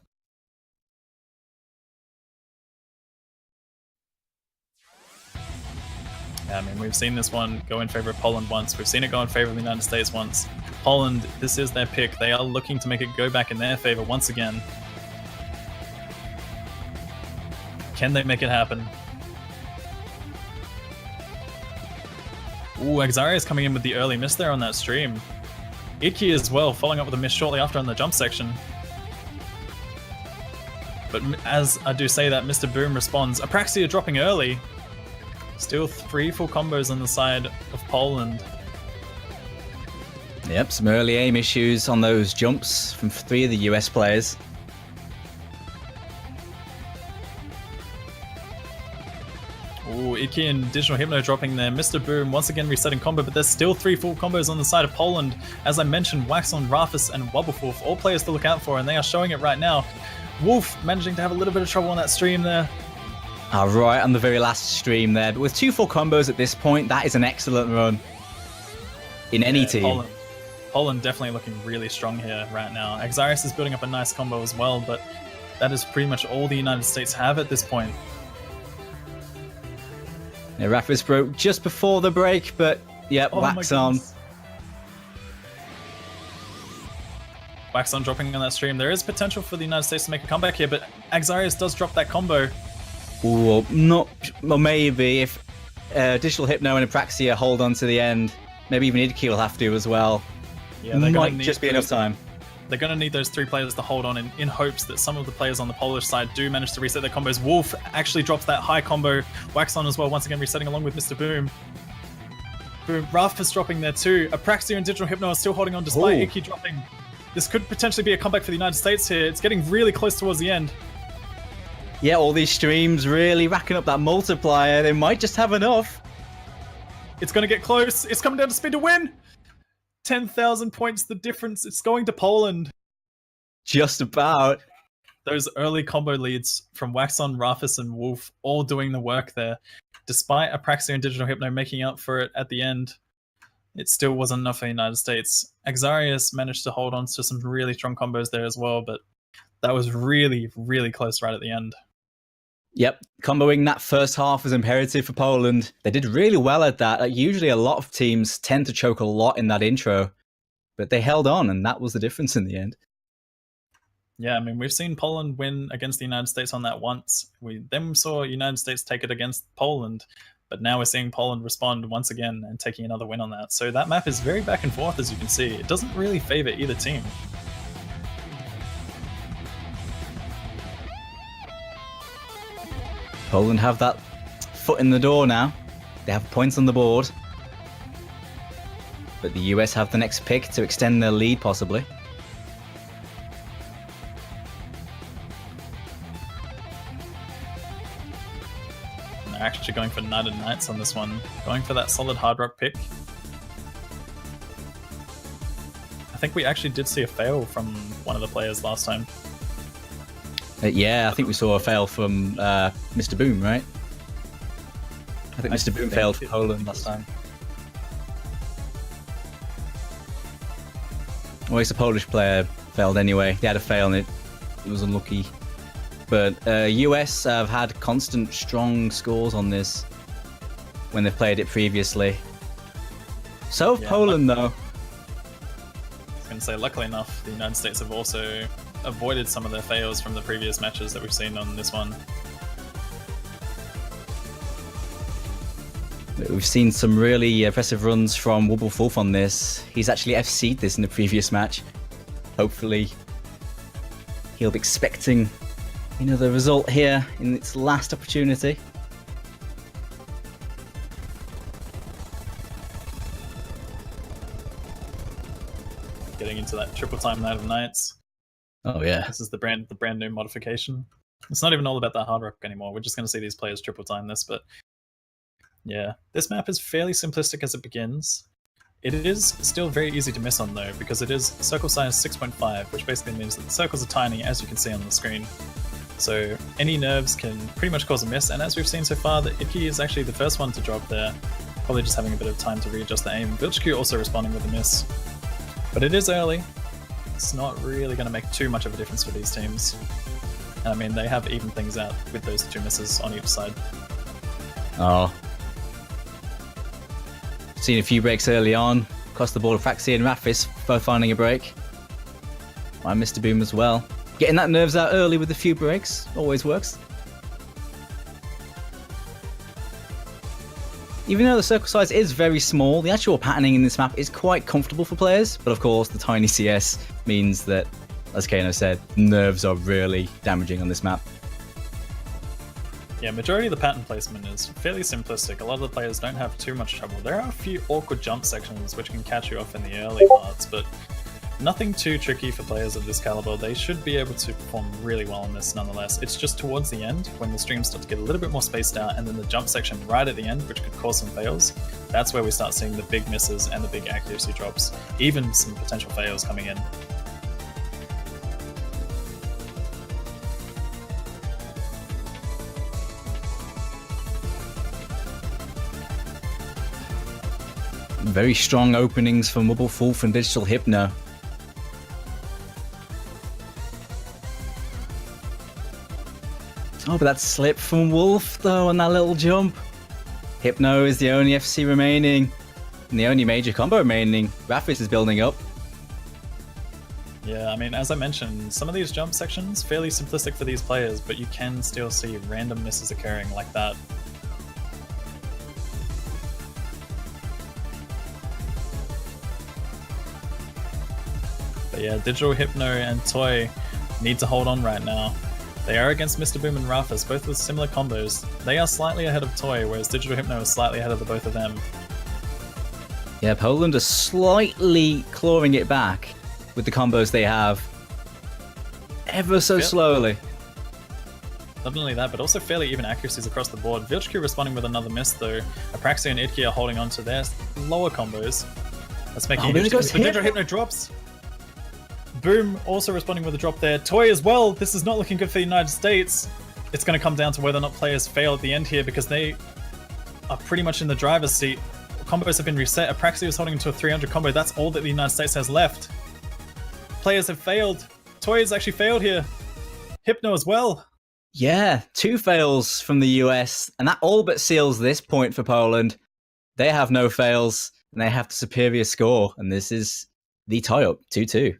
I mean, we've seen this one go in favor of Poland once. We've seen it go in favor of the United States once. Poland, this is their pick. They are looking to make it go back in their favor once again. Can they make it happen? Ooh, Xarius coming in with the early miss there on that stream. Idki as well, following up with a miss shortly after on the jump section. But as I do say that, Mr. Boom responds. Apraxia dropping early. Still 3 full combos on the side of Poland. Yep, some early aim issues on those jumps from 3 of the US players. Icky and Digital Hypno dropping there. Mr. Boom once again resetting combo, but there's still 3 full combos on the side of Poland. As I mentioned, Waxon, Rafis, and Wobblewolf, all players to look out for, and they are showing it right now. Wolf managing to have a little bit of trouble on that stream there. Right on the very last stream there. But with 2 full combos at this point, that is an excellent run in any team. Poland definitely looking really strong here right now. Xarius is building up a nice combo as well, but that is pretty much all the United States have at this point. Yeah, Rafis broke just before the break, but yep, Waxon. Waxon dropping on that stream. There is potential for the United States to make a comeback here, but Xarius does drop that combo. Ooh, well, maybe if Digital Hypno and Apraxia hold on to the end, maybe even Idki will have to as well. Yeah, they're might just be enough time. They're going to need those 3 players to hold on in hopes that some of the players on the Polish side do manage to reset their combos. Wolf actually drops that high combo. Waxon as well, once again resetting along with Mr. Boom. Boom. Raf is dropping there too. Apraxia and Digital Hypno are still holding on despite Icky dropping. This could potentially be a comeback for the United States here. It's getting really close towards the end. Yeah, all these streams really racking up that multiplier. They might just have enough. It's going to get close. It's coming down to spin to win. 10,000 points the difference. It's going to Poland. Just about. Those early combo leads from Waxon, Rafis, and Wolf all doing the work there. Despite Apraxia and Digital Hypno making up for it at the end, it still wasn't enough for the United States. Xarius managed to hold on to some really strong combos there as well, but that was really, really close right at the end. Yep, comboing that first half was imperative for Poland. They did really well at that. Usually a lot of teams tend to choke a lot in that intro, but they held on, and that was the difference in the end. Yeah, I mean, we've seen Poland win against the United States on that once. We then saw United States take it against Poland, but now we're seeing Poland respond once again and taking another win on that. So that map is very back and forth, as you can see. It doesn't really favor either team. Poland have that foot in the door now. They have points on the board. But the US have the next pick to extend their lead, possibly. And they're actually going for Knighted Knights on this one. Going for that solid hard rock pick. I think we actually did see a fail from one of the players last time. Yeah, I think we saw a fail from Mr. Boom, right? I think Mr. Boom failed for Poland last time. Well, at least a Polish player failed anyway. They had a fail and it was unlucky. But US have had constant strong scores on this when they've played it previously. So have Poland, though. I was going to say, luckily enough, the United States have also avoided some of their fails from the previous matches that we've seen on this one. We've seen some really impressive runs from Wobblewolf on this. He's actually FC'd this in the previous match. Hopefully he'll be expecting another result here in its last opportunity. Getting into that triple time Night of Nights. Oh yeah. This is the brand new modification. It's not even all about that hard rock anymore. We're just going to see these players triple time this, but yeah, this map is fairly simplistic as it begins. It is still very easy to miss on though, because it is circle size 6.5, which basically means that the circles are tiny, as you can see on the screen. So any nerves can pretty much cause a miss, and as we've seen so far, the Icky is actually the first one to drop there, probably just having a bit of time to readjust the aim. Vilchku also responding with a miss, but it is early. It's not really going to make too much of a difference for these teams. I mean, they have evened things out with those 2 misses on each side. Oh. Seen a few breaks early on. Across the board, Apraxia and Rafis both finding a break. I Mr. Boom as well. Getting that nerves out early with a few breaks always works. Even though the circle size is very small, the actual patterning in this map is quite comfortable for players, but of course the tiny CS means that, as Kano said, nerves are really damaging on this map. Yeah, majority of the pattern placement is fairly simplistic. A lot of the players don't have too much trouble. There are a few awkward jump sections which can catch you off in the early parts, but Nothing too tricky for players of this caliber. They should be able to perform really well in this nonetheless. It's just towards the end, when the streams start to get a little bit more spaced out, and then the jump section right at the end, which could cause some fails, that's where we start seeing the big misses and the big accuracy drops, even some potential fails coming in. Very strong openings for Mubblewolf and Digital Hypno. Oh, but that slip from Wolf, though, on that little jump. Hypno is the only FC remaining, and the only major combo remaining. Rafis is building up. Yeah, I mean, as I mentioned, some of these jump sections, fairly simplistic for these players, but you can still see random misses occurring like that. But yeah, Digital Hypno and Toy need to hold on right now. They are against Mr. Boom and Rafis, both with similar combos. They are slightly ahead of Toy, whereas Digital Hypno is slightly ahead of the both of them. Yeah, Poland are slightly clawing it back with the combos they have. Ever so slowly. Not only that, but also fairly even accuracies across the board. VilchQ responding with another miss though. Apraxia and Idki are holding on to their lower combos. That's making it interesting. Digital Hypno drops. Boom also responding with a drop there. Toy as well. This is not looking good for the United States. It's going to come down to whether or not players fail at the end here, because they are pretty much in the driver's seat. Combos have been reset. Apraxia is holding into a 300 combo. That's all that the United States has left. Players have failed. Toy has actually failed here. Hypno as well. Yeah, 2 fails from the US, and that all but seals this point for Poland. They have no fails, and they have the superior score, and this is the tie-up, 2-2.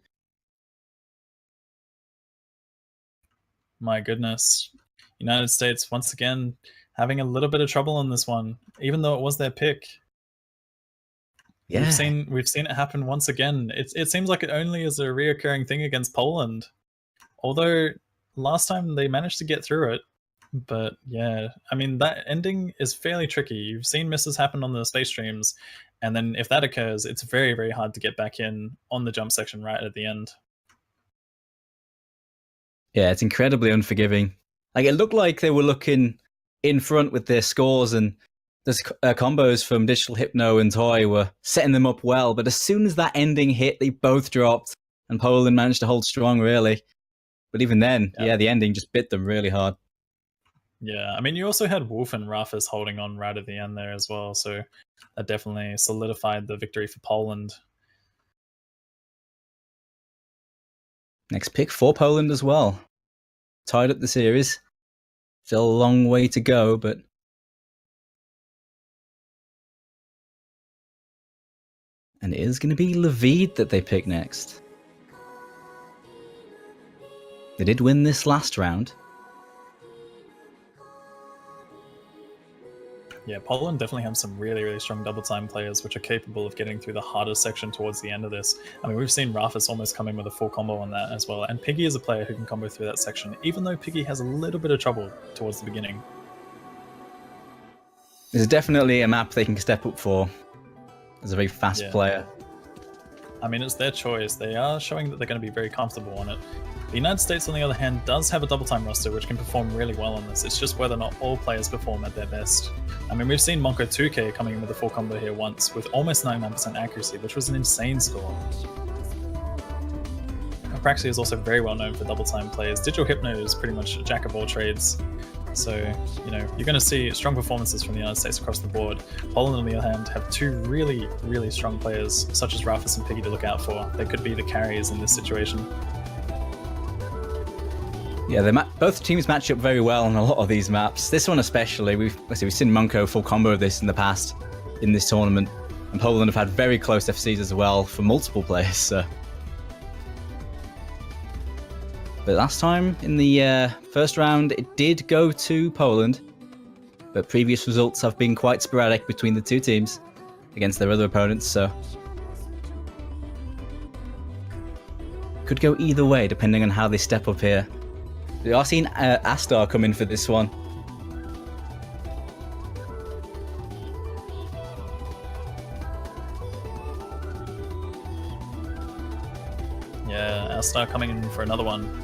My goodness. United States, once again, having a little bit of trouble on this one, even though it was their pick. Yeah. We've seen it happen once again. It seems like it only is a reoccurring thing against Poland. Although last time they managed to get through it. But yeah, I mean, that ending is fairly tricky. You've seen misses happen on the space streams, and then if that occurs, it's very, very hard to get back in on the jump section right at the end. Yeah, it's incredibly unforgiving. Like, it looked like they were looking in front with their scores, and the combos from Digital Hypno and Toy were setting them up well. But as soon as that ending hit, they both dropped, and Poland managed to hold strong, really. But even then, yeah, the ending just bit them really hard. Yeah, I mean, you also had Wolf and Rafis holding on right at the end there as well, so that definitely solidified the victory for Poland. Next pick for Poland as well. Tied up the series. Still a long way to go, but... And it is going to be Levid that they pick next. They did win this last round. Yeah, Poland definitely have some really, really strong double time players which are capable of getting through the hardest section towards the end of this. I mean, we've seen Rafis almost come in with a full combo on that as well, and Piggy is a player who can combo through that section, even though Piggy has a little bit of trouble towards the beginning. This is definitely a map they can step up for as a very fast player. I mean, it's their choice. They are showing that they're going to be very comfortable on it. The United States, on the other hand, does have a double time roster which can perform really well on this. It's just whether or not all players perform at their best. I mean, we've seen Monko 2K coming in with a full combo here once with almost 99% accuracy, which was an insane score. Apraxia is also very well known for double time plays. Digital Hypno is pretty much a jack of all trades. So, you know, you're going to see strong performances from the United States across the board. Poland, on the other hand, have 2 really, really strong players, such as Rafis and Piggy, to look out for. They could be the carriers in this situation. Yeah, both teams match up very well on a lot of these maps. This one especially, we've seen Monko full combo of this in the past in this tournament, and Poland have had very close FCs as well for multiple players. So. But last time in the first round, it did go to Poland, but previous results have been quite sporadic between the 2 teams against their other opponents. So could go either way depending on how they step up here. We are seeing Astar come in for this one. Yeah, Alistar coming in for another one.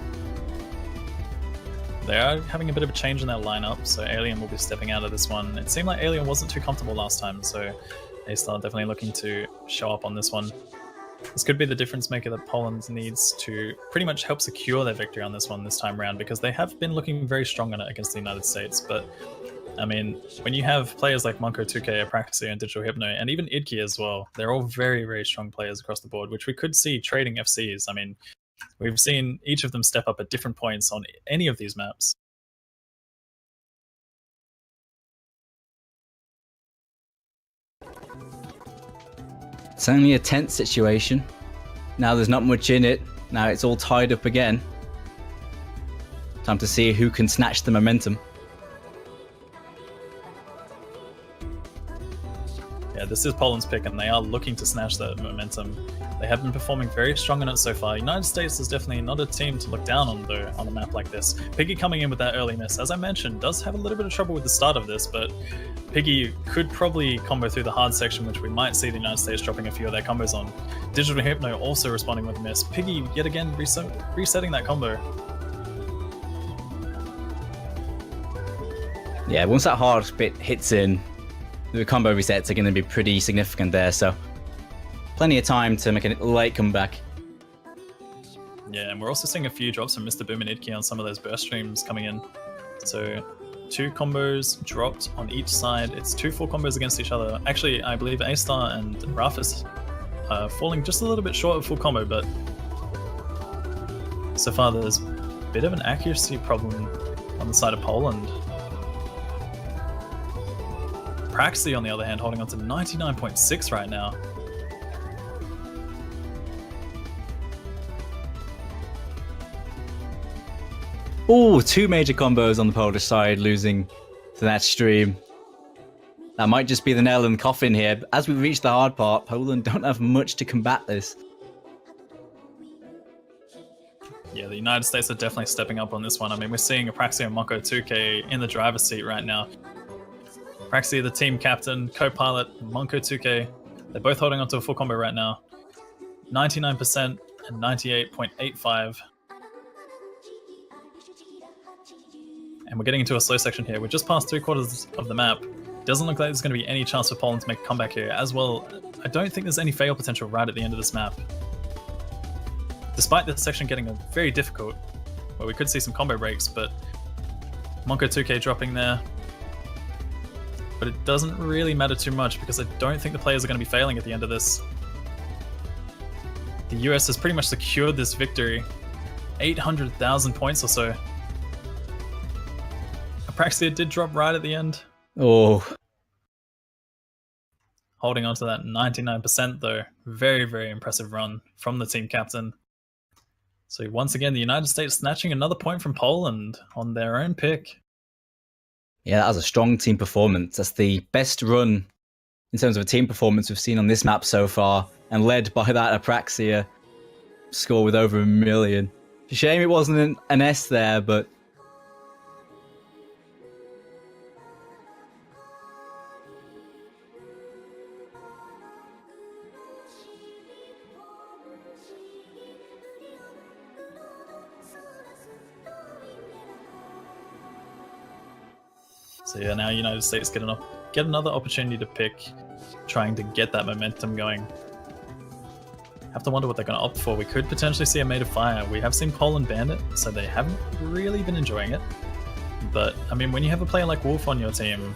They are having a bit of a change in their lineup, so Alien will be stepping out of this one. It seemed like Alien wasn't too comfortable last time, so A-Star definitely looking to show up on this one. This could be the difference maker that Poland needs to pretty much help secure their victory on this one this time around, because they have been looking very strong on it against the United States. But I mean, when you have players like Monko, 2K, Apraxia, and Digital Hypno, and even Idki as well, they're all very, very strong players across the board, which we could see trading FCs. I mean, we've seen each of them step up at different points on any of these maps. Certainly a tense situation. Now there's not much in it. Now it's all tied up again. Time to see who can snatch the momentum. Yeah, this is Poland's pick, and they are looking to snatch that momentum. They have been performing very strong in it so far. United States is definitely not a team to look down on, though, on a map like this. Piggy coming in with that early miss, as I mentioned, does have a little bit of trouble with the start of this, but Piggy could probably combo through the hard section, which we might see the United States dropping a few of their combos on. Digital Hypno also responding with a miss. Piggy, yet again, resetting that combo. Yeah, once that hard bit hits in, the combo resets are going to be pretty significant there, so plenty of time to make a late comeback. Yeah, and we're also seeing a few drops from Mr. Boom and Idki on some of those burst streams coming in. So 2 combos dropped on each side. It's 2 full combos against each other. Actually, I believe A-Star and Rafis are falling just a little bit short of full combo, but so far there's a bit of an accuracy problem on the side of Poland. Praxi, on the other hand, holding on to 99.6 right now. Oh, 2 major combos on the Polish side, losing to that stream. That might just be the nail in the coffin here. But as we reach the hard part, Poland don't have much to combat this. Yeah, the United States are definitely stepping up on this one. I mean, we're seeing Apraxia and Monko 2K in the driver's seat right now. Apraxia, the team captain, co-pilot, Monko 2K, they're both holding onto a full combo right now. 99% and 98.85. And we're getting into a slow section here. We're just past 3/4 of the map. Doesn't look like there's going to be any chance for Poland to make a comeback here. As well, I don't think there's any fail potential right at the end of this map. Despite this section getting very difficult, where we could see some combo breaks, but Monko 2K dropping there. But it doesn't really matter too much because I don't think the players are going to be failing at the end of this. The US has pretty much secured this victory. 800,000 points or so. Apraxia did drop right at the end. Oh. Holding on to that 99% though. Very, very impressive run from the team captain. So once again, the United States snatching another point from Poland on their own pick. Yeah, that was a strong team performance. That's the best run in terms of a team performance we've seen on this map so far, and led by that Apraxia score with over 1 million. Shame it wasn't an S there, but so yeah, now United States get another opportunity to pick, trying to get that momentum going. Have to wonder what they're going to opt for. We could potentially see a Made of Fire. We have seen Poland ban it, so they haven't really been enjoying it. But, I mean, when you have a player like Wolf on your team,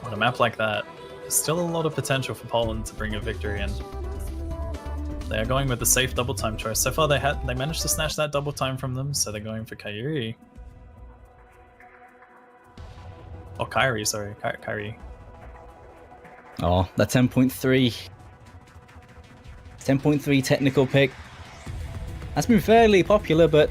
on a map like that, there's still a lot of potential for Poland to bring a victory in. They are going with the safe double time choice. So far they managed to snatch that double time from them, so they're going for Kairi. Oh, Kairi, sorry. Kairi. oh, that 10.3. 10.3 technical pick. That's been fairly popular, but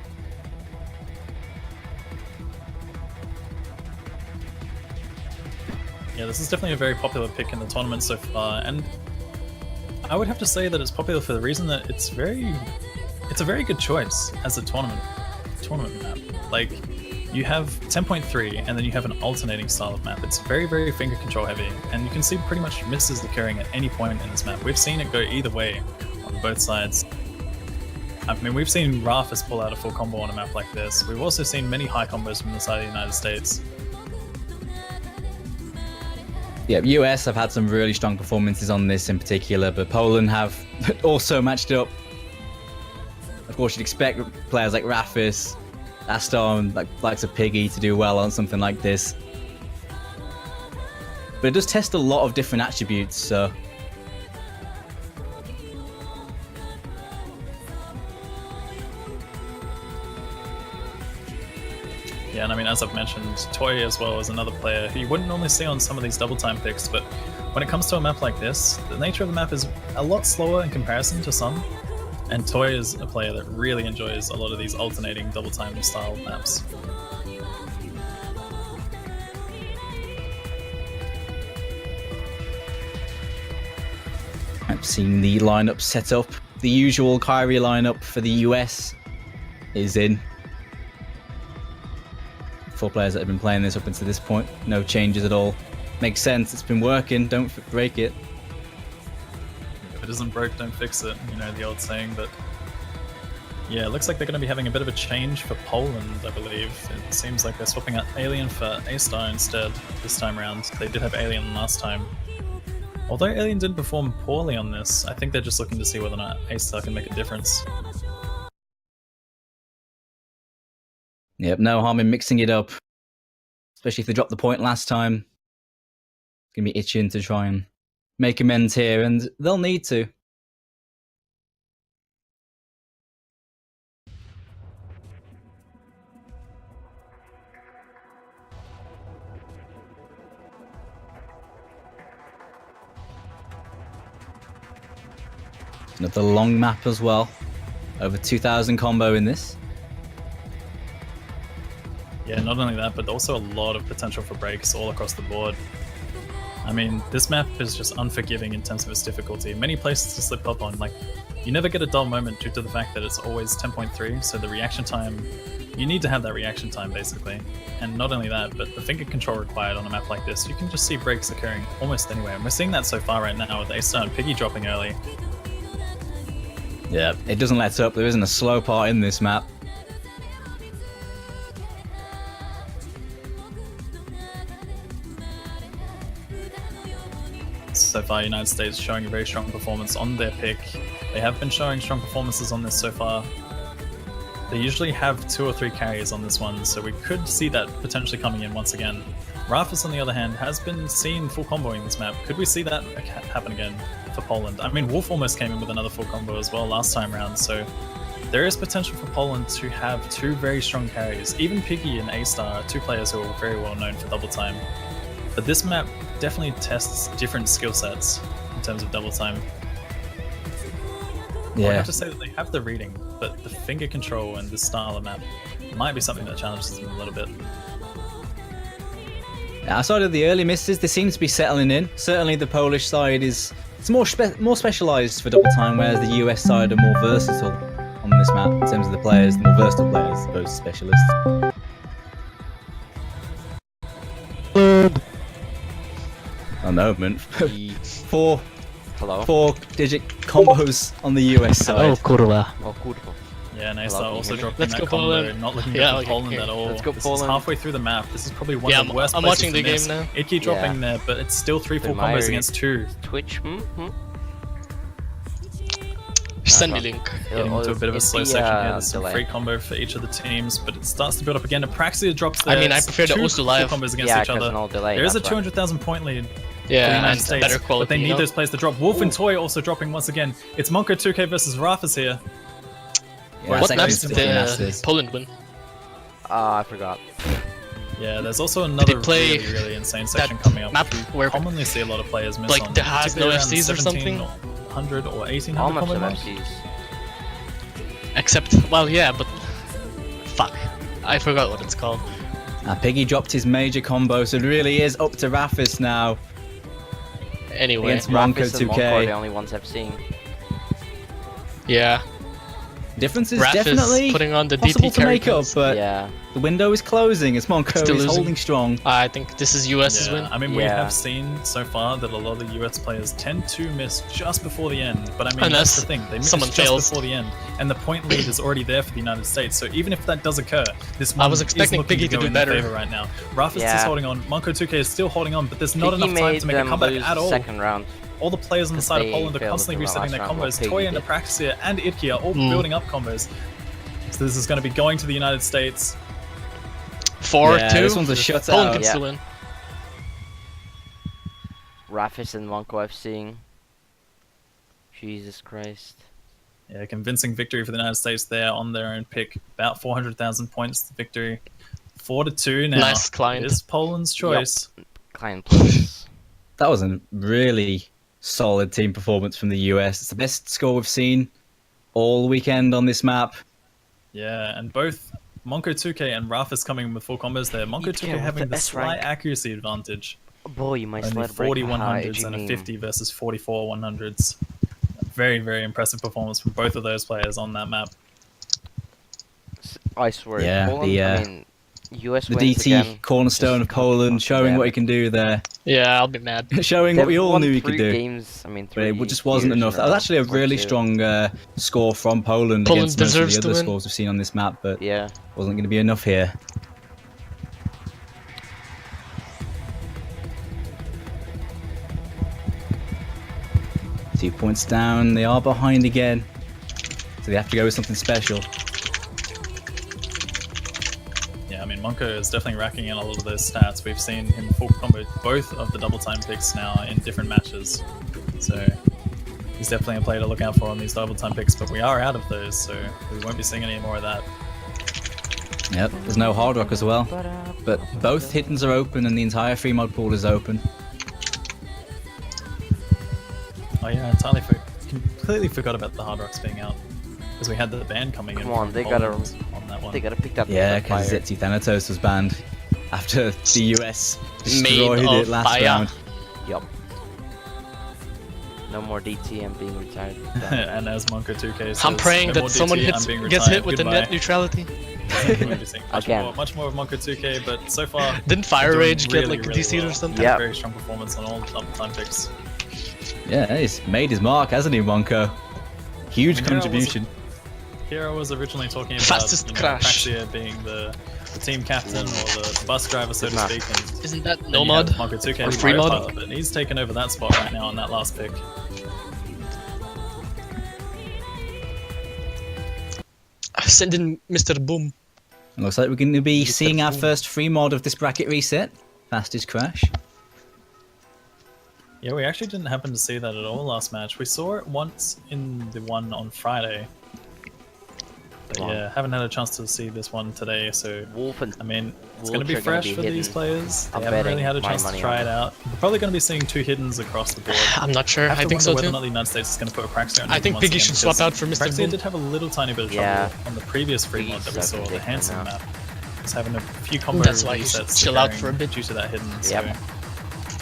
yeah, this is definitely a very popular pick in the tournament so far, and I would have to say that it's popular for the reason that it's a very good choice as a tournament map. Like, you have 10.3 and then you have an alternating style of map. It's very, very finger control heavy, and you can see pretty much misses occurring at any point in this map. We've seen it go either way on both sides. I mean, we've seen Rafis pull out a full combo on a map like this. We've also seen many high combos from the side of the United States. Yeah, US have had some really strong performances on this in particular, but Poland have also matched up. Of course, you'd expect players like Rafis, Aston, like likes of Piggy to do well on something like this. But it does test a lot of different attributes, so... Yeah, and I mean, as I've mentioned, Toy as well is another player who you wouldn't normally see on some of these double time picks, but when it comes to a map like this, the nature of the map is a lot slower in comparison to some, and Toy is a player that really enjoys a lot of these alternating double time style maps. I've seen the lineup set up. The usual Kyrie lineup for the US is in. 4 players that have been playing this up until this point. No changes at all. Makes sense. It's been working. Don't break it. If it isn't broke, don't fix it. You know the old saying. But yeah, it looks like they're going to be having a bit of a change for Poland, I believe. It seems like they're swapping out Alien for A-Star instead this time around. They did have Alien last time. Although Alien did perform poorly on this, I think they're just looking to see whether or not A-Star can make a difference. Yep, no harm in mixing it up. Especially if they dropped the point last time. It's going to be itching to try and make amends here, and they'll need to. Another long map as well. Over 2,000 combo in this. Yeah, not only that, but also a lot of potential for breaks all across the board. I mean, this map is just unforgiving in terms of its difficulty. Many places to slip up on, like, you never get a dull moment due to the fact that it's always 10.3, so the reaction time, you need to have that reaction time, basically. And not only that, but the finger control required on a map like this, you can just see breaks occurring almost anywhere. And we're seeing that so far right now with A-Star and Piggy dropping early. Yeah, it doesn't let up. There isn't a slow part in this map. So far, United States showing a very strong performance on their pick. They have been showing strong performances on this so far. They usually have 2 or 3 carries on this one, so we could see that potentially coming in once again. Rafis, on the other hand, has been seen full comboing this map. Could we see that happen again for Poland? I mean, Wolf almost came in with another full combo as well last time round, so there is potential for Poland to have 2 very strong carries. Even Piggy and A-Star are 2 players who are very well known for double time. But this map definitely tests different skill sets in terms of double time. Yeah. I have to say that they have the reading, but the finger control and this style of map might be something that challenges them a little bit. Outside of the early misses, they seem to be settling in. Certainly the Polish side is more specialised for double time, whereas the US side are more versatile on this map in terms of the players, the more versatile players as opposed to specialists. On the moment, 4-digit combos on the US side. Oh, kurwa. Oh, kurwa. Yeah, and A-Star also dropping Let's that go combo, Poland. not looking Yeah, good for Poland okay. at all. Let's go This Poland. is halfway through the map. This is probably one Yeah, of the worst I'm places watching to the miss. game now. Icky dropping there, but it's still 3 full combos Mari. against 2. Twitch, Send me link. Getting into a bit of a It's slow the, section here. There's some delay. free combo for each of the teams, but it starts to build up again. Apraxia drops there. I mean, I prefer the 2 Osu full Live. combos against Yeah, each 'cause other. no delay, There is a that's why. 200,000 point lead for the Yeah, United and States, better quality. but they need you know? those plays to drop. Wolf and Toy also dropping once again. It's Monko 2K versus Rafis here. Yeah, What that's maps actually did Masters. Poland win? I forgot. Yeah, there's also another play really, really insane that section coming up. map which we where, commonly see a lot of players miss like, on. there has no particularly around FCs or something? 1700 or 1800 All maps combo have maps. MCs. Except, well, yeah, but fuck, I forgot what it's called. Piggy dropped his major combo, so it really is up to Rafis now. Anyway, Against Monko Rafis and 2K. Monko are the only ones I've seen. yeah, difference is Raph definitely is putting on the possible DP to make up, characters. but Yeah. the window is closing as Monko Still is losing. holding strong. I think this is US's Yeah, win. I mean, we Yeah. have seen so far that a lot of the US players tend to miss just before the end. But I mean, Unless that's the thing. They miss someone just fails. before the end. And the point lead is already there for the United States. So even if that does occur, this I one was is expecting looking Piggy to go do in their better. favor right now. Rafis is Yeah. holding on. Monko 2K is still holding on, but there's not Piggy enough time made to make a them comeback lose at all. second round. All the players on the Because side of they Poland are failed constantly in the resetting last their round, while combos. Piggy Toy and did. Apraxia and Idki are all building up combos. So this is going to be going to the United States. 4-2. Yeah, this one's a Poland shutout. can Yeah. still win. Rafis and Monko I've seen. Jesus Christ. Yeah, convincing victory for the United States there on their own pick. About 400,000 points victory. 4-2 now. Nice client. It is Poland's choice. Client plus. That was a really solid team performance from the US. It's the best score we've seen all weekend on this map. Yeah, and both Monko 2K and Rafis coming in with full combos there. Monko Yeah, 2K with having the the S slight rank. accuracy advantage. Boy, my Only sled 40 break high, 100s and a Jimmy. 50 versus 44 100s. Very, very impressive performance from both of those players on that map. I swear. Yeah, Poland, the, I mean, US The wins DT again. cornerstone of Just Poland, showing yeah. what he can do there. Yeah, I'll be mad. Showing what we all won knew he could 3 do. games, I mean, But it 3 just wasn't years in enough. That was row, actually a or really 2. strong score from Poland, Poland against most of deserves the to other win. scores we've seen on this map, but Yeah. wasn't going to be enough here. Two points down. They are behind again, so they have to go with something special. Yeah, I mean, Monko is definitely racking in a lot of those stats. We've seen him full combo both of the double time picks now in different matches. So he's definitely a player to look out for on these double time picks, but we are out of those, so we won't be seeing any more of that. Yep, there's no hard rock as well, but both hiddens are open and the entire free mod pool is open. Oh yeah, completely forgot about the hard rocks being out. Because we had the ban coming in Come on, from they gotta- Poland on that one. They gotta pick that Yeah, thing up because fire. Zetsu Thanatos was banned after the US Made destroyed of it last fire. round. Yup. No more DT, I'm being retired. And as Monko 2K says, I'm praying no that more someone DT, I'm being gets retired, hit with the goodbye. net neutrality. We won't be seeing Again. much more of Monko 2K, but so far Didn't Fire doing Rage get really, like really DC'd or well. something? Yeah. Very strong performance on all double time picks. Yeah, he's made his mark, hasn't he, Monko? Huge I mean, Hero contribution. Here I was originally talking about Fastest crash. Apraxia being the team captain or the bus driver, so to Good speak. And Isn't that then no you mod? have Monko 2K Or as free the mod? pilot, but he's taken over that spot right now on that last pick. Send in Mr. Boom. It looks like we're going to be Just seeing a our fool. first free mod of this bracket reset. Fastest crash. Yeah, we actually didn't happen to see that at all last match. We saw it once in the one on Friday. But Wow. yeah, haven't had a chance to see this one today, so Wolf and I mean, it's Wolves going to be are gonna fresh be for these hidden. players. They I'm haven't really betting had a my chance to money try on it it. out. We're probably going to be seeing 2 hiddens across the board. I'm not sure. have I to think wonder so whether or too. not the United States is going to put Apraxia on I hidden think once Piggy again, should swap because out for Mr. Apraxia Boom. did have a little tiny bit of trouble Yeah. on the previous free mod that we Piggy's saw, the sucking dick Hansen right now. map. Just having a few combo That's why you should resets chill out occurring for a bit. due to that hidden. So. Yep.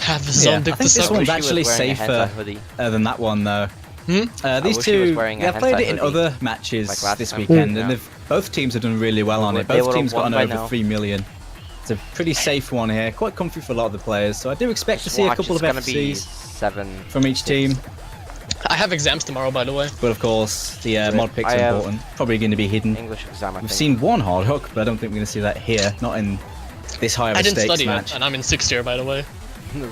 Have the Yeah, zone I dick think to this suck. one's wish he was actually wearing a safer Hentai hoodie. than that one, though. Hmm? These wish he was two, wearing a they've played Hentai it in hoodie, other matches like last this time. weekend, Yeah. and both teams have done really well on it. They Both would've teams won gotten by over now. 3 million. It's a pretty safe one here, quite comfy for a lot of the players. So I do expect to see a Watch, couple of it's gonna be FCs 7 from each team. I have exams tomorrow, by the way. But of course, the mod picks I are have important. Probably going to be hidden. English exam. I We've think. seen one hard hook, but I don't think we're going to see that here. Not in this high of I a didn't stakes study match. it, and I'm in 6th year, by the way.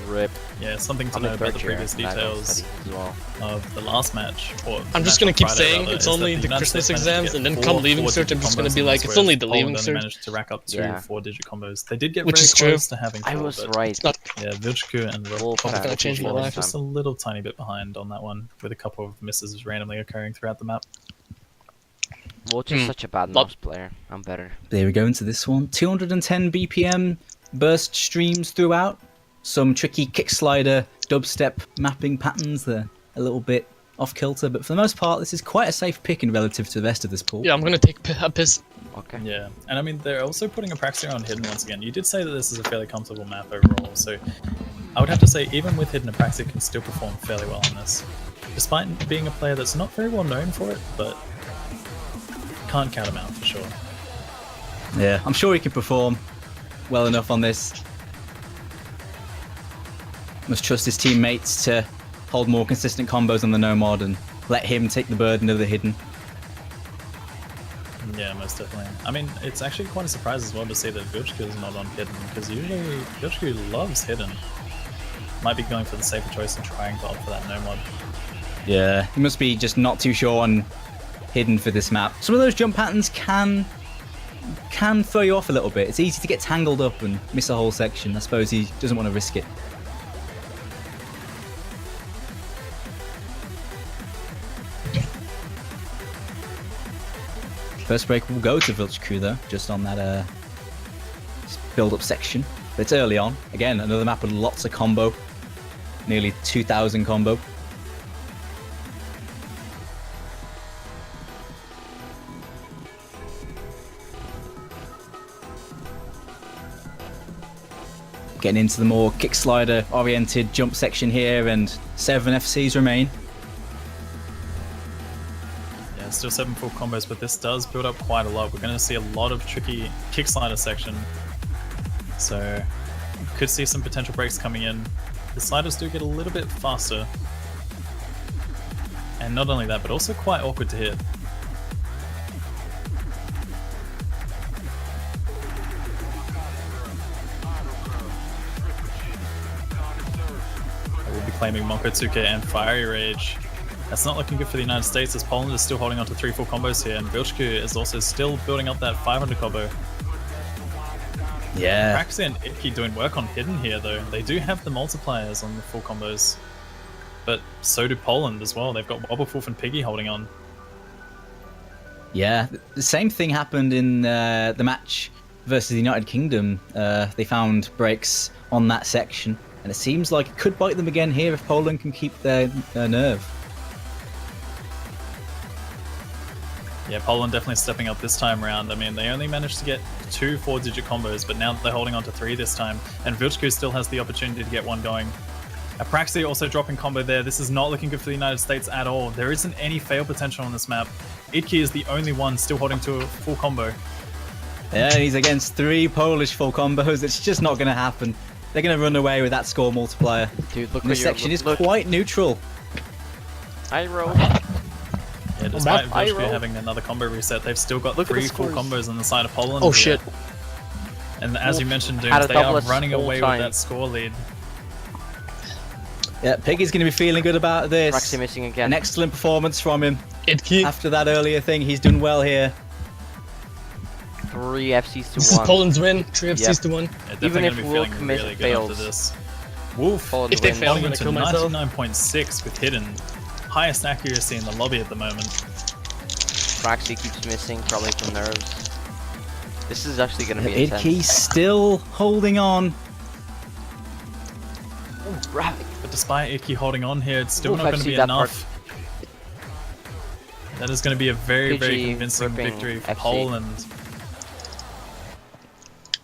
Rip. Yeah, something to I'm know in about the third year, previous and I don't details study as well. of the last match. Or I'm just match gonna on keep Friday, saying rather, it's is that only the United Christmas States managed to exams, get and then four come leaving four-digit cert, I'm just combos gonna be in like, this, it's only whereas the Poland leaving only cert. managed to rack up 2 Yeah. 4-digit combos. They did get Which very is true. close to having 4, I was but right. It's not. yeah, Vilchku and Wolf Republic gonna change my were life. just a little tiny bit behind on that one, with a couple of misses randomly occurring throughout the map. Watch is Hmm. such a bad Lot- mouse player. I'm better. There we go into this one. 210 BPM burst streams throughout. Some tricky kick slider dubstep mapping patterns. They're a little bit off kilter, but for the most part, this is quite a safe pick in relative to the rest of this pool. Yeah, I'm gonna take a piss. Okay. Yeah, and I mean, they're also putting Apraxia on hidden once again. You did say that this is a fairly comfortable map overall, so I would have to say even with hidden, Apraxia can still perform fairly well on this. Despite being a player that's not very well known for it, but can't count him out for sure. Yeah, I'm sure he can perform well enough on this. Must trust his teammates to hold more consistent combos on the Nomad and let him take the burden of the hidden. Yeah, most definitely. I mean, it's actually quite a surprise as well to see that Vilchku is not on hidden, because usually Vilchku loves hidden. Might be going for the safer choice and trying to opt for that Nomad. Yeah, he must be just not too sure on hidden for this map. Some of those jump patterns can throw you off a little bit. It's easy to get tangled up and miss a whole section. I suppose he doesn't want to risk it. First break will go to Vilchku though, just on that build-up section. But it's early on. Again, another map with lots of combo. Nearly 2,000 combo. Getting into the more kick slider oriented jump section here, and 7 FCs remain. Yeah, still 7 full combos, but this does build up quite a lot. We're going to see a lot of tricky kick slider section. So, could see some potential breaks coming in. The sliders do get a little bit faster. And not only that, but also quite awkward to hit. We'll be claiming Monkotsuke and Fiery Rage. That's not looking good for the United States, as Poland is still holding on to 3 full combos here, and Vilchku is also still building up that 500 combo. Yeah. Praxi and Icky doing work on hidden here though. They do have the multipliers on the full combos. But so do Poland as well. They've got Wobblefoof and Piggy holding on. Yeah, the same thing happened in the match versus the United Kingdom. They found breaks on that section, and it seems like it could bite them again here if Poland can keep their nerve. Yeah, Poland definitely stepping up this time around. I mean, they only managed to get 2 4-digit combos, but now they're holding on to 3 this time, and Vilchku still has the opportunity to get one going. Apraxia also dropping combo there. This is not looking good for the United States at all. There isn't any fail potential on this map. Idki is the only one still holding to a full combo. Yeah, he's against 3 Polish full combos. It's just not going to happen. They're going to run away with that score multiplier. Dude, look And this section is quite neutral. I roll. Yeah, despite I Vilchku roll. having another combo reset, they've still got Look at the 3 full scores. combos on the side of Poland. Oh here. shit. And as you mentioned, Had Dooms, a they are double running full away time. with that score lead. Yeah, Piggy's going to be feeling good about this. Praxi missing again. An excellent performance from him. Idki. After that earlier thing, he's done well here. 3 FCs to This is 1. Poland's win. 3 FCs Yep. to 1. Yeah, definitely Even going if to be Will feeling commit really good after fails. this. Wolf Poland If they wins. fail, I'm holding gonna on kill to myself. 99.6 with hidden. Highest accuracy in the lobby at the moment. Praxi keeps missing, probably from nerves. This is actually going to be intense. Idki still holding on. Rapid. But despite Icky holding on here, it's still Oof, not I've going to be seen that enough. That is going to be a very, very PG convincing ripping victory for FC. Poland.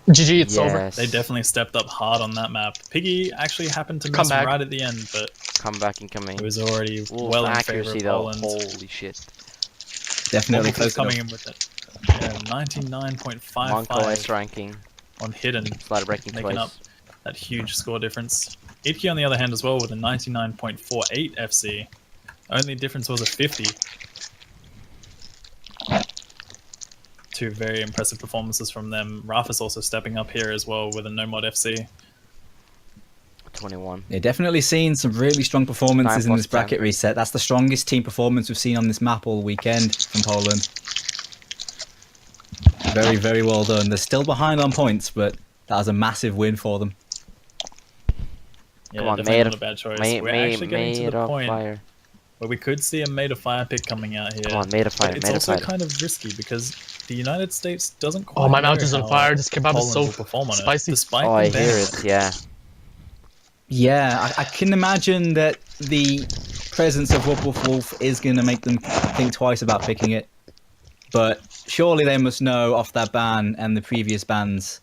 GG, it's over. Yes. They definitely stepped up hard on that map. Piggy actually happened to Come miss back. right at the end, but Comeback incoming. it was already Wolf well in favor accuracy of though. Poland. Holy shit. Definitely Wolf close is coming enough. in with it. Yeah, Monko S 99.55 ranking. on hidden, Slider breaking making up twice. that huge score difference. Idki on the other hand as well with a 99.48 FC. Only difference was a 50. 2 very impressive performances from them. Rafis also stepping up here as well with a no mod FC. 21. Yeah, definitely seen some really strong performances 9 in this plus 10. bracket reset. That's the strongest team performance we've seen on this map all weekend from Poland. Very, very well done. They're still behind on points, but that was a massive win for them. Yeah, Come on, definitely made not of- a bad choice. Made, We're actually getting to made the of point fire. where we could see a made of fire pick coming out here. Come on, made of fire, But it's made of also fire. kind of risky because the United States doesn't quite Oh, my know mouth is on how fire. This kebab Poland is so will perform on it, spicy. despite Oh, I them hear banning it, yeah. Yeah, I can imagine that the presence of Wolf is going to make them think twice about picking it. But surely they must know off that ban and the previous bans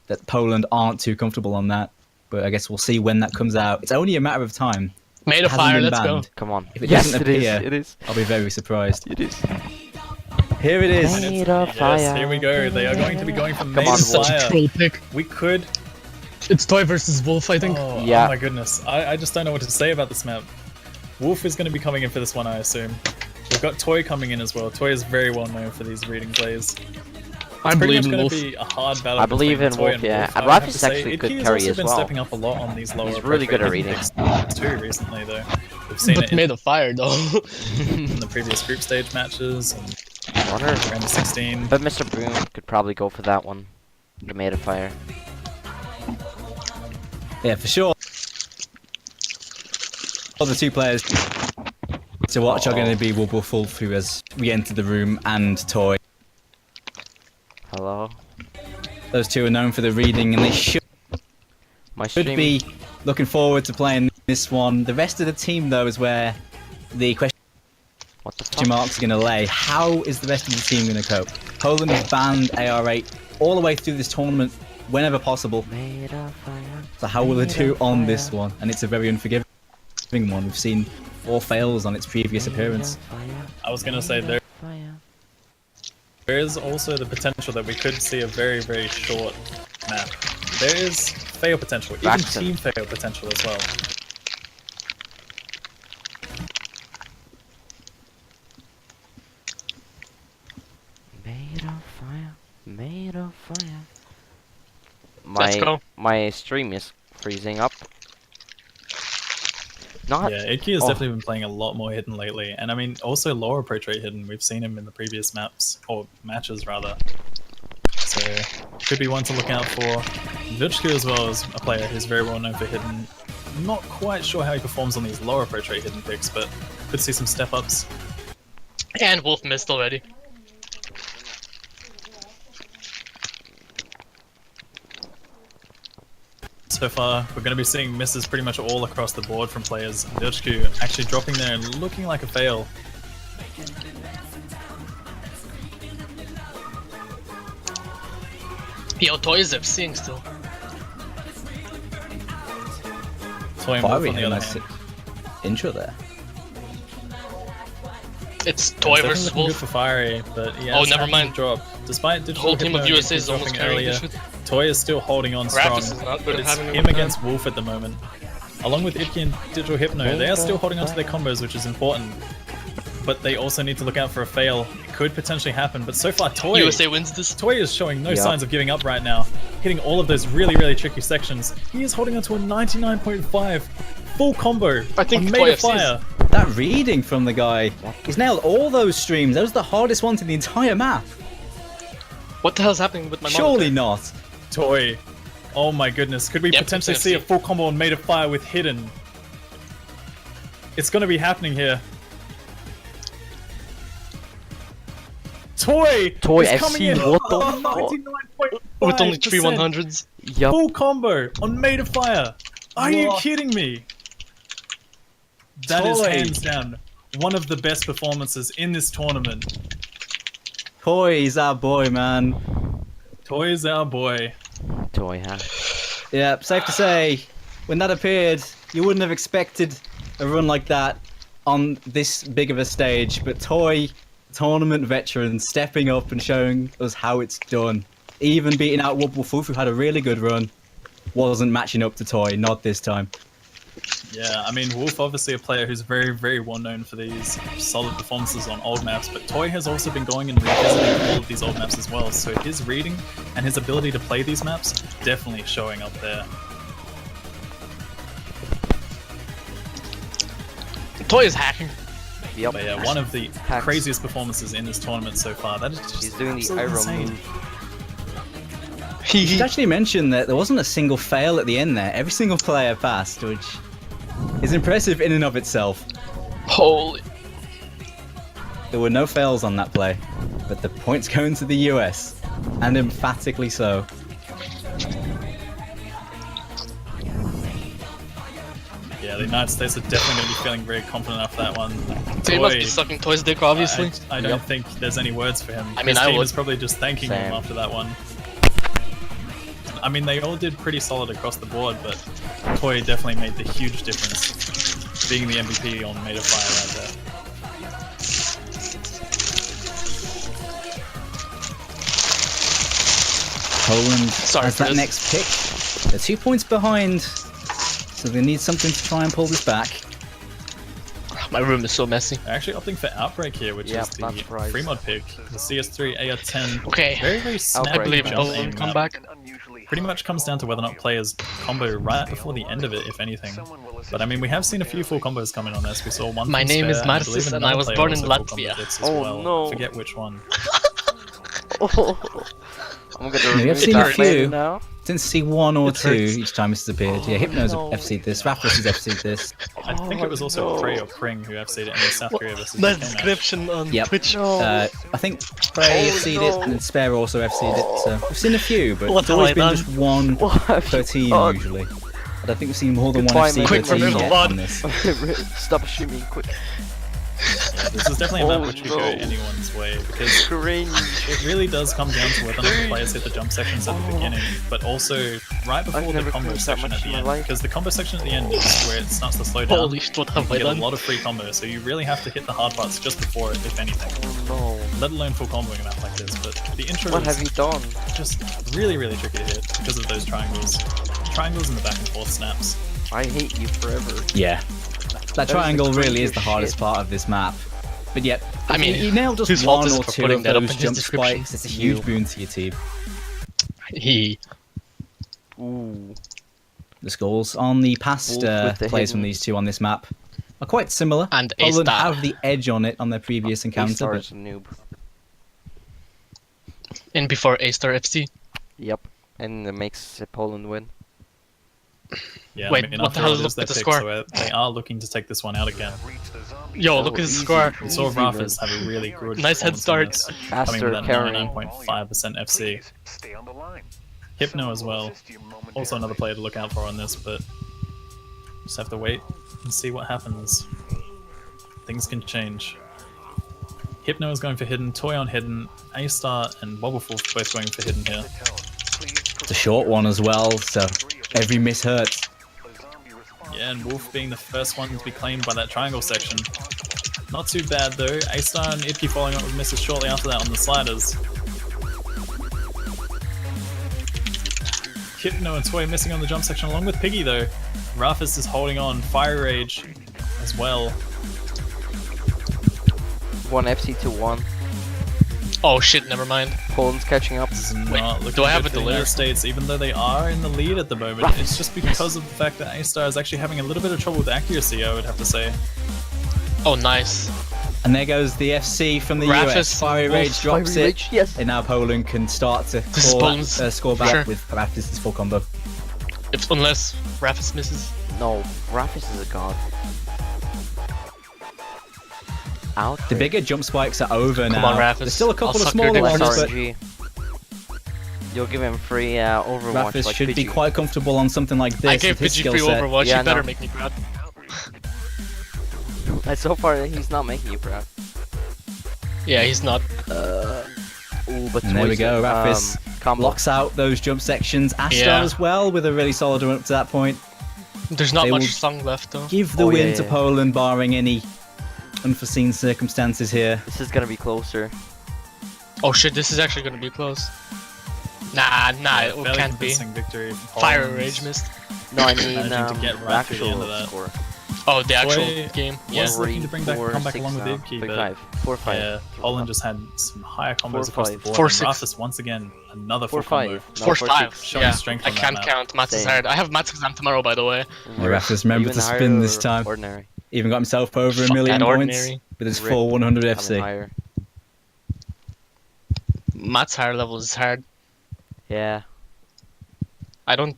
that Poland aren't too comfortable on that. But I guess we'll see when that comes out. It's only a matter of time. Made of Hasn't fire, been let's go. banned. Come on. If it Yes, doesn't it is. appear- It is. I'll be very surprised. It is. Here it is. Made of Yes, fire. here we go. They are going to be going for Come Made on, of Wolf. Fire. Troll pick. We could. It's Toy versus Wolf, I think. Oh, Yeah. oh my goodness. I just don't know what to say about this map. Wolf is going to be coming in for this one, I assume. We've got Toy coming in as well. Toy is very well known for these reading plays. I Pretty believe much in going Wolf. to be a hard battle. I believe between in Toy Wolf, and yeah. Wolf. And I would have Raph to is say, actually a good Idki has carry also as been well. stepping up a lot on these lower. He's really good at approach reading. picks too recently, though. We've seen But it in Made of Fire, though. the previous group stage matches and Wonder. round of 16. But Mr. Boom could probably go for that one. The Made of Fire. Yeah, for sure. All the two players to watch are going to be Wolf who as we enter the room, and Toy. Hello. Those two are known for the reading, and they should My stream. be looking forward to playing this one. The rest of the team, though, is where the question What the fuck? marks are going to lay. How is the rest of the team going to cope? Poland has banned AR8 all the way through this tournament whenever possible. Made of fire. So how will they do on this one? And it's a very unforgiving one. We've seen 4 fails on its previous appearance. I was going to say there is also the potential that we could see a very, very short map. There is fail potential, even Braxton. team fail potential as well. Made of fire. Made of fire. Let's go. My stream is freezing up. Not. Yeah, Idki has Oh. definitely been playing a lot more hidden lately, and I mean also lower approach rate hidden. We've seen him in the previous maps or matches rather. So could be one to look out for. Vichku as well is a player who's very well known for hidden. Not quite sure how he performs on these lower approach rate hidden picks, but could see some step ups. And Wolf missed already. So far, we're going to be seeing misses pretty much all across the board from players. Vichku actually dropping there and looking like a fail. Yo, Toy is seeing still. Toy and Wolf Fiery on the had a other nice hand. intro there. It's It's Toy definitely versus looking good Wolf. for Fiery, but yeah. Oh, it's never happened mind. to drop. Despite The Digital whole team of Hypno USA is dropping almost carrying earlier, this shit. Toy is still holding on strong. Raptus is not good But at it's having a him good against time. Wolf at the moment. Along with Idki and Digital Hypno, they are still holding on to their combos, which is important. But they also need to look out for a fail. It could potentially happen, but so far Toy USA wins this. Toy is showing no Yeah. signs of giving up right now, hitting all of those really, really tricky sections. He is holding on to a 99.5 full combo I think on Toy Made of FC is- Fire. That reading from the guy, he's nailed all those streams. Those are the hardest ones in the entire map. What the hell's happening with my Surely monitor? not. Toy. Oh my goodness, could we Yep, potentially it's see a NFC. full combo on Made of Fire with Hidden? It's gonna be happening here. Toy! Toy is FC, coming in what the on fuck? 99.5%. With only 3 100s. Yup. Full combo on Made of Fire. Are you What? kidding me? That is Toy. hands down one of the best performances in this tournament. Toy is our boy, man. Toy is our boy. Toy, huh? Yeah, safe to say, when that appeared, you wouldn't have expected a run like that on this big of a stage. But Toy, tournament veteran, stepping up and showing us how it's done. Even beating out Wolf, who had a really good run, wasn't matching up to Toy, not this time. Yeah, I mean, Wolf obviously a player who's very, very well known for these solid performances on old maps, but Toy has also been going and revisiting all of these old maps as well, so his reading and his ability to play these maps definitely showing up there. Toy is hacking. Yup. But yeah, one of the Hacks. craziest performances in this tournament so far. That is just He's doing the absolutely Iron insane. move. You should actually mention that there wasn't a single fail at the end there. Every single player passed, which is impressive in and of itself. Holy. There were no fails on that play, but the points going to the US, and emphatically so. Yeah, the United States are definitely going to be feeling very confident after that one. So he must be Toy, sucking Toy's dick, obviously. I don't think there's any words for him. I mean, His I team would. is probably just thanking Same. him after that one. I mean, they all did pretty solid across the board, but Toy definitely made the huge difference, being the MVP on Made of Fire right there. Poland Sorry has for that this. next pick. They're 2 points behind, so they need something to try and pull this back. My room is so messy. They're actually opting for Outbreak here, which Yeah, is the not surprised. free mod pick. The CS3 AR10. Okay. Very, very I snappy believe jump Poland aim come map. back. Pretty much comes down to whether or not players combo right before the end of it, if anything. But I mean, we have seen a few full combos come in on this. We saw one. My from name is Spare, I believe Marcis and another I was player born in also full Latvia. comboed this as Oh, well. no. I forget which one. I'm gonna Yeah, we have remove seen a that few. later now. Didn't see 1 or It 2 hurts. each time this has appeared. Yeah, Hypno's no. FC'd this, Raffles has FC'd this. I think it was also no. Prey or Pring who FC'd it in the South Korea versus My UK match. description on Yep. Twitch. I think Prey Oh, FC'd no. it and Spare also FC'd it, so we've seen a few, but What it's always have been I just one What have per you team done? usually. I don't think we've seen more than one Goodbye, FC mate. per Quick team removal yet mod. on this. Stop shooting, quick. Yeah, this is definitely a map Oh, which could no. go anyone's way because Cringe. it really does come down to whether or not the players hit the jump sections at the beginning, but also right before the never combo cringed that section much at the in my end. life. Because the combo section at the end is where it starts to slow down. Holy shit, what have You I get a done? lot of free combos, so you really have to hit the hard parts just before it, if anything. Oh Let alone full comboing a map like this, but the intro no. What is have you done? just really, really tricky to hit because of those triangles. Triangles and the back and forth snaps. I hate you forever. Yeah. That the triangle really is cringiest the hardest shit. part of this map. But yet, I mean, you nail just whose fault one is it or for two putting of that up those in his jump description? spikes, it's a huge You. boon to your team. He. Ooh. The scores on the past Wolf with the plays from hidden- these two on this map are quite similar. And Poland A-Star. have the edge on it on their previous encounter, A-Star but is a noob. In before A-Star FC. Yep. And it makes Poland win. Yeah, Wait, I mean, what the after hell all, is it up is their with the pick, score? so they are looking to take this one out again. Yo, look at his easy. score. We saw Easy, Rafis man. have a really good Nice head performance in start. this, coming with Faster that carrying. 99.5% FC. Hypno as well. Also another player to look out for on this, but just have to wait and see what happens. Things can change. Hypno is going for hidden, Toy on hidden, A-Star and Wobbleful both going for hidden here. it's a short one as well, so every miss hurts. Yeah, and Wolf being the first one to be claimed by that triangle section. Not too bad though. A-Star and Idke following up with misses shortly after that on the sliders. Hypno and Toy missing on the jump section along with Piggy though. Rafis is holding on. Fire Rage as well. 1 FC to 1. Oh shit, never mind. Poland's catching up. This is Wait, not looking do I have good a for the delay? United States, even though they are in the lead at the moment. It's just because of the fact that A-Star is actually having a little bit of trouble with accuracy, I would have to say. Oh, nice. And there goes the FC from the Rafis US. Fiery and Rage Wolf. drops Fiery it, Rage, yes. and now Poland can start to This is claw Poland's- that, score back Sure. with Rafis' full combo. If unless Rafis misses. No, Rafis is a god. Out. The bigger jump spikes are over Come now. on, Rafis. There's still a I'll couple of suck your smaller dick Less ones, but RNG. You'll give him free Overwatch Rafis like should be Pidgey. quite comfortable on something like this I gave with his Pidgey skill free set. Overwatch, Yeah, you better no. make me proud. So far, he's not making you proud. Yeah, he's not. Ooh, but And there we go, Rafis combo. locks out those jump sections. Astar Yeah. as well with a really solid run up to that point. There's not They much will song left though. Give the Oh, win yeah, to yeah. Poland, barring any unforeseen circumstances here. This is gonna be closer. Oh shit, this is actually gonna be close. Nah, it Fairly can't be. convincing victory for Fire Poland. Rage missed. No, I mean Managing to get right through the end actual of that. score. Oh, the actual Boy, game. Yeah. was looking to bring back, come back along with the Idke, but 5, 4, 5. yeah, Poland just had some higher combos 4-5. across the board. 4-6. And Rafis once again, another 4, full combo. 5. No, 4-5. Showing Yeah, strength I on that can't map. count. Maths is Same. hard. I have maths exam tomorrow, by the way. The Rafis remembered to spin this time. Ordinary. Even got himself over a Fuck million that points ordinary. with his Rip. full 100 Coming FC. higher. Maths higher level is hard. Yeah. I don't.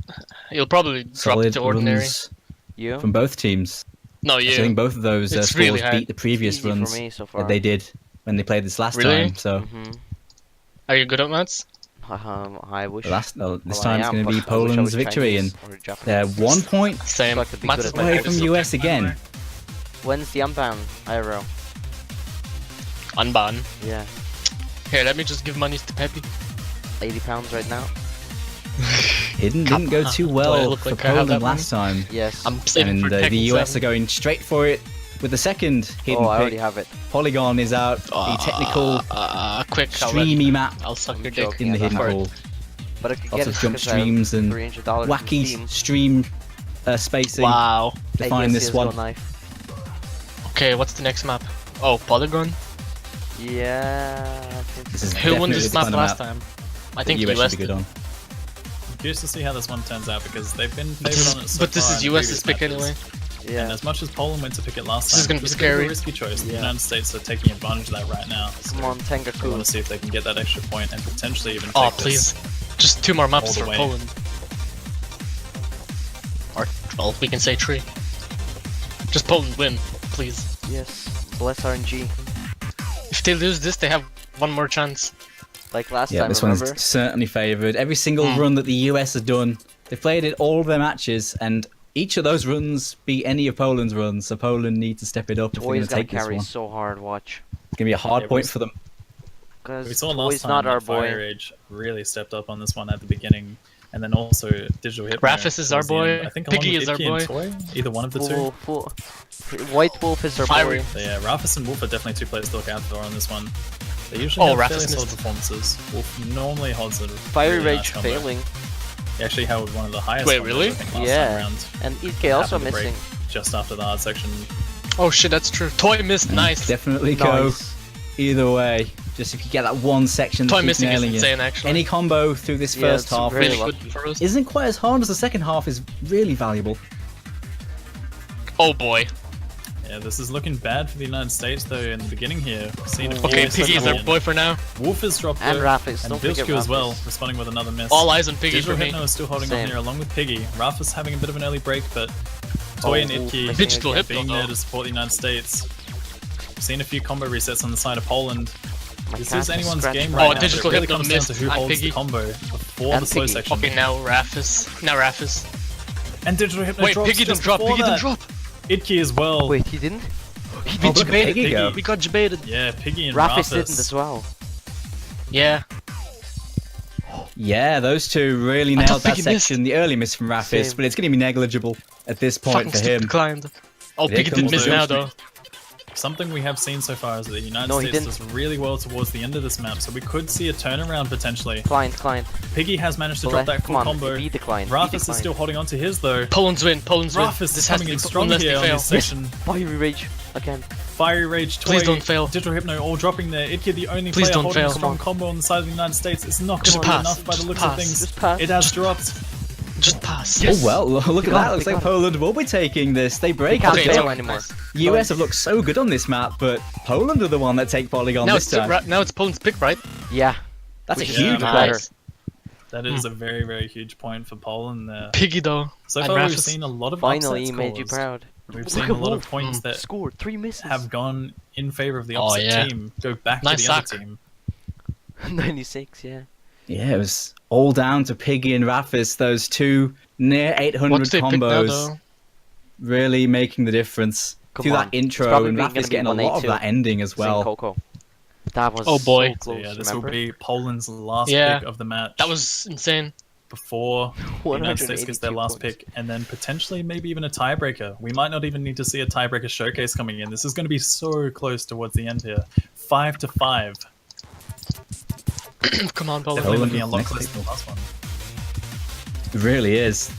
You'll probably drop Solid to ordinary. runs You? from both teams. No, I you. think both of those It's scores really hard. beat the previous Easy runs for me so far. that they did when they played this last Really? time. So Are you good at maths? I wish. this Well, time it's I going am, to be but I wish I Poland's was victory, Chinese and or Japanese. they're 1 point Same. So I could be Maths good is at my away maths. from favorite US subject. again. When's the unban, IRL? Unban. Yeah. Here, let me just give money to Pepe. £80 right now. Hidden didn't go too Do I well look for like I have Poland that last time, Yes. I'm saving and for the Tekken US 7. are going straight for it with the second hidden Oh, I already pick. have it. Polygon is out, the technical Quick, streamy map I'll suck your joking. dick. in the yeah, hidden that's pool. But I could Lots get of it jump because I have streams and $300 from wacky Steam. stream spacing Wow. define this CS:GO one. Knife. Okay, what's the next map? Oh, Polygon. Yeah. I think This is Who won definitely this the map kind of last time? I think US US should be did. good on. I'm curious to see how this one turns out because they've been But favored on it so but this far is in the US's previous pick matches. anyway. Yeah. And as much as Poland went to pick it last This time, is gonna it was be a bit of a scary. risky choice. The Yeah. United States are taking advantage of that right now. So Come on, they want Tengaku. to see if they can get that extra point and potentially even take Oh, this. please. Just 2 more maps all the for way. Poland. Or, well, we can say 3. Just Poland win, please. Yes. Bless RNG. If they lose this, they have one more chance. Like last Yeah, time, this remember? one's certainly favoured. Every single run that the US has done, they've played it all of their matches, and each of those runs beat any of Poland's runs. So Poland need to step it up if they're going Toy's to gonna take this carry one. so hard, watch. It's going to be a hard Yeah, point we- for them. We Because saw last Toy's time not our that Fire boy. Rage really stepped up on this one at the beginning, and then also Digital Hypno. Rafis is our towards the end. boy, I think Piggy along is with our Icky and Toy, either one of the two. White Wolf is our Fiery. boy. So yeah, Rafis and Wolf are definitely two players to look out for on this one. They usually Oh, have Rafis fairly solid missed. performances. Wolf normally holds a Fiery really Rage nice combo. failing. He actually held one of the highest. Wait, combos, really? I think, last Yeah. time around. And EK also Happened to break missing. just after the hard section. Oh shit, that's true. Toy missed, nice. Definitely go Nice. either way. Just if you get that one section that Toy keeps missing is nailing you. insane, actually. Any combo through this Yeah, first it's half really really lucky. good for us. isn't quite as hard as the second half is really valuable. Oh boy. Yeah, this is looking bad for the United States though in the beginning here. Seen a few Okay, misses Piggy is coming our in. boy for now. Wolf is dropped And though, Rafis, and don't forget Vilsku as well, Rafis. responding with another miss. All eyes on Piggy Digital for me. Hypno is still holding Same. on here along with Piggy. Rafis having a bit of an early break, but Toy and Oh, Itki Wolf Digital missing Hypno, being there though. to support the United States. We've seen a few combo resets on the side of Poland. My This cat is anyone's scratched game my right Oh, now. Digital but it really Hypno comes down to missed who and holds Piggy. the combo before And the slow Piggy. section. Okay, now Rafis. Now Rafis. And Digital Hypno Wait, drops Piggy didn't just drop. before Piggy didn't that. drop. Itki as well. Wait, he didn't? He Oh, got look at Piggy debated. go. We got debated. Yeah, Piggy and Rafis Rafis. didn't as well. Yeah. Yeah, those two really I nailed thought that Piggy missed. section. The early miss from Rafis, Same. but it's going to be negligible at this point Fucking for stupid him. client. Oh, Here Piggy did comes miss the now Ghost. though. Something we have seen so far is that the United No, he States didn't. does really well towards the end of this map, so we could see a turnaround potentially. Client. Piggy has managed to drop that Come full on, combo. be the client. Rafis is still holding on to his though. Poland's win. Poland's win. Rafis is This has to coming be in strong unless here they on fail. this section. Fiery Rage again. Fiery Rage, Toy, Please don't fail. Digital Hypno all dropping there. Itki, the only Please player don't holding fail. a strong combo on the side of the United States. It's not Just going to be pass. enough by the Just looks pass. of things. Just pass. It has dropped. Just pass. Oh well, look at got that. it, Looks we like got it. Poland will be taking this. They break can't it. Okay, it's fail okay. anymore. Nice. US have looked so good on this map, but Poland are the one that take Polygon Now this it's time. now it's Poland's pick, right? Yeah. That's a Yeah, huge man. point. Nice. That is a very, very huge point for Poland there. Piggy though. So and far, we've Rafis. seen a lot of Finally, upset made you scores. proud. We've Look seen at a lot of Wolf. points that Scored 3 misses. have gone in favor of the Oh, opposite yeah. team. Go back Nice to the other sack. team. 96, yeah. Yeah, it was all down to Piggy and Rafis, those two near 800 What's they pick now combos, though? really making the difference. Come Through on. that It's intro, probably and gonna Rafis be getting a lot of 182. that ending as Sing well. Coco. That was Oh, boy. so So close, yeah, this remember? will be Poland's last Yeah. pick of the match. That was insane. before the United States gets their 182 last points. pick, and then potentially maybe even a tiebreaker. We might not even need to see a tiebreaker showcase coming in. This is going to be so close towards the end here. 5-5. Come on, Poland. Definitely Poland looking a is lot next closer pick. than the last one. It really is.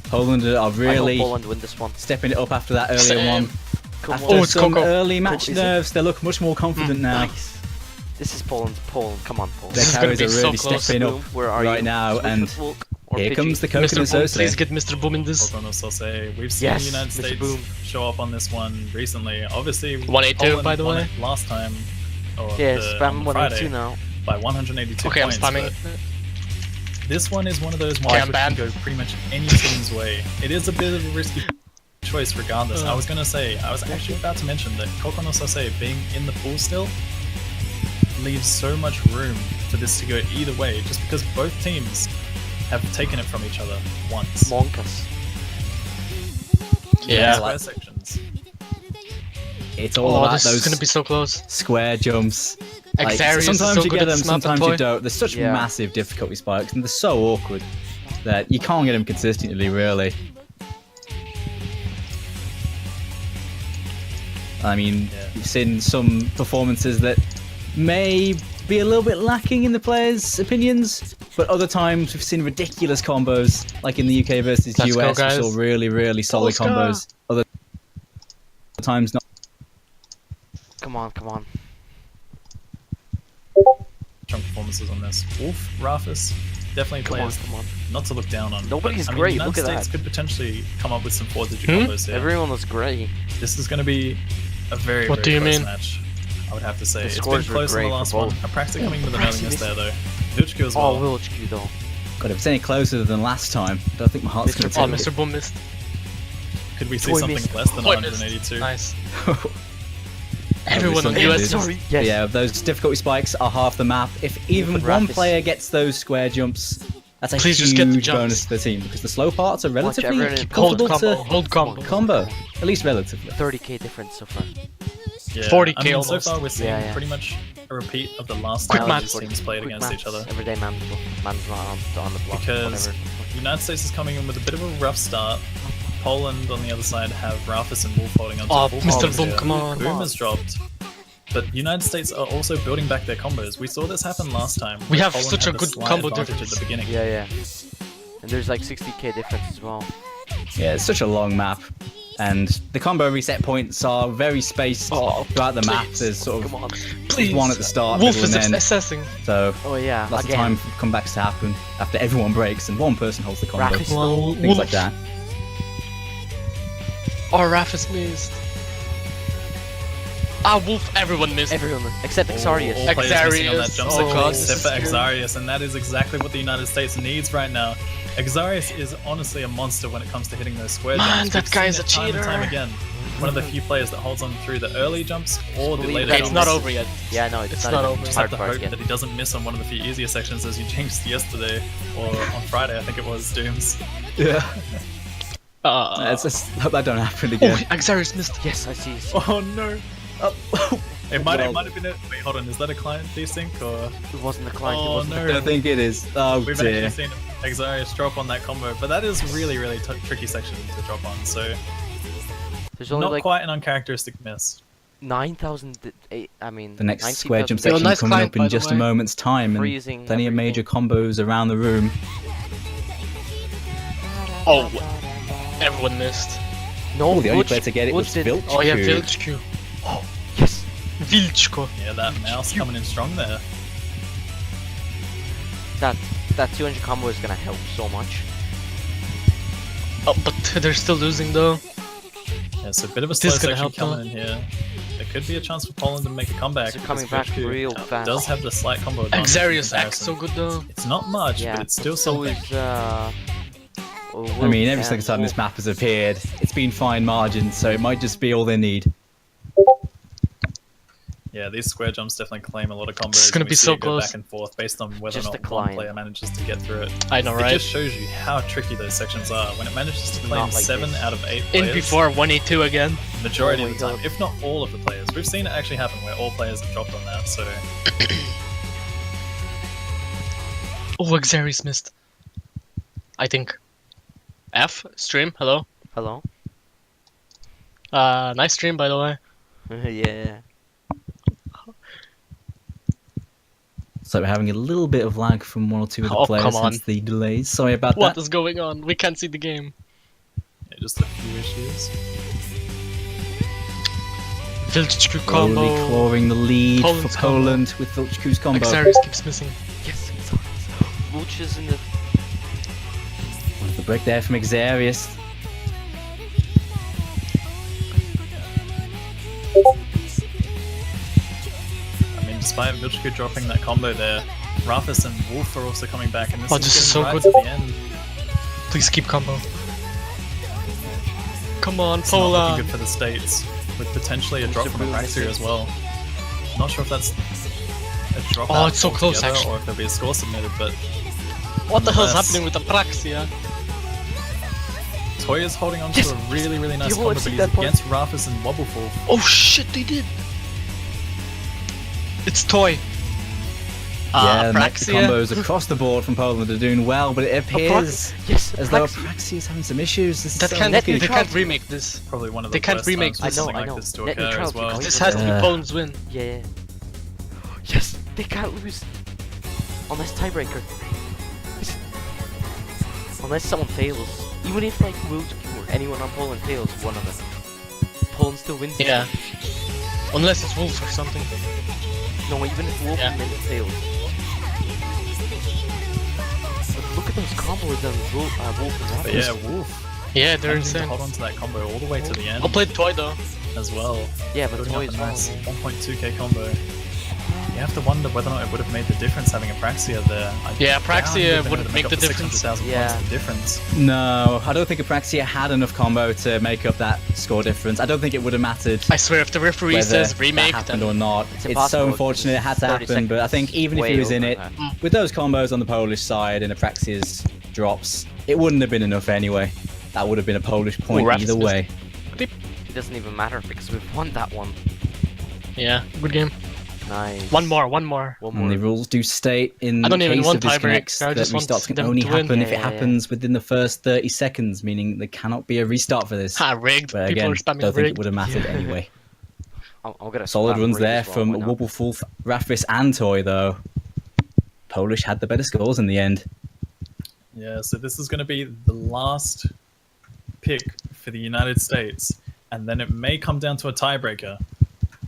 Poland are I hope really Poland win this one. stepping it up after that earlier Same. one. Come After on. Oh, it's some Coco. early match Is it? nerves, they look much more confident now. Nice. This is Poland. Come on, Poland. Their This is gonna carries be are so really close. stepping up Boom, where are right you? now, Switch and with Volk or here Pidgey? comes the Mr. coconut Boom, sauce. please get Mr. Boom in this. Kokono Sose. We've seen Yes, the United Mr. States Boom. show up on this one recently. Obviously, 182, Poland by the won way. it last time. Or Yeah, on spam the 182 Friday now. by 182 Okay, I'm points. spamming. but This one is one of those ones Okay, I'm which banned. can go pretty much any team's way. It is a bit of a risky choice regardless. I was going to say, I was actually about to mention that Kokono Sose being in the pool still leaves so much room for this to go either way, just because both teams have taken it from each other once. Monkas. Yeah. Square sections. It's all Oh, about this is those gonna be so close. square jumps. Like, Xarius is sometimes so you good get at them, this map, sometimes boy. you don't. There's such Yeah. massive difficulty spikes, and they're so awkward that you can't get them consistently, really. I mean, Yeah. you've seen some performances that may be a little bit lacking in the players' opinions, but other times we've seen ridiculous combos, like in the UK versus Let's go, US, we guys. saw really solid Let's go. combos. Other times not. Come on, come on. Strong performances on this. Wolf, Rafis, definitely Come on, players come on. not to look down on. Nobody's but, I mean, great, United look at States that. could potentially come up with some 4-digit Hmm? combos here. Everyone was great. This is going to be a very, What very do you close mean? match. I would have to say. The It's been scores were close in great the for last one. both. Apraxia coming with an Apraxia early miss missed- there though. Vilchku as well. Oh, Wilchku though. God, if it's any closer than last time, I don't think my heart's Mr. going to Oh, take Mr. Boom missed. Could we see Toy something missed. less than Toy missed. 182? Nice. it. Everyone on something US. is- Sorry, yes. Yeah, those difficulty spikes are half the map. If even but one Rafis- player gets those square jumps, that's a Please huge just get the jumps. bonus to the team, because the slow parts are relatively everyone in- Hold comfortable combo. to Hold combo. combo, at least relatively. 30k difference so far. Yeah, 40K I mean, so almost. far we're seeing Yeah, yeah. pretty much a repeat of the last Quick time maths. these teams played Quick against maths. each other. Everyday man's not on the block. Because whatever. the United States is coming in with a bit of a rough start. Poland on the other side have Rafis and Wolf holding on to Oh, full Mr. combos Boom, here. come on. Boom has dropped. But United States are also building back their combos. We saw this happen last time. We where have Poland such had a the good slight combo advantage difference. at the beginning. Yeah, yeah. And there's like 60k difference as well. Yeah, it's such a long map, and the combo reset points are very spaced Oh, throughout the map. please. There's sort of Come on. Please. one at the start, Wolf middle, is and end, assessing. so Oh yeah, lots of again. time for comebacks to happen after everyone breaks and one person holds the combo. Rafis. Well, Things like that. Oh, Rafis missed. Ah, Wolf, everyone missed. Everyone except Xarius. All players missing on that Xarius. jump Oh, section God, except this for is Xarius, and that is exactly what the United States needs right now. Xarius is honestly a monster when it comes to hitting those square Man, jumps. that We've guy's seen a it time and time cheater. again. One of the few players that holds on through the early jumps or the Believe later it. Okay, jumps. it's not over yet. Yeah, no, it's, It's not, not even over. Just hard have to parts hope yet. that he doesn't miss on one of the few easier sections as he jinxed yesterday, or on Friday, I think it was, Dooms. Yeah. Uh, Let's just hope that don't happen oh, again. Xarius missed. Yes, I see. Oh no! It might Well, have been a... Wait, hold on, is that a client desync, or... It wasn't the client. Oh, it wasn't no. I think it is. Oh We've dear. actually seen Xarius drop on that combo, but that is really tricky section to drop on, so There's only not like quite an uncharacteristic miss. 9,000. I mean, The next 19,000 square jump Yo, section nice coming client, up by in the just a way. moment's time, and Freezing plenty of major everything. combos around the room. Oh, everyone missed. No, Oh, the only Vuj- player to get it was Vuj did- Vilch. Oh yeah, Vilchku. Vilchku. Yes. Vilchko. Yeah, that mouse coming in strong there. That 200 combo is gonna help so much. Oh, but they're still losing though. Yeah, so a bit of a This slow is gonna section help, coming in here. There could be a chance for Poland to make a comeback. They're coming because back Vilchku real fast. does have the slight combo advantage. in Xarius comparison. acts so good though. It's not much, Yeah, but it's still so something. is I mean, every single time this map has appeared, it's been fine margins, so it might just be all they need. Yeah, these square jumps definitely claim a lot of combos. This is gonna and we be see so it go close. back and forth based on whether Just or the not one client. player manages to get through it. I know, It right? just shows you how tricky those sections are. When it manages to claim Not like 7 this. out of 8 In players, before 182 again. majority Oh of my the time, God. if not all of the players. We've seen it actually happen where all players have dropped on that, so Oh, Xarius missed. I think. F stream. Hello. Hello. Nice stream by the way. Yeah. So we're having a little bit of lag from one or two of the Oh, players come on. since the delays. Sorry about What that. is going on? We can't see the game. yeah, just a few issues. Vilchku Slowly combo. clawing the lead Poland's for combo. Poland with Vilchku's combo. Xarius keeps missing. Yes. Vuj is in the. The break there from Xarius. I mean, despite Vilchku dropping that combo there, Rafis and Wolf are also coming back, and this Oh, is this is getting so right good. to the end. Please keep combo. Come on, It's not looking Poland. good for the States, with potentially a drop from Apraxia as well. Not sure if that's a drop Oh, out it's so close, altogether, actually. or if there'll be a score submitted, but What the hell's Nonetheless. happening with Apraxia? Toya's holding on Yes! to a really nice You combo, wanna but see he's that part? against Rafis and Wobbleful. Oh shit, they did. It's Toy. Yeah, the Apraxia. combos across the board from Poland are doing well, but it appears Yes. as though Apraxia. Apraxia is having some issues. This is That so can't, Net they lucky. neutrality. can't remake this. Probably one of the They can't worst remake times this. for I something know. like this to Net occur as neutrality, well. guys. This has to be Yeah. Poland's win. Yeah. Yes. They can't lose. Unless tiebreaker. Unless someone fails. Even if like Wilkie or anyone on Poland fails one of them. Poland still wins. this Yeah. one. Unless it's Wolf or something. No, even if Wolf Yeah. fails. But look at those combos on Wolf and But Raptors. yeah, Wolf. Yeah, they're managing to insane. hold on to that combo all the way to the end I'll play Toy though. as well. Yeah, but Building Toy up is a nice fine. 1.2k combo. You have to wonder whether or not it would have made the difference having Apraxia there. Yeah, Apraxia would wouldn't make the difference. Yeah. The difference. No, I don't think Apraxia had enough combo to make up that score difference. I don't think it would have mattered I swear, if the referee whether says that remake, happened then or not. It's It's impossible so unfortunate it had to 30 happen, but I think seconds even if way he was in over it, that. with those combos on the Polish side and Apraxia's drops, it wouldn't have been enough anyway. That would have been a Polish point refs either missed. way. It doesn't even matter because we've won that one. yeah, good game. Nice. One more. One And more. the rules do state in I don't even case want of disconnects tiebreaks, I that just want restarts can them only to win. happen if it Yeah, yeah. happens within the first 30 seconds, meaning there cannot be a restart for this. Ha, rigged. But People again, are spamming don't think it rigged. would have mattered anyway. I'm gonna Solid spam runs rig there as well, from why not? Wobblefulf, Rafis, and Toy, though. Polish had the better scores in the end. Yeah, so this is going to be the last pick for the United States, and then it may come down to a tiebreaker.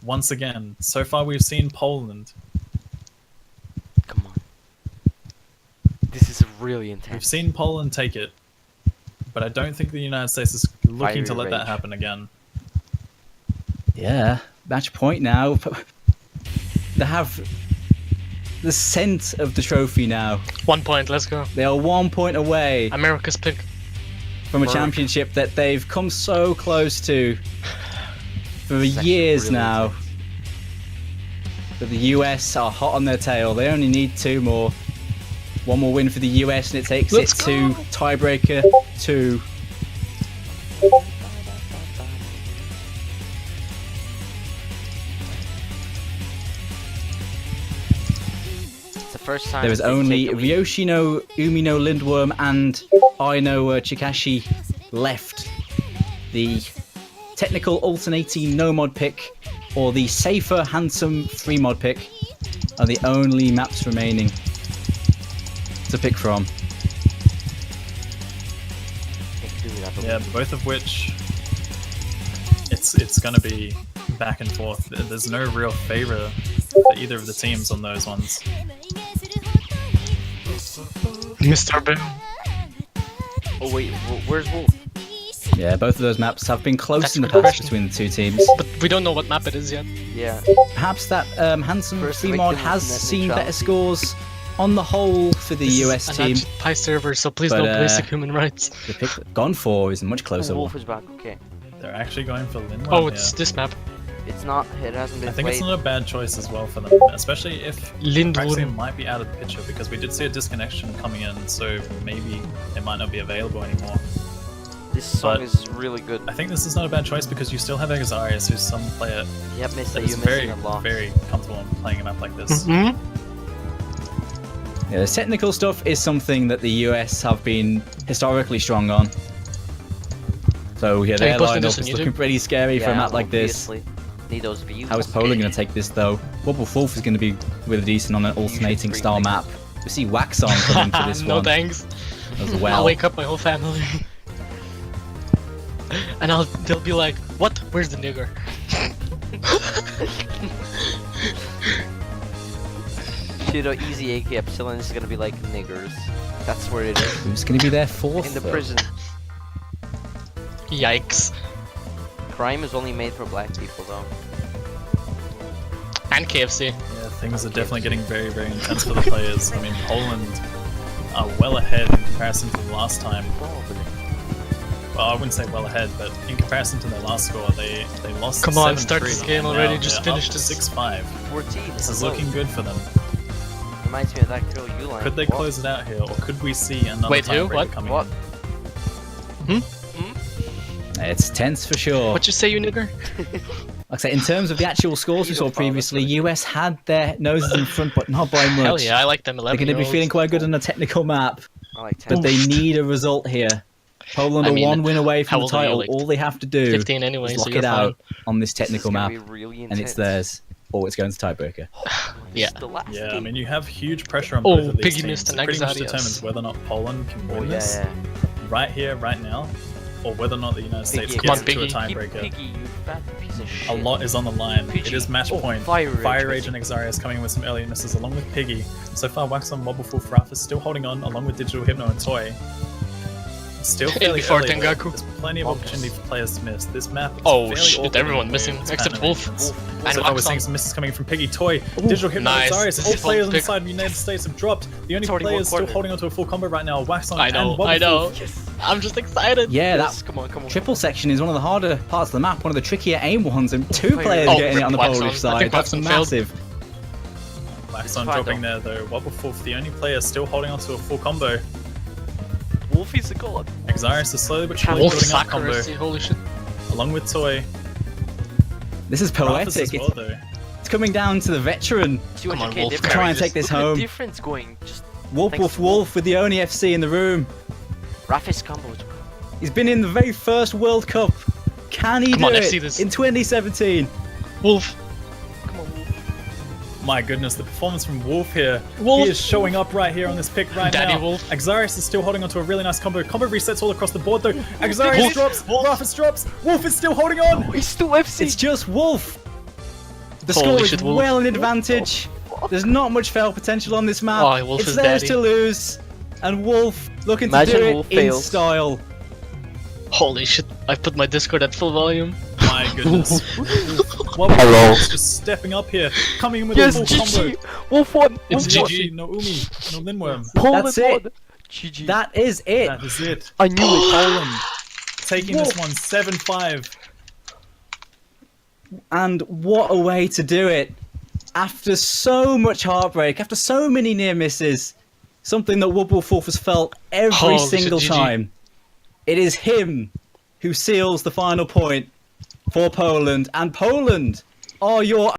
Once again, so far we've seen Poland. Come on. This is really We've intense. seen Poland take it, but I don't think the United States is looking to Fiery let that rage. happen again. Yeah, match point now. They have the scent of the trophy now. 1 point. Let's go. They are 1 point away America's pick. from a Work. championship that they've come so close to for actually years really now. intense. But the US are hot on their tail. They only need 2 more. 1 more win for the US and it takes Let's it to go. tiebreaker 2. It's the first time. There was they've only taken the lead. Ryoshino, Umino Lindworm, and Aino Chikashi left. The technical alternating no mod pick, or the safer handsome free mod pick, are the only maps remaining to pick from. They can do it, I believe. Yeah, both of which it's going to be back and forth. There's no real favor for either of the teams on those ones. Mr. Boom. Oh wait, where's Wolf? Yeah, both of those maps have been close That's in the a good past question. between the two teams. But we don't know what map it is yet. Yeah. Perhaps that handsome First free mod victim has of net seen better neutrality. scores on the whole for the This US is team. an Pie server, so please But, don't basic human rights. The pick gone for is a much Oh, closer Wolf one. is back. Okay. They're actually going for Lindworm Oh, here. it's this map. It's not. It hasn't been I think played. it's not a bad choice as well for them, especially if Lindworm. Apraxia might be out of the picture because we did see a disconnection coming in, so maybe it might not be available anymore. This song but- is really good. I think this is not a bad choice because you still have Exarius, who's some player Yep, Mister, that is you're very, missing a lot. very comfortable in playing a map like this. Mhm. Yeah, the technical stuff is something that the US have been historically strong on. So yeah, Are you their posting lineup this on is looking YouTube? pretty scary for a Yeah, map like this. obviously. Need those views. How is Poland going to take this though? Wobblefulf is going to be really decent on an alternating style map. We see Waxon coming for this no one thanks. as I'll well. wake up my whole family. And they'll be like, what? Where's the nigger? Pseudo easy AK Epsilon is gonna be like niggers. That's where it is. Who's going to be their fourth? In the though? prison. Yikes. Crime is only made for black people though. And KFC. Yeah, things are definitely getting very, very intense for the players. I mean, Poland are well ahead in comparison to the last time. Well, I wouldn't say well ahead, but in comparison to their last score, they lost. Come on, 7-3, start this game and already, now just they're finish up this. 6-5. 14. This is hello. looking good for them. Reminds me of that girl Uline. Could they What? close it out here, or could we see another Wait, who? tiebreaker What? coming What? in? It's tense for sure. What you say, you nigger? Like I said, in terms of the actual scores we You saw don't follow previously, this. US had their noses in front, but not by much. Hell yeah, I like them They're 11 going to be feeling quite good on a technical map, I like 10. but they need a result here. Poland I are mean, one win away how from the old are you, title. like All they have to do 15 anyway, is so lock you're it out fine. on this This is technical gonna map, be really and it's intense. theirs. or it's going to tiebreaker. Yeah. The last Yeah, I game. mean, you have huge pressure on Oh, both of these Piggy teams. missed an It pretty much Exadius. determines whether or not Poland can win Oh, this yeah. right here, right now, or whether or not the United States Piggy. gets Come on, into a Piggy. tiebreaker. Piggy, you fat piece of shit. A lot is on the line. Pidgey. It is match Oh, point. Fire Rage Rage. and Exarius coming in with some early misses along with Piggy. So far, Waxon, Wobbuffle, Faraf is still holding on along with Digital Hypno and Toy. Still fairly before early, though. Tengaku. There's plenty of opportunity for players to miss. This map is Oh, fairly shit, awkward everyone in missing, its except pattern Wolf. agents. And So far, we're seeing Waxon. some misses coming from Piggy. Toy, Digital Hypno, nice. Exarius. This All is players on full the pick. side of the United States have dropped. The only It's already players one still corner. holding onto a full combo right now are Waxon I and know, Wobbuffle. I know. Yes. I'm just excited. Yeah, Yes, that come on, come on. triple section is one of the harder parts of the map, one of the trickier aim ones, and two Oh, players oh, getting it on the Waxon. Polish I side. think That's Waxon failed. massive. Waxon fine, dropping though. there though. Wobbuffle, the only player still holding onto a full combo. Wolfie's the god. Exarius is slowly but surely Wolf building up combo accuracy, holy shit. along with Toy. This is Ralphus poetic. as well, It's, though. it's coming down to the veteran. 200k Wolf, difference. Try and this. take this Look at home. the difference going. Just Wolf Thanks Wolf to Wolf with the only FC in the room. Rafis combos. He's been in the very first World Cup. Can he Come do on, it FC this. in 2017? Wolf. Come on, Wolf. My goodness, the performance from Wolf here. Wolf. He is showing up right here on this pick right Daddy now. Wolf. Exarius is still holding onto a really nice combo. Combo resets all across the board though. Exarius Wolf. drops. Ralphus drops. Wolf is still holding on. He's still FC. It's just Wolf. The Holy score is shit, Wolf. well in advantage. There's not much fail potential on this map. Oh, Wolf it's is theirs daddy. to lose. And Wolf looking Imagine to do it Wolf in fails. style. Holy shit, I put my Discord at full volume. My goodness. Hello. Just stepping up here, coming in with Yes, a full combo. GG. Wolf won. It's Wolf won. GG. No Umi, no Linworm. Poland That's it. won. GG. That is it. That is it. I knew it. Poland taking this one 7-5. And what a way to do it. After so much heartbreak, after so many near misses, something that Wobbuffle has felt every Holy shit, single GG. time. It is him who seals the final point for Poland. And Poland are your